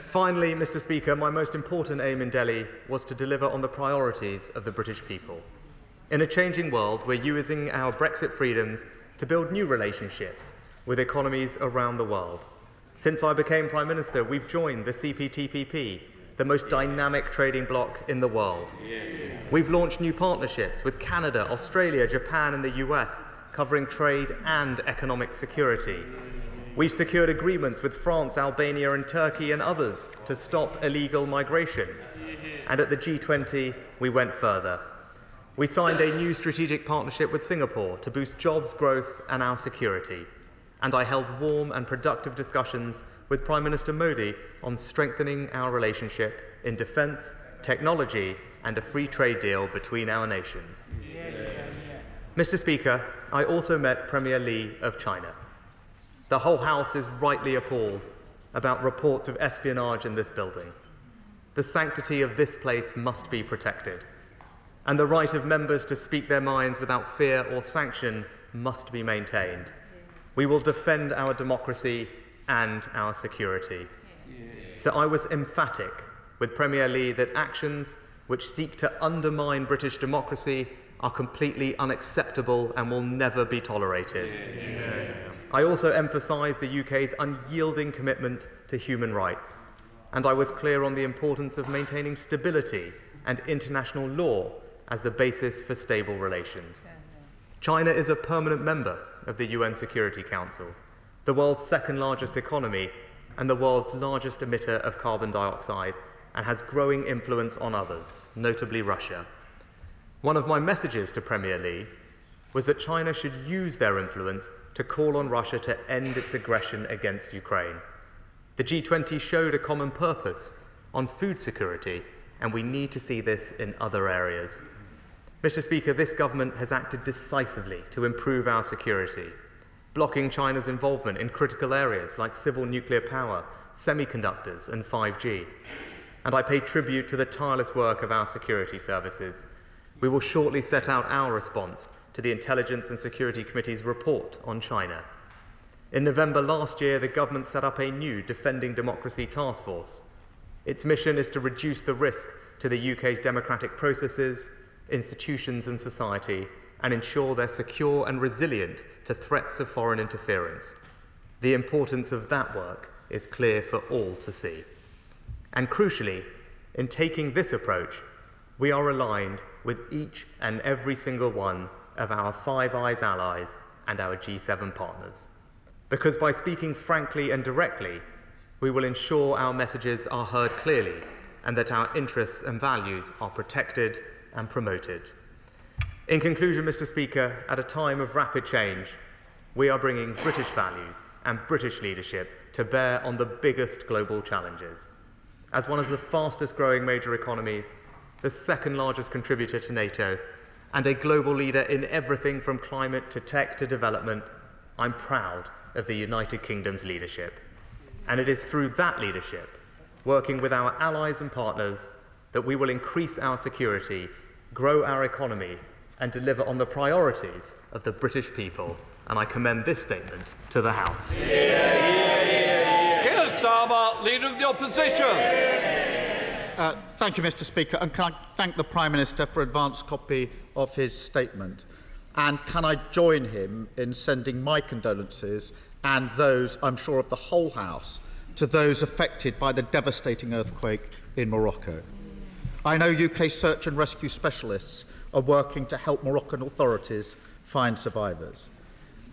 Finally, Mr. Speaker, my most important aim in Delhi was to deliver on the priorities of the British people. In a changing world, we're using our Brexit freedoms to build new relationships with economies around the world. Since I became Prime Minister, we've joined the CPTPP, the most dynamic trading bloc in the world. We've launched new partnerships with Canada, Australia, Japan and the US, covering trade and economic security. We've secured agreements with France, Albania and Turkey and others to stop illegal migration. And at the G20, we went further. We signed a new strategic partnership with Singapore to boost jobs, growth and our security. And I held warm and productive discussions with Prime Minister Modi on strengthening our relationship in defence, technology and a free trade deal between our nations. Mr. Speaker, I also met Premier Li of China. The whole House is rightly appalled about reports of espionage in this building. The sanctity of this place must be protected, and the right of members to speak their minds without fear or sanction must be maintained. We will defend our democracy and our security. So I was emphatic with Premier Li that actions which seek to undermine British democracy are completely unacceptable and will never be tolerated. I also emphasised the UK's unyielding commitment to human rights, and I was clear on the importance of maintaining stability and international law as the basis for stable relations. China is a permanent member of the UN Security Council, the world's second largest economy and the world's largest emitter of carbon dioxide, and has growing influence on others, notably Russia. One of my messages to Premier Li was that China should use their influence to call on Russia to end its aggression against Ukraine. The G20 showed a common purpose on food security, and we need to see this in other areas. Mr. Speaker, this government has acted decisively to improve our security, blocking China's involvement in critical areas like civil nuclear power, semiconductors and 5G. And I pay tribute to the tireless work of our security services. We will shortly set out our response to the Intelligence and Security Committee's report on China. In November last year, the government set up a new Defending Democracy task force. Its mission is to reduce the risk to the UK's democratic processes, institutions and society, and ensure they're secure and resilient to threats of foreign interference. The importance of that work is clear for all to see. And crucially, in taking this approach, we are aligned with each and every single one of our Five Eyes allies and our G7 partners. Because by speaking frankly and directly, we will ensure our messages are heard clearly and that our interests and values are protected and promoted. In conclusion, Mr. Speaker, at a time of rapid change, we are bringing British values and British leadership to bear on the biggest global challenges. As one of the fastest growing major economies, the second largest contributor to NATO, and a global leader in everything from climate to tech to development, I'm proud of the United Kingdom's leadership. And it is through that leadership, working with our allies and partners, that we will increase our security, grow our economy, and deliver on the priorities of the British people. And I commend this statement to the House. Keir Starmer, Leader of the Opposition. Thank you, Mr. Speaker. And can I thank the Prime Minister for an advance copy of his statement? And can I join him in sending my condolences and those, I'm sure, of the whole House to those affected by the devastating earthquake in Morocco. I know UK search and rescue specialists are working to help Moroccan authorities find survivors.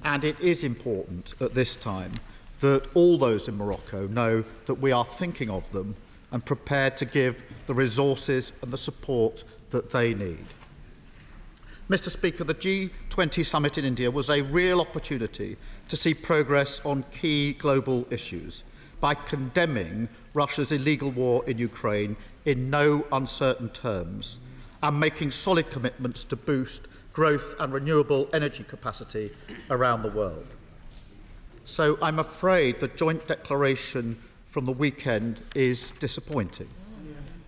And it is important at this time that all those in Morocco know that we are thinking of them and prepared to give the resources and the support that they need. Mr. Speaker, the G20 summit in India was a real opportunity to see progress on key global issues by condemning Russia's illegal war in Ukraine in no uncertain terms and making solid commitments to boost growth and renewable energy capacity around the world. So I'm afraid the joint declaration from the weekend is disappointing.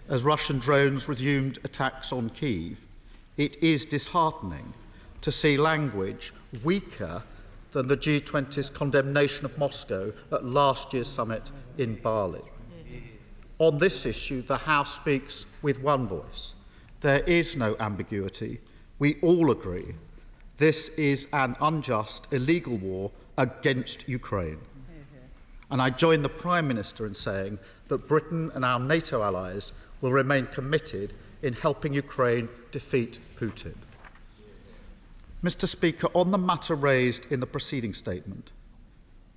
As Russian drones resumed attacks on Kyiv, it is disheartening to see language weaker than the G20's condemnation of Moscow at last year's summit in Bali. On this issue, the House speaks with one voice. There is no ambiguity. We all agree this is an unjust, illegal war against Ukraine. And I join the Prime Minister in saying that Britain and our NATO allies will remain committed in helping Ukraine defeat Putin. Mr. Speaker, on the matter raised in the preceding statement,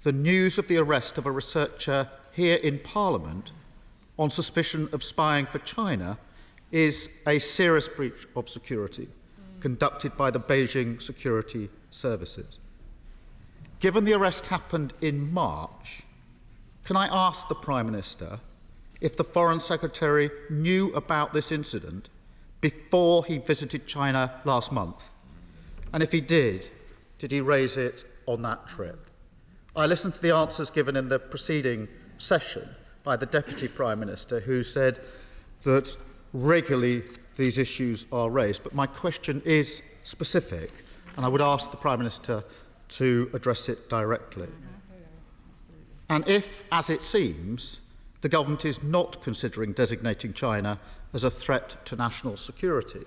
the news of the arrest of a researcher here in Parliament on suspicion of spying for China is a serious breach of security conducted by the Beijing security services. Given the arrest happened in March, can I ask the Prime Minister if the Foreign Secretary knew about this incident before he visited China last month? And if he did he raise it on that trip? I listened to the answers given in the preceding session by the Deputy Prime Minister, who said that regularly these issues are raised. But my question is specific, and I would ask the Prime Minister to address it directly. And if, as it seems, the government is not considering designating China as a threat to national security,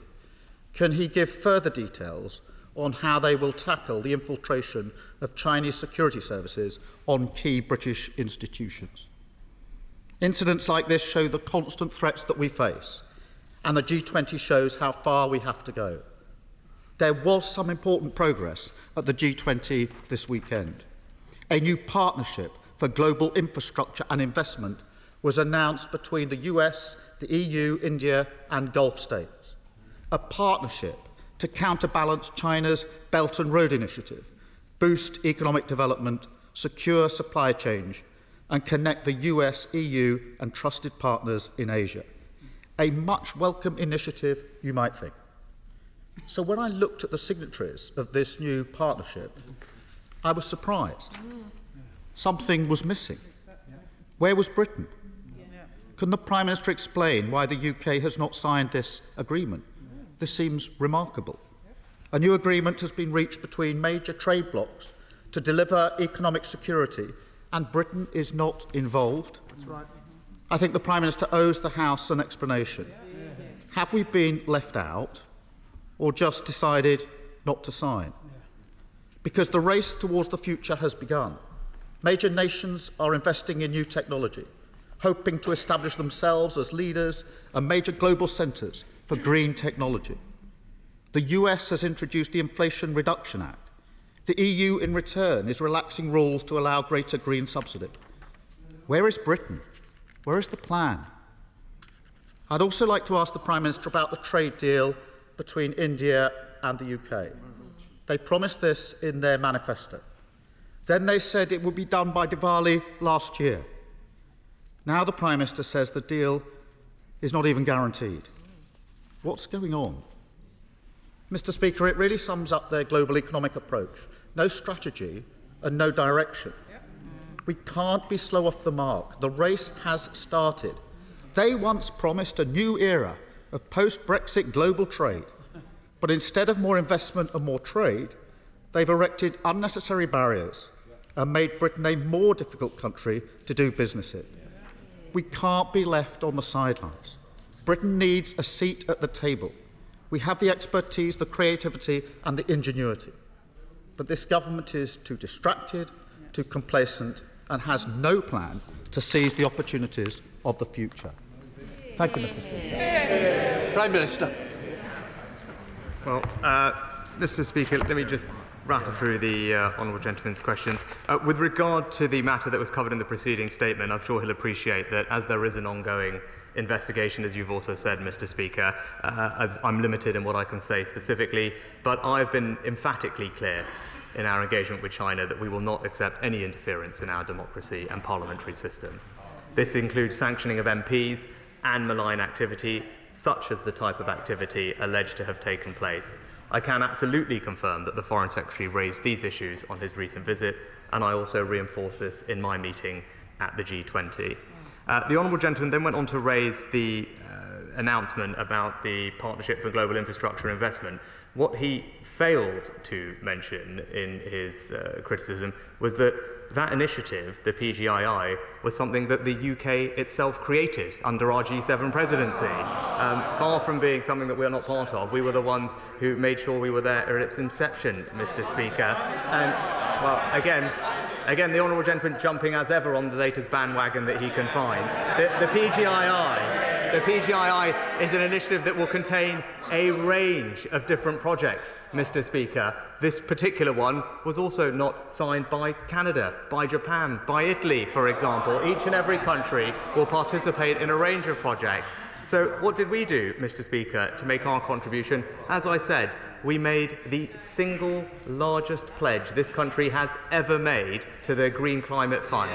can he give further details on how they will tackle the infiltration of Chinese security services on key British institutions? Incidents like this show the constant threats that we face, and the G20 shows how far we have to go. There was some important progress at the G20 this weekend. A new partnership for global infrastructure and investment was announced between the US, the EU, India and Gulf states. A partnership to counterbalance China's Belt and Road Initiative, boost economic development, secure supply chains and connect the US, EU and trusted partners in Asia. A much welcome initiative, you might think. So when I looked at the signatories of this new partnership, I was surprised. Something was missing. Where was Britain? Can the Prime Minister explain why the UK has not signed this agreement? This seems remarkable. A new agreement has been reached between major trade blocs to deliver economic security, and Britain is not involved. That's right. I think the Prime Minister owes the House an explanation. Have we been left out or just decided not to sign? Because the race towards the future has begun. Major nations are investing in new technology, hoping to establish themselves as leaders and major global centres for green technology. The US has introduced the Inflation Reduction Act. The EU, in return, is relaxing rules to allow greater green subsidy. Where is Britain? Where is the plan? I'd also like to ask the Prime Minister about the trade deal between India and the UK. They promised this in their manifesto. Then they said it would be done by Diwali last year. Now the Prime Minister says the deal is not even guaranteed. What's going on? Mr. Speaker, it really sums up their global economic approach. No strategy and no direction. We can't be slow off the mark. The race has started. They once promised a new era of post-Brexit global trade. But instead of more investment and more trade, they've erected unnecessary barriers and made Britain a more difficult country to do business in. We can't be left on the sidelines. Britain needs a seat at the table. We have the expertise, the creativity and the ingenuity. But this government is too distracted, too complacent and has no plan to seize the opportunities of the future. Thank you, Mr. Speaker. Prime Minister. Well, Mr. Speaker, let me just rattle through the honourable gentleman's questions. With regard to the matter that was covered in the preceding statement, I'm sure he'll appreciate that as there is an ongoing investigation, as you've also said, Mr. Speaker, as I'm limited in what I can say specifically, but I've been emphatically clear in our engagement with China that we will not accept any interference in our democracy and parliamentary system. This includes sanctioning of MPs and malign activity, such as the type of activity alleged to have taken place. I can absolutely confirm that the Foreign Secretary raised these issues on his recent visit, and I also reinforce this in my meeting at the G20. The honourable gentleman then went on to raise the announcement about the Partnership for Global Infrastructure Investment. What he failed to mention in his criticism was that that initiative, the PGII, was something that the UK itself created under our G7 presidency. Far from being something that we are not part of, we were the ones who made sure we were there at its inception, Mr. Speaker. And, well, again, the honourable gentleman jumping as ever on the latest bandwagon that he can find. The PGII is an initiative that will contain a range of different projects, Mr. Speaker. This particular one was also not signed by Canada, by Japan, by Italy, for example. Each and every country will participate in a range of projects. So what did we do, Mr. Speaker, to make our contribution? As I said, we made the single largest pledge this country has ever made to the Green Climate Fund.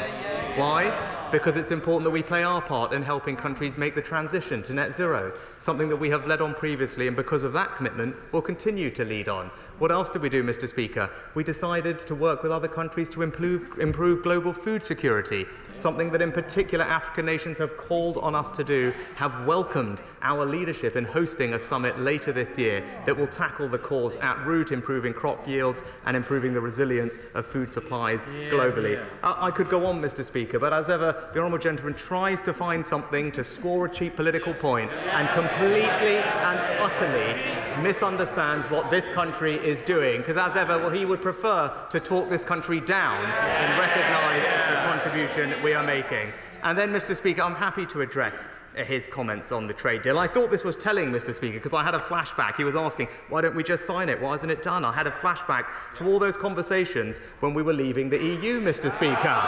Why? Because it's important that we play our part in helping countries make the transition to net zero, something that we have led on previously, and because of that commitment, we'll continue to lead on. What else did we do, Mr. Speaker? We decided to work with other countries to improve global food security, something that in particular African nations have called on us to do, have welcomed our leadership in hosting a summit later this year that will tackle the cause at root, improving crop yields and improving the resilience of food supplies globally. I could go on, Mr. Speaker, but as ever, the honourable gentleman tries to find something to score a cheap political point and completely and utterly misunderstands what this country is doing, because as ever, well, he would prefer to talk this country down and recognise the contribution we are making. And then, Mr. Speaker, I'm happy to address his comments on the trade deal. I thought this was telling, Mr. Speaker, because I had a flashback. He was asking, why don't we just sign it? Why isn't it done? I had a flashback to all those conversations when we were leaving the EU, Mr. Speaker.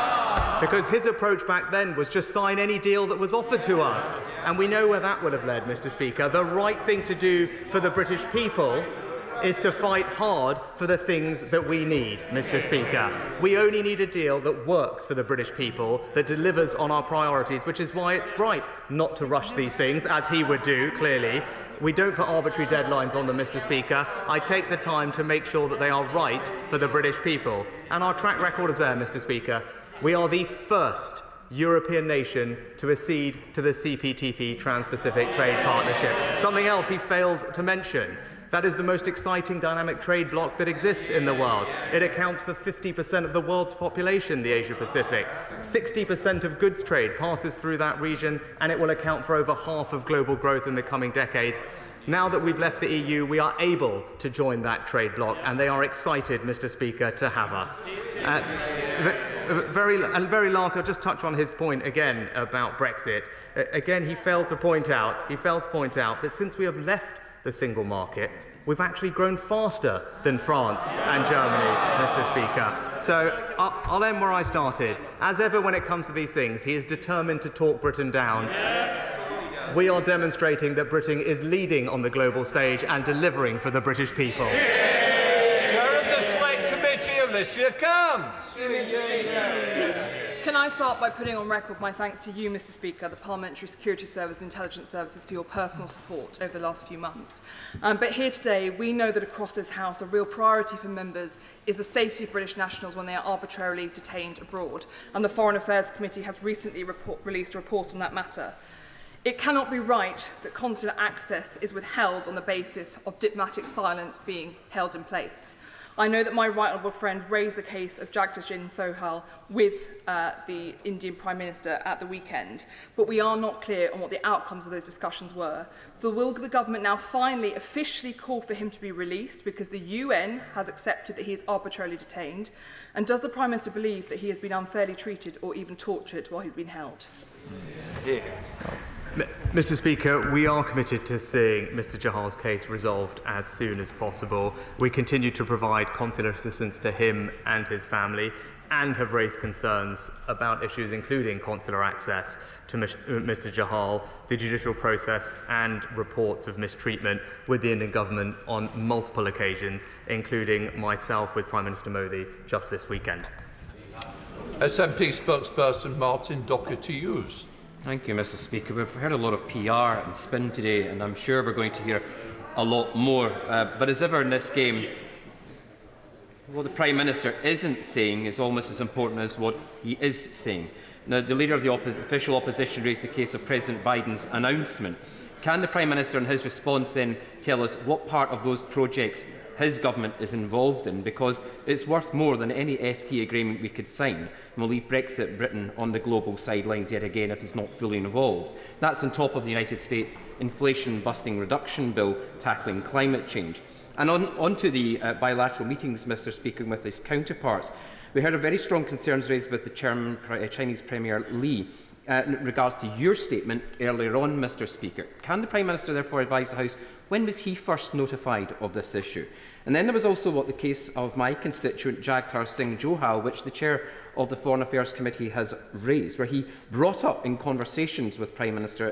Because his approach back then was just sign any deal that was offered to us. And we know where that would have led, Mr. Speaker. The right thing to do for the British people is to fight hard for the things that we need, Mr. Speaker. We only need a deal that works for the British people, that delivers on our priorities, which is why it's right not to rush these things, as he would do, clearly. We don't put arbitrary deadlines on them, Mr. Speaker. I take the time to make sure that they are right for the British people. And our track record is there, Mr. Speaker. We are the first European nation to accede to the CPTP Trans-Pacific Trade Partnership. Something else he failed to mention. That is the most exciting dynamic trade bloc that exists in the world. It accounts for 50% of the world's population, the Asia-Pacific. 60% of goods trade passes through that region, and it will account for over half of global growth in the coming decades. Now that we've left the EU, we are able to join that trade bloc, and they are excited, Mr. Speaker, to have us. Very lastly, I'll just touch on his point again about Brexit. Again, he failed to point out that since we have left the single market, we've actually grown faster than France and Germany, Mr. Speaker. So I'll end where I started. As ever, when it comes to these things, he is determined to talk Britain down. We are demonstrating that Britain is leading on the global stage and delivering for the British people. Chair of the Select Committee, Alicia comes. Can I start by putting on record my thanks to you, Mr. Speaker, the Parliamentary Security Service and Intelligence Services for your personal support over the last few months. But here today, we know that across this House, a real priority for members is the safety of British nationals when they are arbitrarily detained abroad. And the Foreign Affairs Committee has recently released a report on that matter. It cannot be right that consular access is withheld on the basis of diplomatic silence being held in place. I know that my right honourable friend raised the case of Jagdish Sohal with the Indian Prime Minister at the weekend, but we are not clear on what the outcomes of those discussions were. So will the government now finally officially call for him to be released because the UN has accepted that he is arbitrarily detained? And does the Prime Minister believe that he has been unfairly treated or even tortured while he's been held? Yeah. Mr. Speaker, we are committed to seeing Mr. Jahal's case resolved as soon as possible. We continue to provide consular assistance to him and his family and have raised concerns about issues including consular access to Mr. Jahal, the judicial process and reports of mistreatment with the Indian government on multiple occasions, including myself with Prime Minister Modi just this weekend. SNP spokesperson Martin Docker to use. Thank you, Mr. Speaker. We've heard a lot of PR and spin today, and I'm sure we're going to hear a lot more. But as ever in this game, what the Prime Minister isn't saying is almost as important as what he is saying. Now, the Leader of the official opposition raised the case of President Biden's announcement. Can the Prime Minister in his response then tell us what part of those projects his government is involved in, because it's worth more than any FTA agreement we could sign and will leave Brexit Britain on the global sidelines yet again if he's not fully involved. That's on top of the United States inflation-busting reduction bill tackling climate change. And on to the bilateral meetings, Mr. Speaker, with his counterparts. We heard of very strong concerns raised with the Chinese Premier Li in regards to your statement earlier on, Mr. Speaker. Can the Prime Minister therefore advise the House when was he first notified of this issue? And then there was also the case of my constituent Jagtar Singh Johal, which the Chair of the Foreign Affairs Committee has raised, where he brought up in conversations with Prime Minister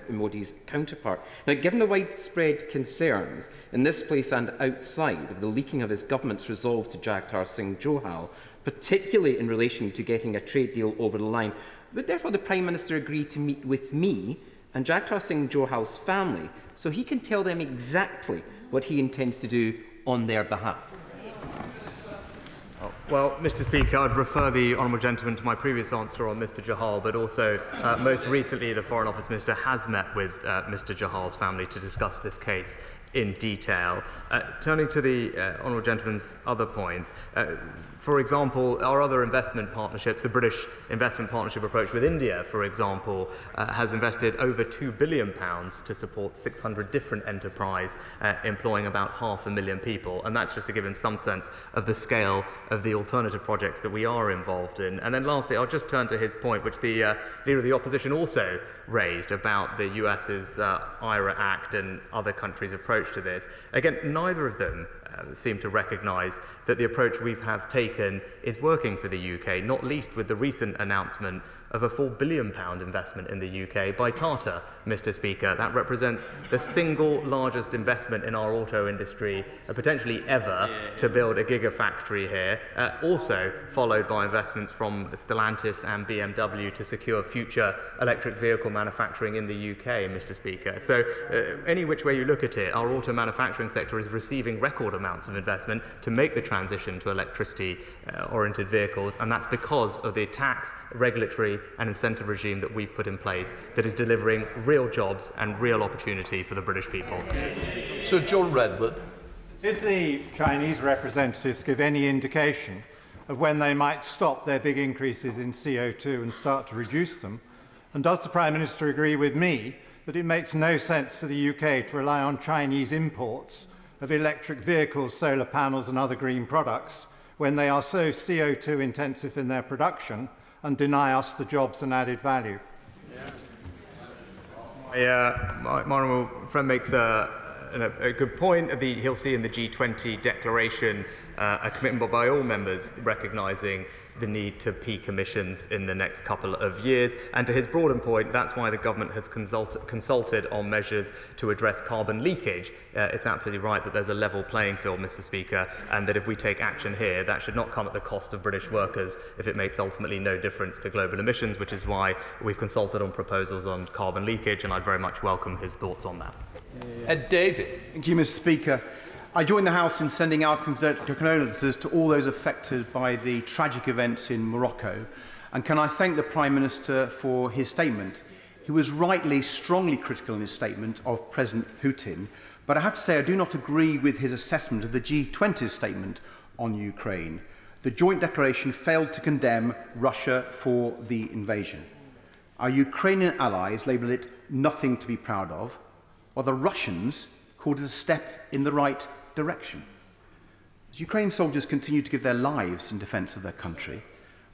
Modi's counterpart. Now, given the widespread concerns in this place and outside of the leaking of his government's resolve to Jagtar Singh Johal, particularly in relation to getting a trade deal over the line, would therefore the Prime Minister agree to meet with me and Jagtar Singh Johal's family so he can tell them exactly what he intends to do on their behalf? Well, Mr. Speaker, I'd refer the honourable gentleman to my previous answer on Mr. Jahal, but also most recently the Foreign Office Minister has met with Mr. Jahal's family to discuss this case in detail. Turning to the honourable gentleman's other points, for example, our other investment partnerships, the British investment partnership approach with India, for example, has invested over £2 billion to support 600 different enterprises employing about 500,000 people. And that's just to give him some sense of the scale of the alternative projects that we are involved in. And then lastly, I'll just turn to his point, which the Leader of the Opposition also raised about the US's IRA Act and other countries' approach to this. Again, neither of them seem to recognise that the approach we have taken is working for the UK, not least with the recent announcement of a £4 billion investment in the UK by Tata, Mr. Speaker. That represents the single largest investment in our auto industry, potentially ever, to build a gigafactory here, also followed by investments from Stellantis and BMW to secure future electric vehicle manufacturing in the UK, Mr. Speaker. So any which way you look at it, our auto manufacturing sector is receiving record amounts of investment to make the transition to electricity-oriented vehicles, and that's because of the tax, regulatory and incentive regime that we've put in place that is delivering real jobs and real opportunity for the British people. Sir John Redwood. Did the Chinese representatives give any indication of when they might stop their big increases in CO2 and start to reduce them? And does the Prime Minister agree with me that it makes no sense for the UK to rely on Chinese imports of electric vehicles, solar panels and other green products when they are so CO2 intensive in their production and deny us the jobs and added value? My honourable friend makes a good point. He'll see in the G20 declaration a commitment by all members recognising the need to peak emissions in the next couple of years. And to his broader point, that's why the government has consulted on measures to address carbon leakage. It's absolutely right that there's a level playing field, Mr. Speaker, and that if we take action here, that should not come at the cost of British workers if it makes ultimately no difference to global emissions, which is why we've consulted on proposals on carbon leakage, and I'd very much welcome his thoughts on that. Ed David. Thank you, Mr. Speaker. I join the House in sending our condolences to all those affected by the tragic events in Morocco. And can I thank the Prime Minister for his statement? He was rightly strongly critical in his statement of President Putin, but I have to say I do not agree with his assessment of the G20's statement on Ukraine. The joint declaration failed to condemn Russia for the invasion. Our Ukrainian allies labelled it nothing to be proud of, while the Russians called it a step in the right direction. As Ukrainian soldiers continue to give their lives in defence of their country,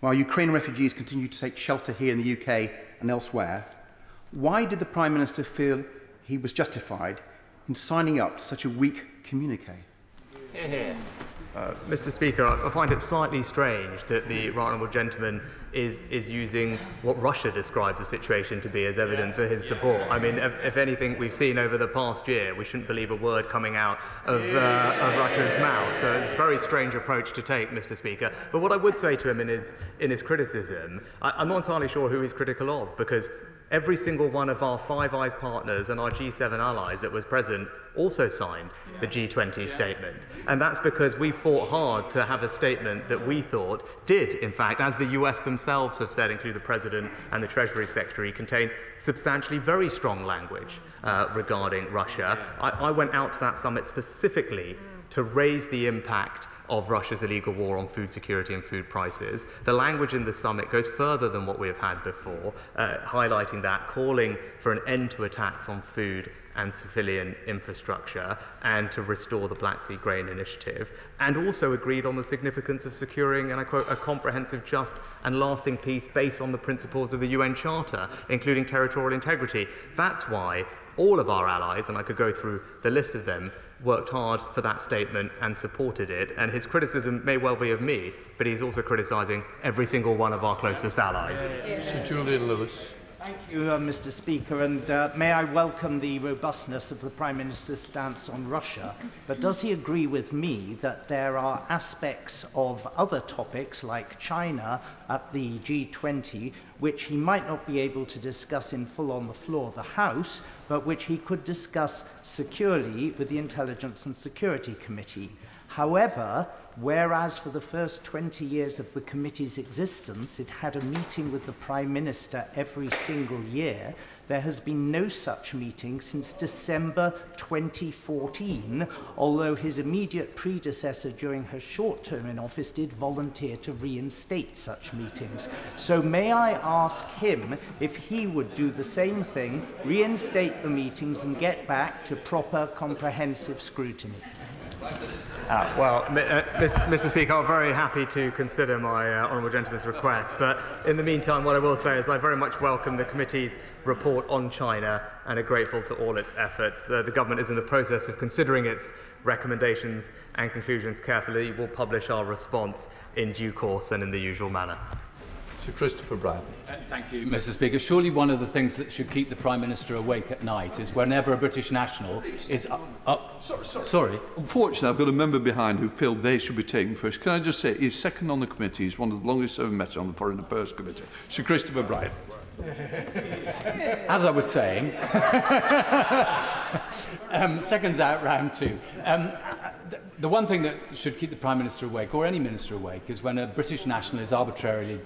while Ukrainian refugees continue to take shelter here in the UK and elsewhere, why did the Prime Minister feel he was justified in signing up to such a weak communique? Mr. Speaker, I find it slightly strange that the right honourable gentleman is using what Russia describes the situation to be as evidence for his support. I mean, if anything we've seen over the past year, we shouldn't believe a word coming out of Russia's mouth. So a very strange approach to take, Mr. Speaker. But what I would say to him in his criticism, I'm not entirely sure who he's critical of, because every single one of our Five Eyes partners and our G7 allies that was present also signed the G20 statement. And that's because we fought hard to have a statement that we thought did, in fact, as the US themselves have said, including the President and the Treasury Secretary, contain substantially very strong language regarding Russia. I went out to that summit specifically to raise the impact of Russia's illegal war on food security and food prices. The language in the summit goes further than what we have had before, highlighting that, calling for an end to attacks on food and civilian infrastructure, and to restore the Black Sea Grain Initiative, and also agreed on the significance of securing, and I quote, a comprehensive, just and lasting peace based on the principles of the UN Charter, including territorial integrity. That's why all of our allies, and I could go through the list of them, worked hard for that statement and supported it. And his criticism may well be of me, but he's also criticising every single one of our closest allies. Sir Julian Lewis. Thank you, Mr. Speaker, and may I welcome the robustness of the Prime Minister's stance on Russia, but does he agree with me that there are aspects of other topics like China at the G20 which he might not be able to discuss in full on the floor of the House, but which he could discuss securely with the Intelligence and Security Committee? However, whereas for the first 20 years of the committee's existence it had a meeting with the Prime Minister every single year, there has been no such meeting since December 2014, although his immediate predecessor during her short term in office did volunteer to reinstate such meetings. So may I ask him if he would do the same thing, reinstate the meetings and get back to proper comprehensive scrutiny? Mr. Speaker, I'm very happy to consider my honourable gentleman's request, but in the meantime, what I will say is I very much welcome the committee's report on China and are grateful to all its efforts. The government is in the process of considering its recommendations and conclusions carefully. We'll publish our response in due course and in the usual manner. Sir Christopher Brown. Thank you, Mr. Speaker. Surely one of the things that should keep the Prime Minister awake at night is whenever a British national is Sorry. Unfortunately, I've got a member behind who feel they should be taken first. Can I just say, he's second on the committee. He's one of the longest serving members on the Foreign Affairs Committee. Sir Christopher Brown. As I was saying, seconds out, round two. The one thing that should keep the Prime Minister awake, or any minister awake, is when a British national is arbitrarily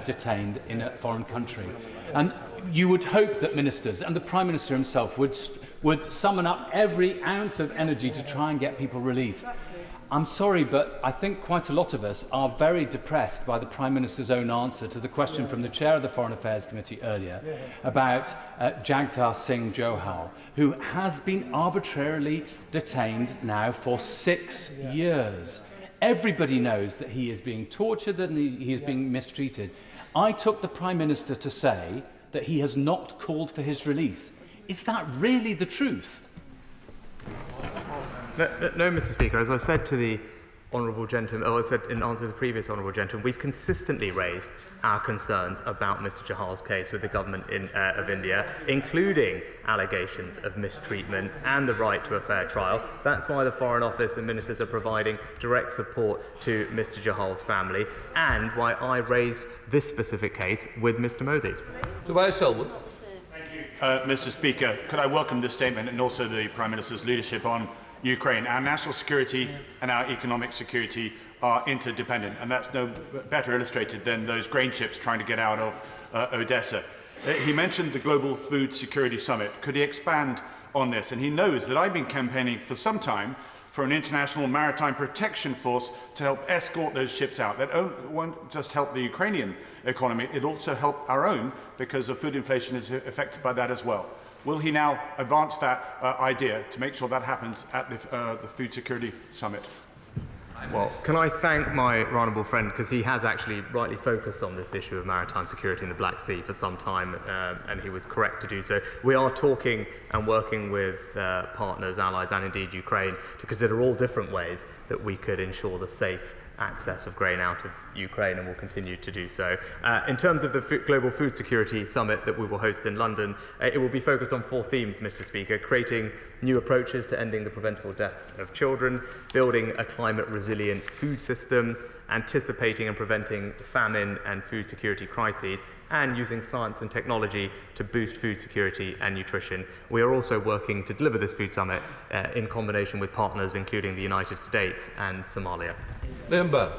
detained in a foreign country. And you would hope that ministers, and the Prime Minister himself, would summon up every ounce of energy to try and get people released. I'm sorry, but I think quite a lot of us are very depressed by the Prime Minister's own answer to the question from the Chair of the Foreign Affairs Committee earlier about Jagtar Singh Johal, who has been arbitrarily detained now for 6 years. Everybody knows that he is being tortured and he is being mistreated. I took the Prime Minister to say that he has not called for his release. Is that really the truth? No, Mr. Speaker. As I said to the honourable gentleman, or I said in answer to the previous honourable gentleman, we've consistently raised our concerns about Mr. Jahal's case with the government of India, including allegations of mistreatment and the right to a fair trial. That's why the Foreign Office and ministers are providing direct support to Mr. Jahal's family, and why I raised this specific case with Mr. Modi. Tobias Selwood. Mr. Speaker, could I welcome this statement and also the Prime Minister's leadership on Ukraine? Our national security and our economic security are interdependent, and that's no better illustrated than those grain ships trying to get out of Odessa. He mentioned the Global Food Security Summit. Could he expand on this? And he knows that I've been campaigning for some time for an international maritime protection force to help escort those ships out. That won't just help the Ukrainian economy, it'll also help our own, because the food inflation is affected by that as well. Will he now advance that idea to make sure that happens at the Food Security Summit? Well, can I thank my honourable friend, because he has actually rightly focused on this issue of maritime security in the Black Sea for some time, and he was correct to do so. We are talking and working with partners, allies, and indeed Ukraine to consider all different ways that we could ensure the safe access of grain out of Ukraine, and will continue to do so. In terms of the Global Food Security Summit that we will host in London, it will be focused on 4 themes, Mr. Speaker: creating new approaches to ending the preventable deaths of children, building a climate-resilient food system, anticipating and preventing famine and food security crises, and using science and technology to boost food security and nutrition. We are also working to deliver this food summit in combination with partners including the United States and Somalia. Member.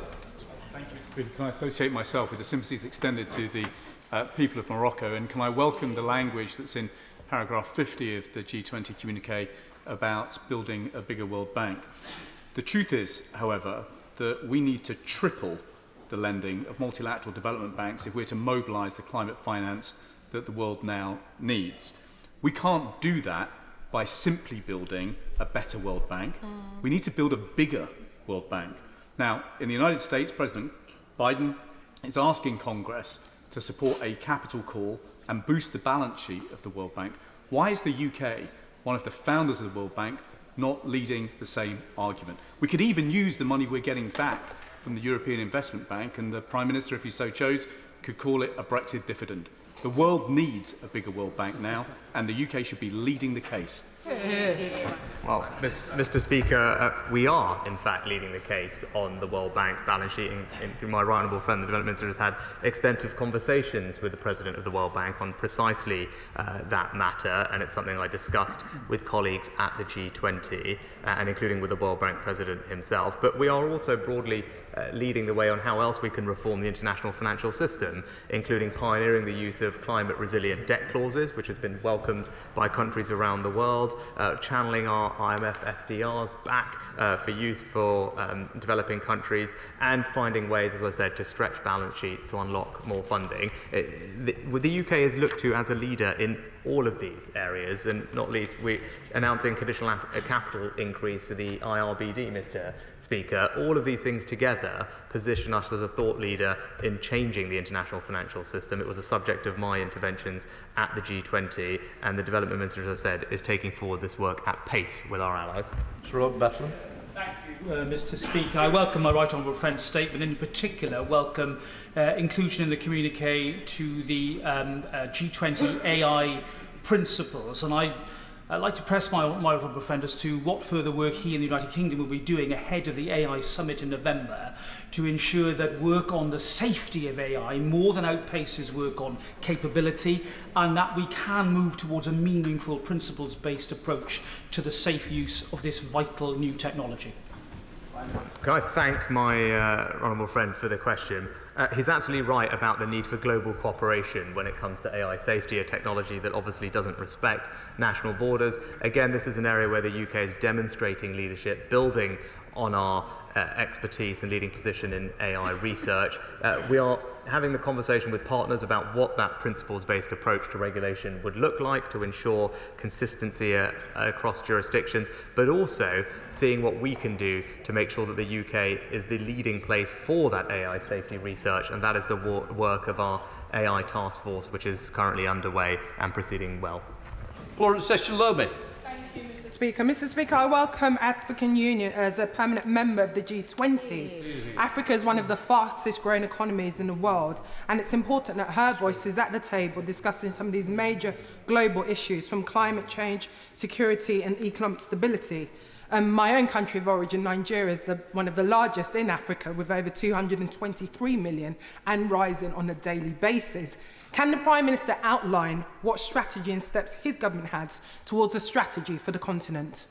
Thank you, Speaker. Can I associate myself with the sympathies extended to the people of Morocco, and can I welcome the language that's in paragraph 50 of the G20 communique about building a bigger World Bank. The truth is, however, that we need to triple the lending of multilateral development banks if we're to mobilise the climate finance that the world now needs. We can't do that by simply building a better World Bank. We need to build a bigger World Bank. Now, in the United States, President Biden is asking Congress to support a capital call and boost the balance sheet of the World Bank. Why is the UK, one of the founders of the World Bank, not leading the same argument? We could even use the money we're getting back from the European Investment Bank, and the Prime Minister, if he so chose, could call it a Brexit dividend. The world needs a bigger World Bank now, and the UK should be leading the case. Well, Mr. Speaker, we are, in fact, leading the case on the World Bank's balance sheet. My right honourable friend, the Development Minister, has had extensive conversations with the President of the World Bank on precisely that matter, and it's something I discussed with colleagues at the G20, and including with the World Bank President himself. But we are also broadly leading the way on how else we can reform the international financial system, including pioneering the use of climate-resilient debt clauses, which has been welcomed by countries around the world, channeling our IMF SDRs back for use for developing countries, and finding ways, as I said, to stretch balance sheets to unlock more funding. The UK is looked to as a leader in all of these areas, and not least we're announcing conditional capital increase for the IRBD, Mr. Speaker. All of these things together position us as a thought leader in changing the international financial system. It was a subject of my interventions at the G20, and the Development Minister, as I said, is taking forward this work at pace with our allies. Sir Battleman. Thank you, Mr. Speaker. I welcome my right honourable friend's statement, and in particular welcome inclusion in the communique to the G20 AI principles. And I'd like to press my honourable friend as to what further work he and the United Kingdom will be doing ahead of the AI summit in November to ensure that work on the safety of AI more than outpaces work on capability, and that we can move towards a meaningful principles-based approach to the safe use of this vital new technology. Can I thank my honourable friend for the question? He's absolutely right about the need for global cooperation when it comes to AI safety, a technology that obviously doesn't respect national borders. Again, this is an area where the UK is demonstrating leadership, building on our expertise and leading position in AI research. We are having the conversation with partners about what that principles-based approach to regulation would look like to ensure consistency across jurisdictions, but also seeing what we can do to make sure that the UK is the leading place for that AI safety research, and that is the work of our AI task force, which is currently underway and proceeding well. Florence Session-Lomi. Speaker. Mr. Speaker, I welcome African Union as a permanent member of the G20. Africa is one of the fastest growing economies in the world, and it's important that her voice is at the table discussing some of these major global issues, from climate change, security and economic stability. My own country of origin, Nigeria, is one of the largest in Africa, with over 223 million and rising on a daily basis. Can the Prime Minister outline what strategy and steps his government has towards a strategy for the continent?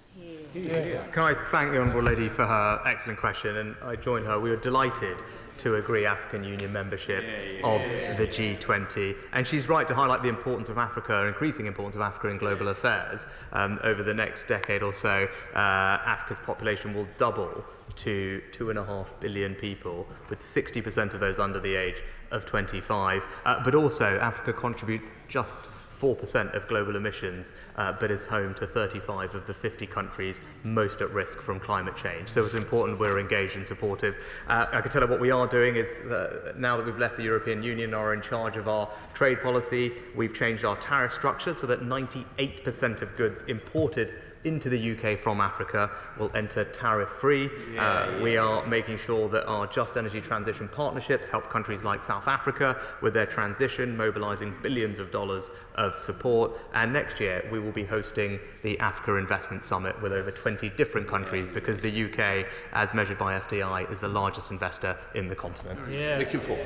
Can I thank the Honourable Lady for her excellent question, and I join her. We were delighted to agree African Union membership of the G20. And she's right to highlight the importance of Africa, increasing importance of Africa in global affairs. Over the next decade or so, Africa's population will double to 2.5 billion people, with 60% of those under the age of 25. But also, Africa contributes just 4% of global emissions, but is home to 35 of the 50 countries most at risk from climate change. So it's important we're engaged and supportive. I can tell you what we are doing is, now that we've left the European Union, are in charge of our trade policy. We've changed our tariff structure so that 98% of goods imported into the UK from Africa will enter tariff-free. We are making sure that our just energy transition partnerships help countries like South Africa with their transition, mobilising billions of dollars of support. And next year we will be hosting the Africa Investment Summit with over 20 different countries, because the UK, as measured by FDI, is the largest investor in the continent. Looking forward.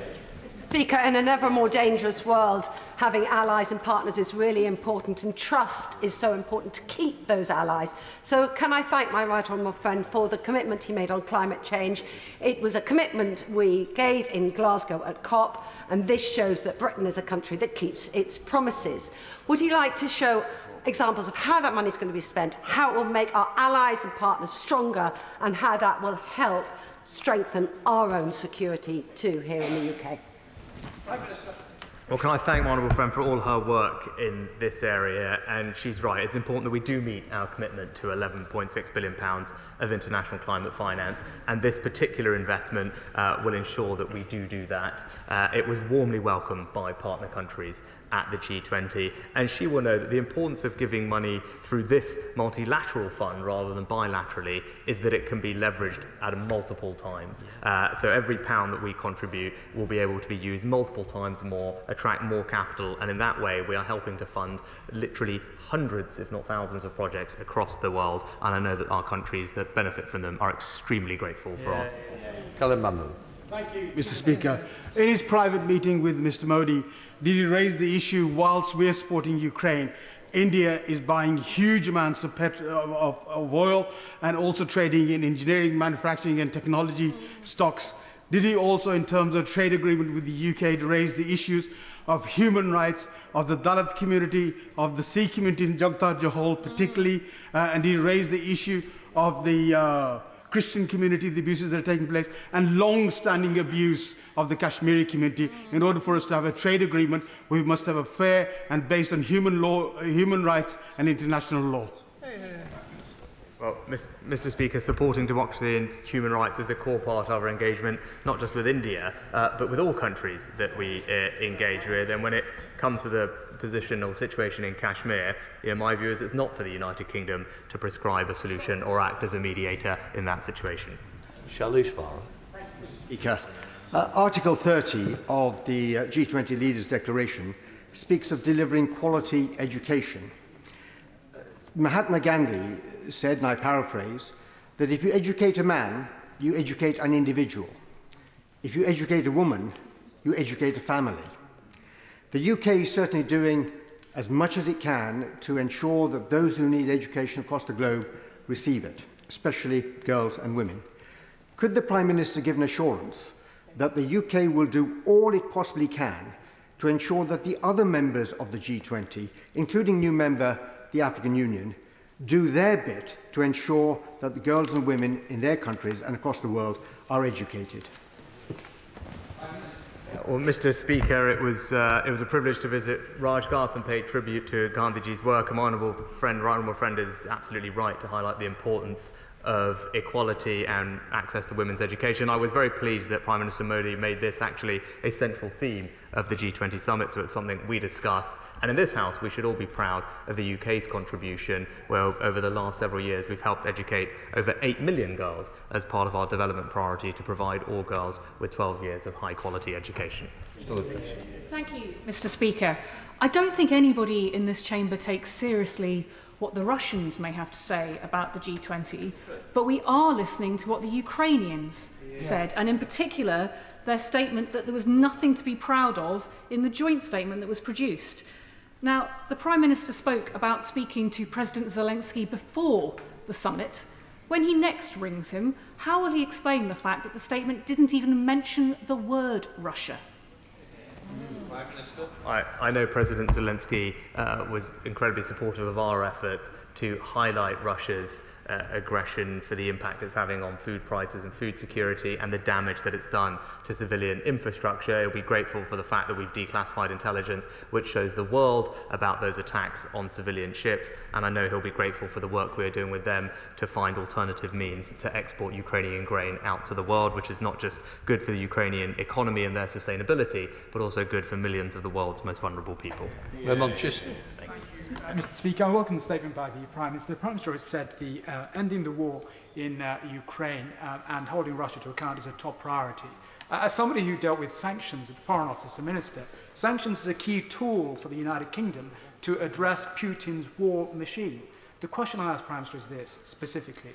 Speaker, in an ever more dangerous world, having allies and partners is really important, and trust is so important to keep those allies. So can I thank my right honourable friend for the commitment he made on climate change. It was a commitment we gave in Glasgow at COP, and this shows that Britain is a country that keeps its promises. Would he like to show examples of how that money is going to be spent, how it will make our allies and partners stronger, and how that will help strengthen our own security too here in the UK? Well, can I thank my honourable friend for all her work in this area, and she's right, it's important that we do meet our commitment to £11.6 billion of international climate finance, and this particular investment will ensure that we do that. It was warmly welcomed by partner countries at the G20, and she will know that the importance of giving money through this multilateral fund rather than bilaterally is that it can be leveraged at multiple times. So every pound that we contribute will be able to be used multiple times more, attract more capital, and in that way we are helping to fund literally hundreds, if not thousands, of projects across the world, and I know that our countries that benefit from them are extremely grateful for us. Thank you, Mr. Speaker. In his private meeting with Mr. Modi, did he raise the issue whilst we're supporting Ukraine? India is buying huge amounts of oil and also trading in engineering, manufacturing and technology stocks. Did he also, in terms of trade agreement with the UK, raise the issues of human rights, of the Dalit community, of the Sikh community in Jagtar Johol particularly, and did he raise the issue of the Christian community, the abuses that are taking place, and long-standing abuse of the Kashmiri community? In order for us to have a trade agreement, we must have a fair and based on human rights and international law. Well, Mr. Speaker, supporting democracy and human rights is a core part of our engagement, not just with India, but with all countries that we engage with. And when it comes to the position or the situation in Kashmir, my view is it's not for the United Kingdom to prescribe a solution or act as a mediator in that situation. Shalish Farah. Speaker, Article 30 of the G20 Leaders' Declaration speaks of delivering quality education. Mahatma Gandhi said, and I paraphrase, that if you educate a man, you educate an individual. If you educate a woman, you educate a family. The UK is certainly doing as much as it can to ensure that those who need education across the globe receive it, especially girls and women. Could the Prime Minister give an assurance that the UK will do all it possibly can to ensure that the other members of the G20, including new member the African Union, do their bit to ensure that the girls and women in their countries and across the world are educated? Well, Mr. Speaker, it was a privilege to visit Rajgarh and pay tribute to Gandhiji's work. And my honourable friend is absolutely right to highlight the importance of equality and access to women's education. I was very pleased that Prime Minister Modi made this actually a central theme of the G20 summit, so it's something we discussed. And in this House, we should all be proud of the UK's contribution, where over the last several years we've helped educate over 8 million girls as part of our development priority to provide all girls with 12 years of high-quality education. Thank you, Mr. Speaker. I don't think anybody in this chamber takes seriously what the Russians may have to say about the G20, but we are listening to what the Ukrainians said, and in particular, their statement that there was nothing to be proud of in the joint statement that was produced. Now, the Prime Minister spoke about speaking to President Zelensky before the summit, When he next rings him, how will he explain the fact that the statement didn't even mention the word Russia? Prime Minister. I know President Zelensky was incredibly supportive of our efforts to highlight Russia's aggression for the impact it's having on food prices and food security and the damage that it's done to civilian infrastructure. He'll be grateful for the fact that we've declassified intelligence which shows the world about those attacks on civilian ships, and I know he'll be grateful for the work we're doing with them to find alternative means to export Ukrainian grain out to the world, which is not just good for the Ukrainian economy and their sustainability, but also good for millions of the world's most vulnerable people. Mr. Speaker, I welcome the statement by the Prime Minister. The Prime Minister has said the ending the war in Ukraine and holding Russia to account is a top priority. As somebody who dealt with sanctions at the Foreign Office as Minister, sanctions is a key tool for the United Kingdom to address Putin's war machine. The question I ask Prime Minister is this, specifically.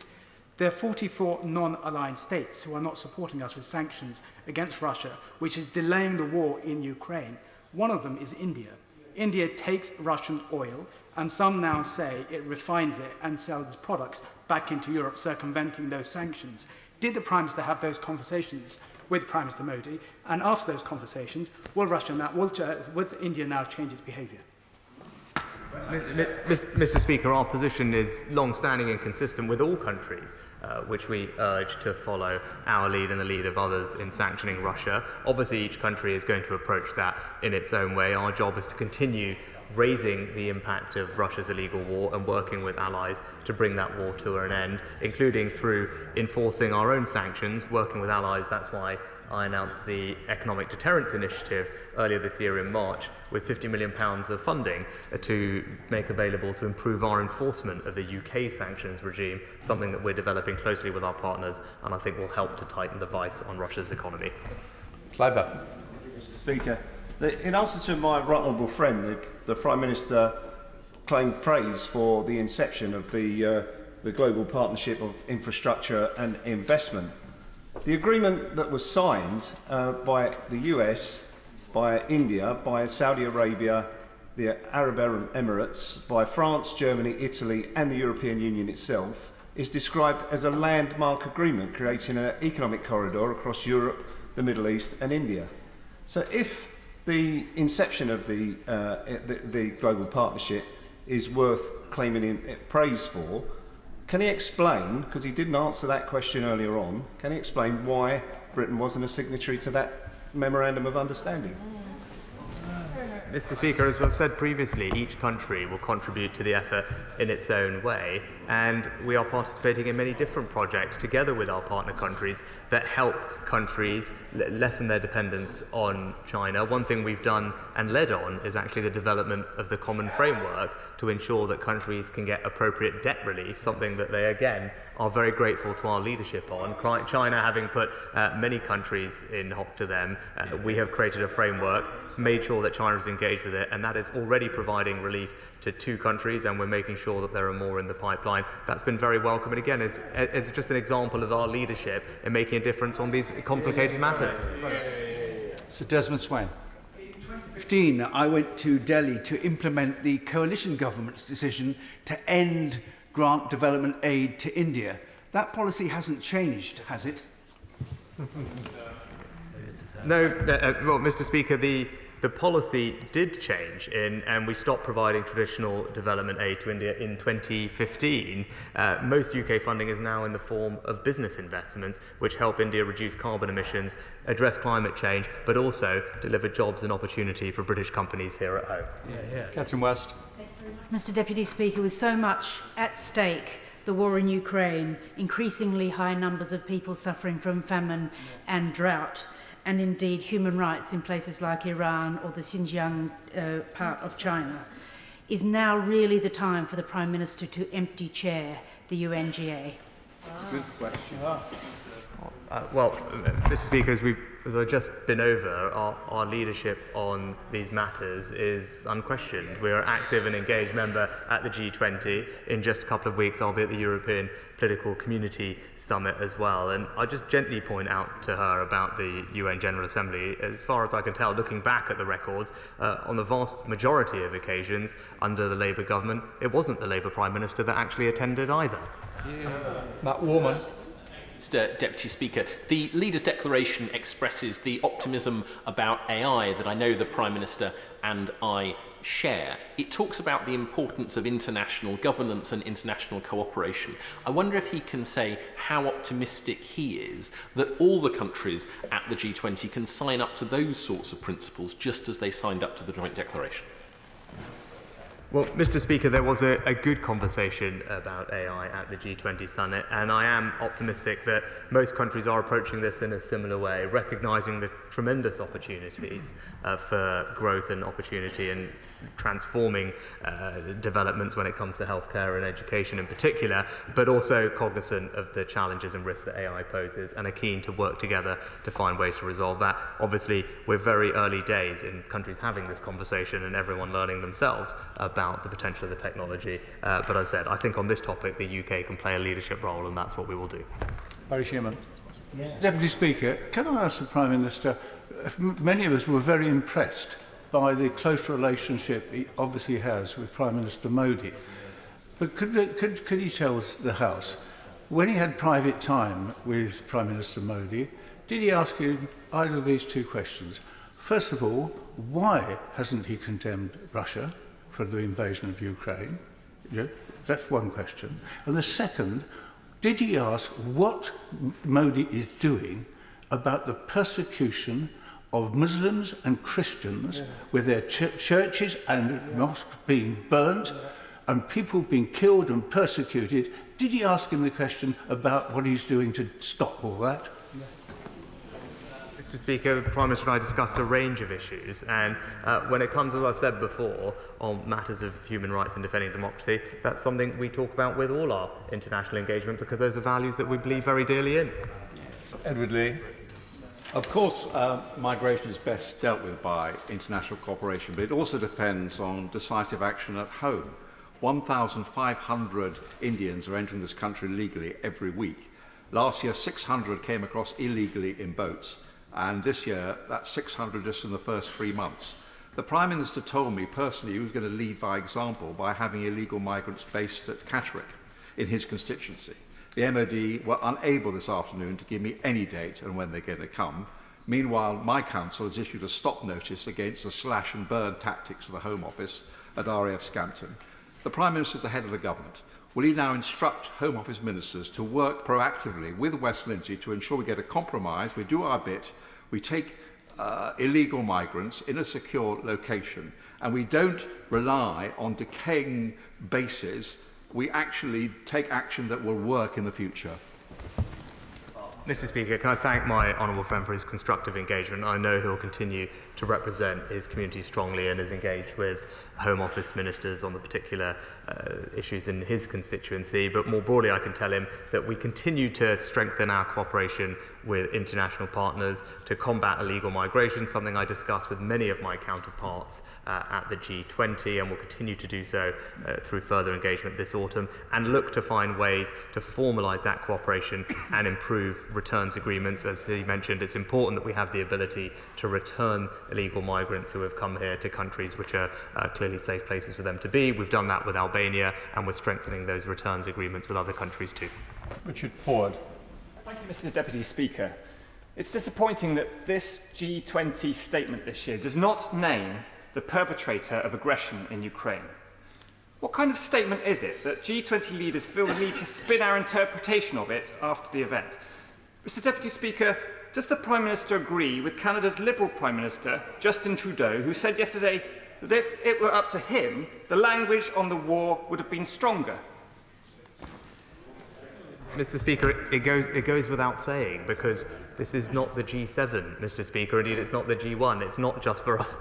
There are 44 non-aligned states who are not supporting us with sanctions against Russia, which is delaying the war in Ukraine. One of them is India. India takes Russian oil, and some now say it refines it and sells products back into Europe, circumventing those sanctions. Did the Prime Minister have those conversations with Prime Minister Modi? And after those conversations, will India now change its behaviour? Mr. Speaker, our position is long-standing and consistent with all countries, which we urge to follow our lead and the lead of others in sanctioning Russia. Obviously, each country is going to approach that in its own way. Our job is to continue raising the impact of Russia's illegal war and working with allies to bring that war to an end, including through enforcing our own sanctions, working with allies. That's why I announced the Economic Deterrence Initiative earlier this year in March with £50 million of funding to make available to improve our enforcement of the UK sanctions regime, something that we're developing closely with our partners and I think will help to tighten the vice on Russia's economy. Mr. Speaker, in answer to my right honourable friend, the Prime Minister claimed praise for the inception of the Global Partnership of Infrastructure and Investment. The agreement that was signed by the US, by India, by Saudi Arabia, the Arab Emirates, by France, Germany, Italy and the European Union itself is described as a landmark agreement creating an economic corridor across Europe, the Middle East and India. So if the inception of the Global Partnership is worth claiming praise for, can he explain, because he didn't answer that question earlier on, can he explain why Britain wasn't a signatory to that Memorandum of Understanding? Mr. Speaker, as I've said previously, each country will contribute to the effort in its own way, and we are participating in many different projects together with our partner countries that help countries lessen their dependence on China. One thing we've done and led on is actually the development of the common framework to ensure that countries can get appropriate debt relief, something that they, again, are very grateful to our leadership on. China having put many countries in hock to them, we have created a framework, made sure that China is engaged with it, and that is already providing relief to 2 countries, and we're making sure that there are more in the pipeline. That's been very welcome, and again, it's just an example of our leadership in making a difference on these complicated matters. Sir Desmond Swain. In 2015, I went to Delhi to implement the coalition government's decision to end grant development aid to India. That policy hasn't changed, has it? No, well, Mr. Speaker, the policy did change and we stopped providing traditional development aid to India in 2015. Most UK funding is now in the form of business investments, which help India reduce carbon emissions, address climate change, but also deliver jobs and opportunity for British companies here at home. Catherine West. Mr. Deputy Speaker, with so much at stake, the war in Ukraine, increasingly high numbers of people suffering from famine and drought, and indeed human rights in places like Iran or the Xinjiang part of China, is now really the time for the Prime Minister to empty chair the UNGA? Good question. Mr. Speaker, as I've just been over, our leadership on these matters is unquestioned. We are an active and engaged member at the G20. In just a couple of weeks, I'll be at the European Political Community Summit as well. And I'll just gently point out to her about the UN General Assembly. As far as I can tell, looking back at the records, on the vast majority of occasions under the Labour government, it wasn't the Labour Prime Minister that actually attended either. Matt Warman. Mr. Deputy Speaker, the Leaders' Declaration expresses the optimism about AI that I know the Prime Minister and I share. It talks about the importance of international governance and international cooperation. I wonder if he can say how optimistic he is that all the countries at the G20 can sign up to those sorts of principles just as they signed up to the Joint Declaration. Well, Mr. Speaker, there was a good conversation about AI at the G20 summit, and I am optimistic that most countries are approaching this in a similar way, recognising the tremendous opportunities for growth and opportunity and transforming developments when it comes to healthcare and education in particular, but also cognizant of the challenges and risks that AI poses and are keen to work together to find ways to resolve that. Obviously, we're very early days in countries having this conversation and everyone learning themselves about the potential of the technology. But as I said, I think on this topic, the UK can play a leadership role, and that's what we will do. Barry Shearman. Deputy Speaker, can I ask the Prime Minister, many of us were very impressed by the close relationship he obviously has with Prime Minister Modi. But could he tell the House, when he had private time with Prime Minister Modi, did he ask him either of these two questions? First of all, why hasn't he condemned Russia for the invasion of Ukraine? Yeah, that's one question. And the second, did he ask what Modi is doing about the persecution of Muslims and Christians, with their churches and mosques being burnt and people being killed and persecuted? Did he ask him the question about what he's doing to stop all that? Mr. Speaker, the Prime Minister and I discussed a range of issues, and when it comes, as I've said before, on matters of human rights and defending democracy, that's something we talk about with all our international engagement, because those are values that we believe very dearly in. Edward Lee. Of course, migration is best dealt with by international cooperation, but it also depends on decisive action at home. 1,500 Indians are entering this country illegally every week. Last year, 600 came across illegally in boats, and this year, that's 600 just in the first 3 months. The Prime Minister told me personally he was going to lead by example by having illegal migrants based at Catterick in his constituency. The MOD were unable this afternoon to give me any date on when they're going to come. Meanwhile, my council has issued a stop notice against the slash and burn tactics of the Home Office at RAF Scampton. The Prime Minister is the head of the government. Will he now instruct Home Office ministers to work proactively with West Lindsay to ensure we get a compromise, we do our bit, we take illegal migrants in a secure location, and we don't rely on decaying bases? We actually take action that will work in the future. Mr. Speaker, can I thank my honourable friend for his constructive engagement? I know he will continue to represent his community strongly and is engaged with Home Office ministers on the particular issues in his constituency. But more broadly, I can tell him that we continue to strengthen our cooperation with international partners to combat illegal migration, something I discussed with many of my counterparts at the G20, and will continue to do so through further engagement this autumn, and look to find ways to formalise that cooperation and improve returns agreements. As he mentioned, it's important that we have the ability to return illegal migrants who have come here to countries which are clearly safe places for them to be. We've done that with Albania, and we're strengthening those returns agreements with other countries too. Richard Ford. Thank you, Mr. Deputy Speaker. It's disappointing that this G20 statement this year does not name the perpetrator of aggression in Ukraine. What kind of statement is it that G20 leaders feel the need to spin our interpretation of it after the event? Mr. Deputy Speaker, does the Prime Minister agree with Canada's Liberal Prime Minister, Justin Trudeau, who said yesterday that if it were up to him, the language on the war would have been stronger? Mr. Speaker, it goes without saying, because this is not the G7, Mr. Speaker. Indeed, it's not the G1. It's not just for us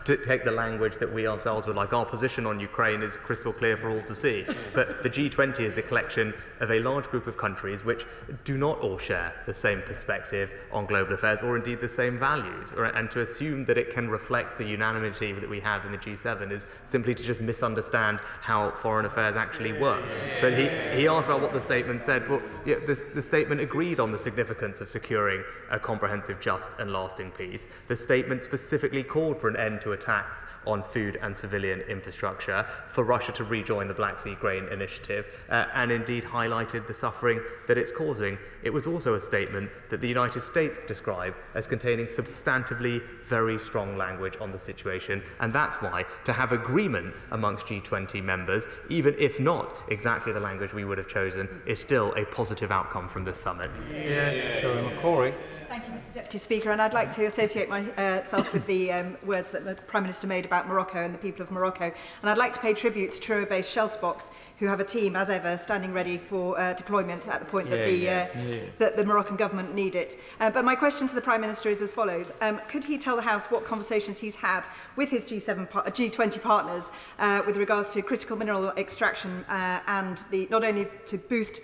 to take the language that we ourselves would like. Our position on Ukraine is crystal clear for all to see. But the G20 is a collection of a large group of countries which do not all share the same perspective on global affairs or indeed the same values. And to assume that it can reflect the unanimity that we have in the G7 is simply to just misunderstand how foreign affairs actually works. But he asked about what the statement said. Well, yeah, the statement agreed on the significance of securing a comprehensive, just and lasting peace. The statement specifically called for an end to attacks on food and civilian infrastructure, for Russia to rejoin the Black Sea Grain Initiative, and indeed highlighted the suffering that it's causing. It was also a statement that the United States described as containing substantively very strong language on the situation, and that's why to have agreement amongst G20 members, even if not exactly the language we would have chosen, is still a positive outcome from this summit. Thank you, Mr. Deputy Speaker, and I'd like to associate myself with the words that the Prime Minister made about Morocco and the people of Morocco. And I'd like to pay tribute to Truro-based Shelterbox, who have a team, as ever, standing ready for deployment at the point that the Moroccan government need it. But my question to the Prime Minister is as follows. Could he tell the House what conversations he's had with his G20 partners with regards to critical mineral extraction and not only to boost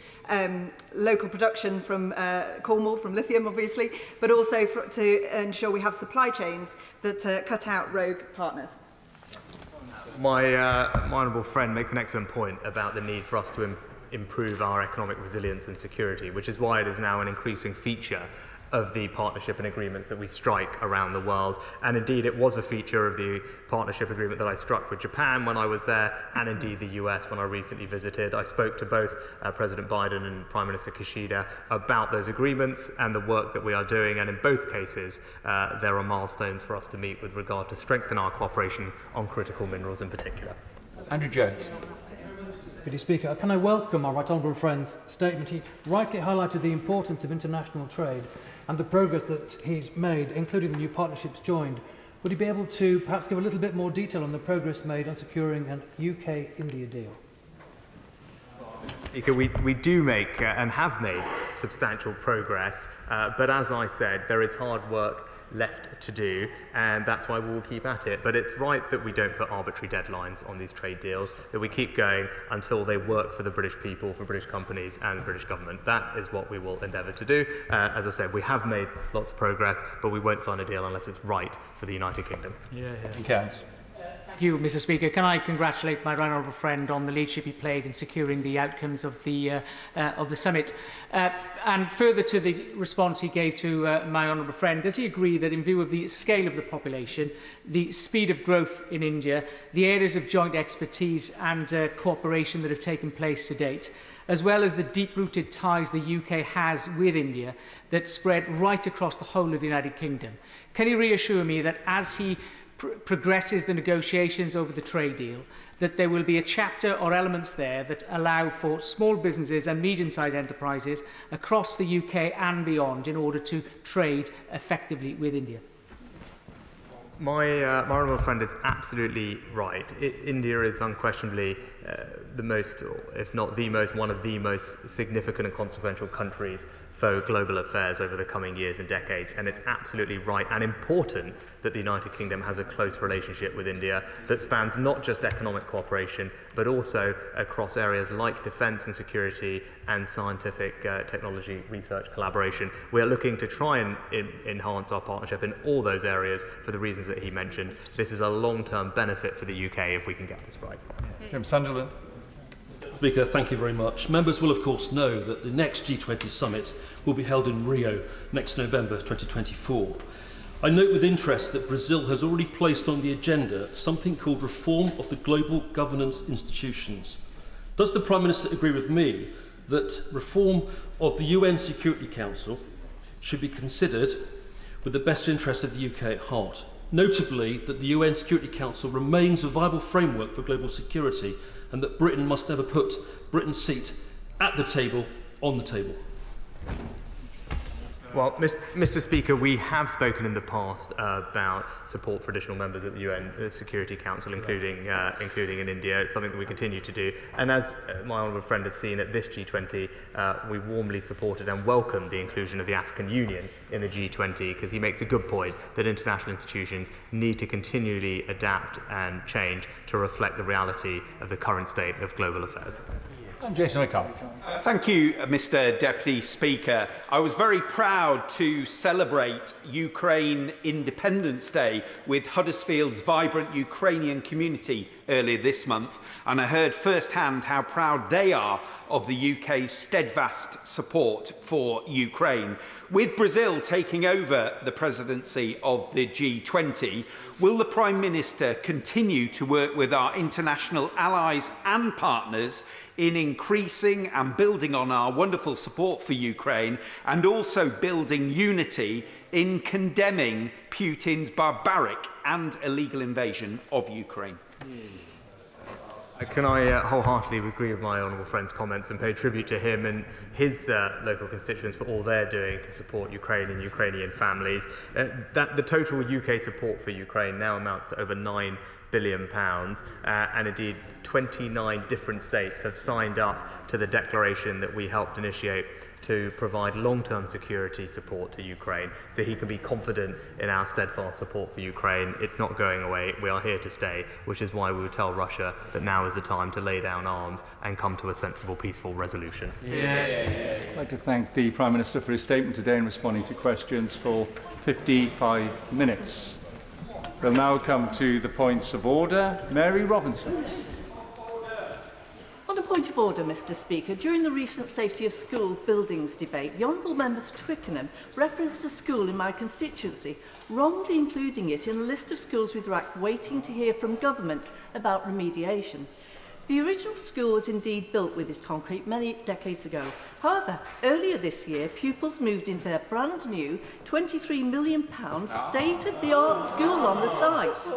local production from Cornwall, from lithium, obviously, but also to ensure we have supply chains that cut out rogue partners? My honourable friend makes an excellent point about the need for us to improve our economic resilience and security, which is why it is now an increasing feature of the partnership and agreements that we strike around the world. And indeed, it was a feature of the partnership agreement that I struck with Japan when I was there, and indeed the US when I recently visited. I spoke to both President Biden and Prime Minister Kishida about those agreements and the work that we are doing, and in both cases there are milestones for us to meet with regard to strengthen our cooperation on critical minerals in particular. Andrew Jones. Deputy Speaker, can I welcome our right honourable friend's statement? He rightly highlighted the importance of international trade and the progress that he's made, including the new partnerships joined. Would he be able to perhaps give a little bit more detail on the progress made on securing an UK-India deal? Speaker, we do make and have made substantial progress, but as I said, there is hard work left to do, and that's why we'll keep at it. But it's right that we don't put arbitrary deadlines on these trade deals, that we keep going until they work for the British people, for British companies and the British government. That is what we will endeavour to do. As I said, we have made lots of progress, but we won't sign a deal unless it's right for the United Kingdom. Thank you, Mr. Speaker. Can I congratulate my right honourable friend on the leadership he played in securing the outcomes of the summit? And further to the response he gave to my honourable friend, does he agree that in view of the scale of the population, the speed of growth in India, the areas of joint expertise and cooperation that have taken place to date, as well as the deep-rooted ties the UK has with India that spread right across the whole of the United Kingdom, can he reassure me that as he progresses the negotiations over the trade deal, that there will be a chapter or elements there that allow for small businesses and medium-sized enterprises across the UK and beyond in order to trade effectively with India? My honourable friend is absolutely right. India is unquestionably the most, if not the most, one of the most significant and consequential countries for global affairs over the coming years and decades, and it's absolutely right and important that the United Kingdom has a close relationship with India that spans not just economic cooperation but also across areas like defence and security and scientific technology research collaboration. We are looking to try and enhance our partnership in all those areas for the reasons that he mentioned. This is a long-term benefit for the UK if we can get this right. Jim Sunderland. Speaker, thank you very much. Members will of course know that the next G20 summit will be held in Rio next November 2024. I note with interest that Brazil has already placed on the agenda something called reform of the global governance institutions. Does the Prime Minister agree with me that reform of the UN Security Council should be considered with the best interest of the UK at heart? Notably, that the UN Security Council remains a viable framework for global security, and that Britain must never put Britain's seat at the table on the table. Well, Mr. Speaker, we have spoken in the past about support for additional members at the UN Security Council, including in India. It's something that we continue to do. And as my honourable friend has seen at this G20, we warmly supported and welcomed the inclusion of the African Union in the G20, because he makes a good point that international institutions need to continually adapt and change to reflect the reality of the current state of global affairs. Jason McCall. Thank you, Mr. Deputy Speaker. I was very proud to celebrate Ukraine Independence Day with Huddersfield's vibrant Ukrainian community earlier this month, and I heard firsthand how proud they are of the UK's steadfast support for Ukraine. With Brazil taking over the presidency of the G20, will the Prime Minister continue to work with our international allies and partners in increasing and building on our wonderful support for Ukraine, and also building unity in condemning Putin's barbaric and illegal invasion of Ukraine? Can I wholeheartly agree with my honourable friend's comments and pay tribute to him and his local constituents for all they're doing to support Ukraine and Ukrainian families. The total UK support for Ukraine now amounts to over £9 billion, and indeed 29 different states have signed up to the declaration that we helped initiate to provide long-term security support to Ukraine. So he can be confident in our steadfast support for Ukraine. It's not going away. We are here to stay, which is why we would tell Russia that now is the time to lay down arms and come to a sensible, peaceful resolution. I'd like to thank the Prime Minister for his statement today and responding to questions for 55 minutes. We'll now come to the points of order. Mary Robinson. On a point of order, Mr. Speaker, during the recent Safety of Schools buildings debate, the Honourable Member for Twickenham referenced a school in my constituency, wrongly including it in a list of schools with RAC waiting to hear from government about remediation. The original school was indeed built with this concrete many decades ago. However, earlier this year, pupils moved into a brand new £23 million state-of-the-art school on the site,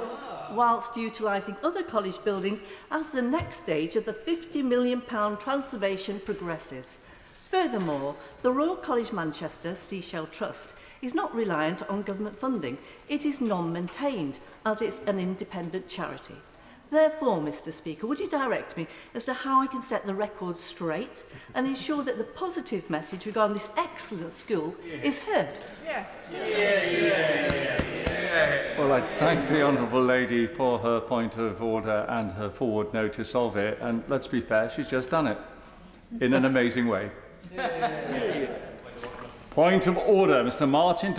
whilst utilising other college buildings as the next stage of the £50 million transformation progresses. Furthermore, the Royal College Manchester Seashell Trust is not reliant on government funding. It is non-maintained, as it's an independent charity. Therefore, Mr. Speaker, would you direct me as to how I can set the record straight and ensure that the positive message regarding this excellent school is heard? Yes. Well, I thank the Honourable Lady for her point of order and her forward notice of it. And let's be fair, she's just done it in an amazing way. Point of order, Mr. Martin.